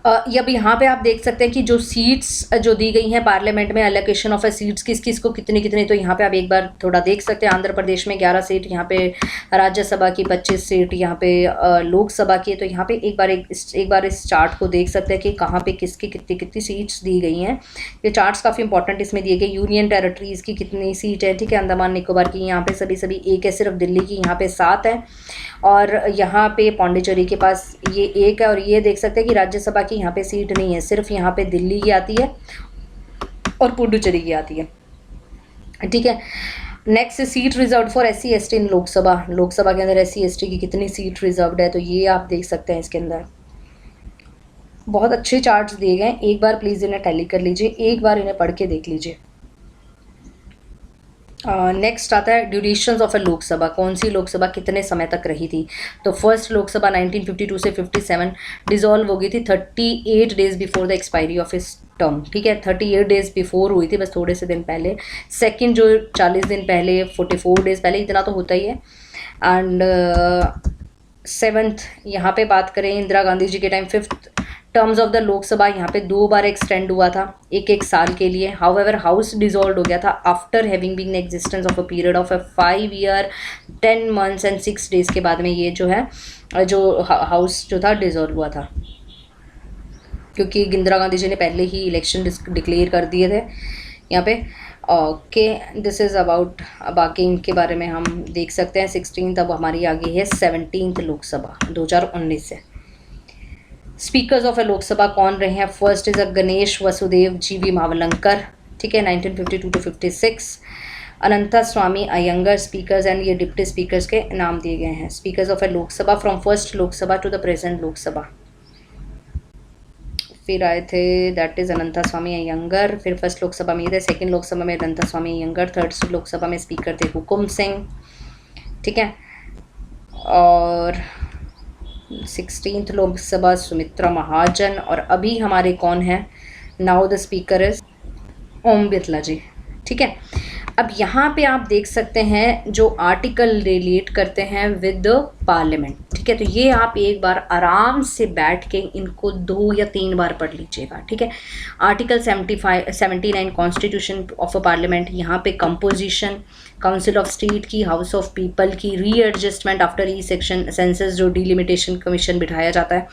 अब यहाँ पे आप देख सकते हैं कि जो सीट्स जो दी गई हैं पार्लियामेंट में, एलोकेशन ऑफ सीट्स किस किस को कितनी कितनी, तो यहाँ पे आप एक बार थोड़ा देख सकते हैं। आंध्र प्रदेश में 11 सीट, यहाँ पे राज्यसभा की 25 सीट, यहाँ पे लोकसभा की। तो यहाँ पे एक बार इस चार्ट को देख सकते हैं कि कहाँ पे किसकी कितनी कितनी सीट्स दी गई हैं। ये चार्ट्स काफ़ी इंपॉर्टेंट इसमें दिए गए। यूनियन टेरिटरीज़ की कितनी सीट है, ठीक है, अंडमान निकोबार की यहाँ पे सभी एक है, सिर्फ दिल्ली की यहाँ पे 7 है, और यहाँ पे पौंडीचेरी के पास ये 1 है। और ये देख सकते हैं कि राज्यसभा की यहाँ पे सीट नहीं है, सिर्फ यहाँ पे दिल्ली की आती है और पुडुचेरी की आती है। ठीक है, next seat reserve for SC ST इन लोकसभा, लोकसभा के अंदर SC ST की कितनी सीट रिजर्व्ड है, तो ये आप देख सकते हैं। इसके अंदर बहुत अच्छे चार्ट्स दिए गए, एक बार प्लीज़ इन्हें टैली कर लीजिए, एक बार इन्हें पढ़ के देख लीजिए। नेक्स्ट आता है ड्यूरेशंस ऑफ ए लोकसभा, कौन सी लोकसभा कितने समय तक रही थी। तो फर्स्ट लोकसभा 1952 से 57 डिसॉल्व हो गई थी 38 days before the expiry of इस टर्म। ठीक है, 38 डेज बिफोर हुई थी, बस थोड़े से दिन पहले। सेकंड जो 40 दिन पहले, 44 डेज पहले, इतना तो होता ही है। एंड 7th यहाँ पे बात करें इंदिरा गांधी जी के time, 5th terms of the Lok Sabha यहाँ पे 2 बार एक्सटेंड हुआ था, एक साल के लिए। हाउएवर हाउस डिसॉल्व हो गया था after having been existence of a period of 5 year 10 months and 6 days के बाद में ये जो है जो हाउस जो था डिसॉल्व हुआ था, क्योंकि इंदिरा गांधी जी ने पहले ही इलेक्शन डिक्लेयर कर दिए थे यहाँ पे। ओके, दिस इज़ अबाउट, बाकी इनके बारे में हम देख सकते हैं। 16th अब हमारी आ गई है 17th लोकसभा 2019 से। स्पीकर्स ऑफ ए लोकसभा कौन रहे हैं, first is a Ganesh Vasudev GV Mavalankar, ठीक है, 1952 to 56। Ananta Swami Ayyangar speakers and ये डिप्टी स्पीकर्स के नाम दिए गए हैं। Speakers of a Lok Sabha from first Lok Sabha to the present Lok Sabha. फिर आए थे दैट इज़ अनंता स्वामी अयंगर। फिर फर्स्ट लोकसभा में थे, सेकंड लोकसभा में अनंता स्वामी अयंगर, थर्ड लोकसभा में स्पीकर थे हुकुम सिंह, ठीक है। और 16th लोकसभा सुमित्रा महाजन। और अभी हमारे कौन है, now the speaker is Om Birla जी, ठीक है। अब यहाँ पे आप देख सकते हैं जो आर्टिकल रिलेट करते हैं विद द पार्लियामेंट, ठीक है। तो ये आप एक बार आराम से बैठ के इनको 2 या 3 बार पढ़ लीजिएगा, ठीक है। Article 79 constitution of a parliament, यहाँ पे कंपोजिशन, काउंसिल ऑफ स्टेट की, हाउस ऑफ पीपल की, readjustment after E section census, जो डिलिमिटेशन कमीशन बिठाया जाता है,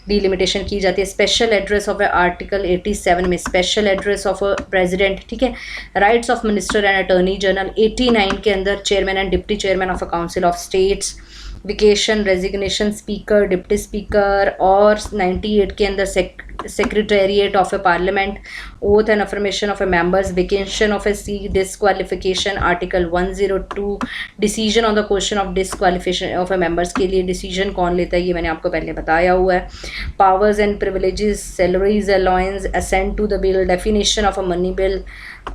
डिलिमिटेशन की जाती है। स्पेशल एड्रेस ऑफ आर्टिकल 87 में स्पेशल एड्रेस ऑफ प्रेसिडेंट, ठीक है। Rights of minister and attorney general 89 के अंदर chairman and deputy chairman of a council of states, vacation, resignation, speaker, deputy speaker. और 98 के अंदर secretariat of A parliament, oath and affirmation of A members, vacation of A seat, disqualification, article 102 decision on the question of disqualification of A members के लिए decision कौन लेता है ये मैंने आपको पहले बताया हुआ है। Powers and privileges, salaries, allowance, assent to the bill, definition of a money bill,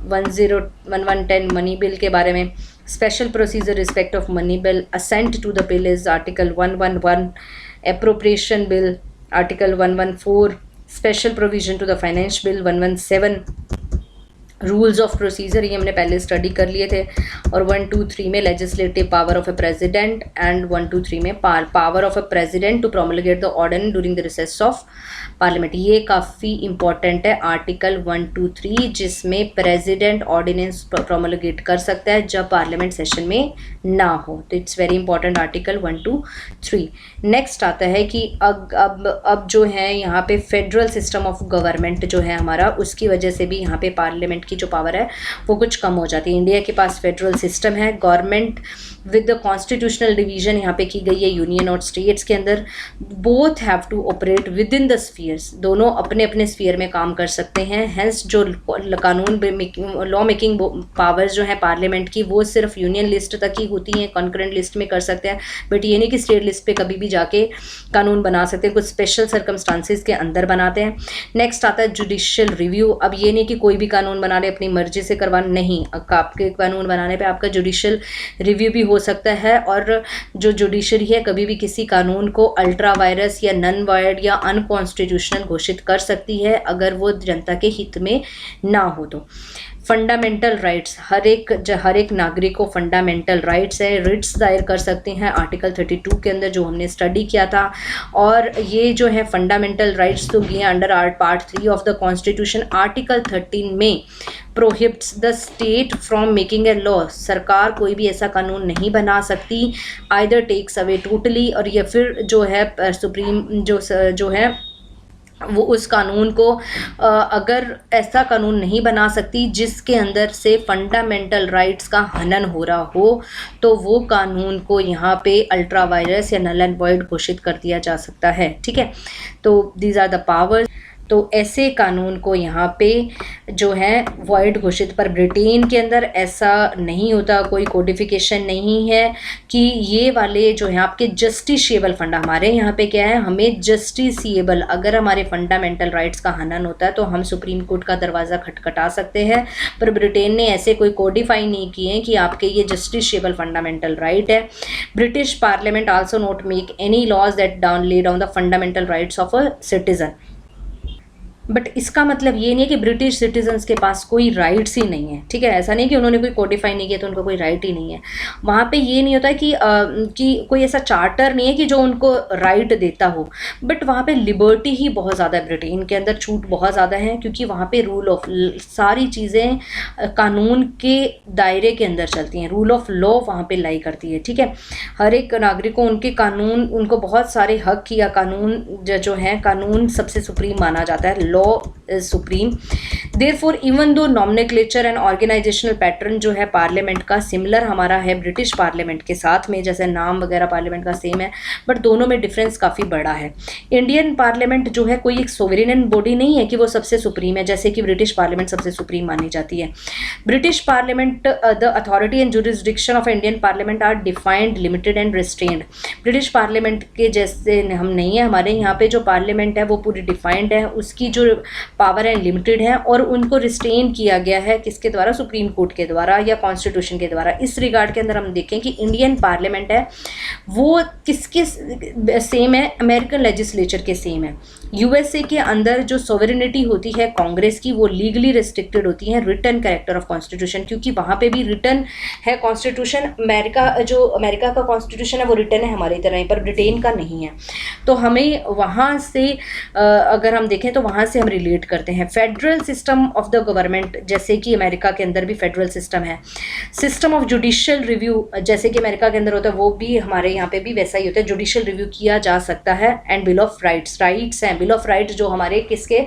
1110 money bill के बारे में, special procedure respect of money bill, assent to the bill is article 111, appropriation bill article 114, special provision to the finance bill 117, rules of procedure ये हमने पहले study कर लिए थे। और 123 में legislative power of a president and 123 में power of a president to promulgate the ordinance during the recess of parliament. ये काफ़ी इंपॉर्टेंट है आर्टिकल 123, जिसमें प्रेसिडेंट ऑर्डिनेंस प्रोमलगेट कर सकता है जब पार्लियामेंट सेशन में ना हो। तो it's very important article 123। Next आता है कि अब जो है यहाँ पे फेडरल सिस्टम ऑफ गवर्नमेंट जो है हमारा, उसकी वजह से भी यहाँ पे पार्लियामेंट की जो पावर है वो कुछ कम हो जाती है। इंडिया के पास फेडरल सिस्टम है, government with the constitutional division यहाँ पे की गई है यूनियन और स्टेट्स के अंदर। Both have to operate within the spheres, दोनों अपने अपने स्फीयर में काम कर सकते हैं। हेंस जो कानून लॉ मेकिंग पावर्स जो है पार्लियामेंट की, वो सिर्फ यूनियन लिस्ट तक ही होती हैं, कॉन्करेंट लिस्ट में कर सकते हैं, बट ये नहीं कि स्टेट लिस्ट पे कभी भी जाके कानून बना सकते हैं, कुछ स्पेशल सर्कमस्टांसिस के अंदर बनाते हैं। नेक्स्ट आता है जुडिशियल रिव्यू। अब ये नहीं कि कोई भी कानून बना ले अपनी मर्जी से करवा, नहीं, आपके कानून बनाने पे आपका जुडिशियल रिव्यू भी हो सकता है। और जो जुडिशरी है कभी भी किसी कानून को अल्ट्रा वायरस या नन वायर्ड या अनकॉन्स्टिट्यूशनल घोषित कर सकती है अगर वो जनता के हित में ना हो। तो फंडामेंटल राइट्स, हर एक नागरिक को फंडामेंटल राइट्स है, रिट्स दायर कर सकते हैं आर्टिकल 32 के अंदर जो हमने स्टडी किया था। और ये जो है फंडामेंटल राइट्स तो ये under part 3 of the constitution. Article 13 में prohibits the state from making a law, सरकार कोई भी ऐसा कानून नहीं बना सकती, आइदर टेक्स अवे टोटली, और या फिर जो है सुप्रीम जो है वो उस कानून को अगर ऐसा कानून नहीं बना सकती जिसके अंदर से फंडामेंटल राइट्स का हनन हो रहा हो, तो वो कानून को यहाँ पे अल्ट्रा वायरस या नल एंड वॉइड घोषित कर दिया जा सकता है, ठीक है। तो दीज आर द पावर्स। तो ऐसे कानून को यहाँ पे जो है वॉइड घोषित, पर ब्रिटेन के अंदर ऐसा नहीं होता, कोई कोडिफिकेशन नहीं है कि ये वाले जो है आपके जस्टिशिएबल फंडा, हमारे यहाँ पे क्या है, हमें जस्टिसिएबल, अगर हमारे फंडामेंटल राइट्स का हनन होता है तो हम सुप्रीम कोर्ट का दरवाज़ा खटखटा सकते हैं। पर ब्रिटेन ने ऐसे कोई कोडिफाई नहीं किए हैं कि आपके ये जस्टिशिएबल फंडामेंटल राइट है। British parliament also not make any laws that lay down the fundamental rights of a citizen. But इसका मतलब ये नहीं है कि ब्रिटिश सिटीजन्स के पास कोई राइट्स ही नहीं है, ठीक है। ऐसा नहीं कि उन्होंने कोई कोडिफाई नहीं किया तो उनको कोई राइट ही नहीं है। वहाँ पे ये नहीं होता है कि कोई ऐसा चार्टर नहीं है कि जो उनको राइट देता हो, बट वहाँ पे लिबर्टी ही बहुत ज़्यादा है। ब्रिटेन के अंदर छूट बहुत ज़्यादा है क्योंकि वहाँ पे रूल ऑफ, सारी चीज़ें कानून के दायरे के अंदर चलती हैं, रूल ऑफ लॉ वहाँ पे लाई करती है, ठीक है। हर एक नागरिक को उनके कानून, उनको बहुत सारे हक या कानून जो है, कानून सबसे सुप्रीम माना जाता है, law is supreme. Therefore even though nomenclature and organisational pattern जो है पार्लियामेंट का सिमिलर हमारा है ब्रिटिश पार्लियामेंट के साथ में, जैसे नाम वगैरह पार्लियामेंट का सेम है, बट दोनों में डिफरेंस काफ़ी बड़ा है। इंडियन पार्लियामेंट जो है कोई एक सोवरेन बॉडी नहीं है कि वो सबसे सुप्रीम है, जैसे कि ब्रिटिश पार्लियामेंट सबसे सुप्रीम मानी जाती है। British parliament the authority and jurisdiction of Indian parliament are defined, limited and restrained. British parliament के जैसे हम नहीं है, हमारे यहाँ पे जो पार्लियामेंट है वो पूरी डिफाइंड है, उसकी जो पावर है लिमिटेड है, और उनको रिस्ट्रेन किया गया है किसके द्वारा, सुप्रीम कोर्ट के द्वारा या कॉन्स्टिट्यूशन के द्वारा। इस रिगार्ड के अंदर हम देखें कि इंडियन पार्लियामेंट है वो किसके सेम है, अमेरिकन लेजिस्लेचर के सेम है। यूएसए के अंदर जो सोवरेनिटी होती है कांग्रेस की वो लीगली रिस्ट्रिक्टेड होती है, रिटन कैरेक्टर ऑफ कॉन्स्टिट्यूशन, क्योंकि वहाँ पे भी रिटन है कॉन्स्टिट्यूशन। अमेरिका का कॉन्स्टिट्यूशन है वो रिटन है हमारी तरह, पर ब्रिटेन का नहीं है। तो हमें वहाँ से अगर हम देखें तो वहाँ से हम रिलेट करते हैं। Federal system of the government, जैसे कि अमेरिका के अंदर भी फेडरल सिस्टम है। सिस्टम ऑफ जुडिशियल रिव्यू, जैसे कि अमेरिका के अंदर होता है वो भी हमारे यहाँ पे भी वैसा ही होता है, जुडिशियल रिव्यू किया जा सकता है। एंड बिल ऑफ राइट्स हैं, बिल ऑफ राइट्स जो हमारे किसके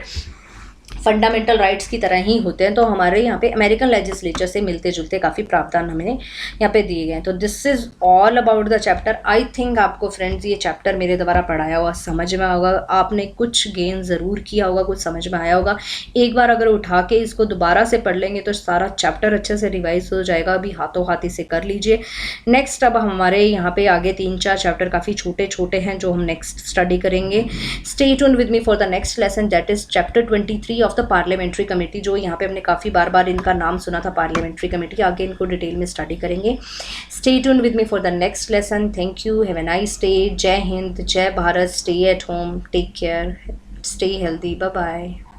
फंडामेंटल राइट्स की तरह ही होते हैं, तो हमारे यहाँ पे अमेरिकन लेजिस्लेचर से मिलते जुलते काफ़ी प्रावधान हमें यहाँ पे दिए गए हैं। तो this is all about the chapter. I think आपको फ्रेंड्स ये चैप्टर मेरे द्वारा पढ़ाया हुआ समझ में होगा, आपने कुछ गेन ज़रूर किया होगा, कुछ समझ में आया होगा। एक बार अगर उठा के इसको दोबारा से पढ़ लेंगे तो सारा चैप्टर अच्छे से रिवाइज हो जाएगा। अभी हाथों हाथ इसे कर लीजिए। नेक्स्ट अब हमारे यहाँ पे आगे 3-4 चैप्टर काफ़ी छोटे छोटे हैं जो हम नेक्स्ट स्टडी करेंगे। Stay tuned with me for the next lesson, that is chapter 23 of the parliamentary committee, जो यहाँ पे हमने काफ़ी बार इनका नाम सुना था पार्लियामेंट्री कमेटी। आगे इनको डिटेल में स्टडी करेंगे। Stay tuned with me for the next lesson. Thank you, have a nice day. जय हिंद, जय Bharat, stay at home, take care, stay healthy, bye bye.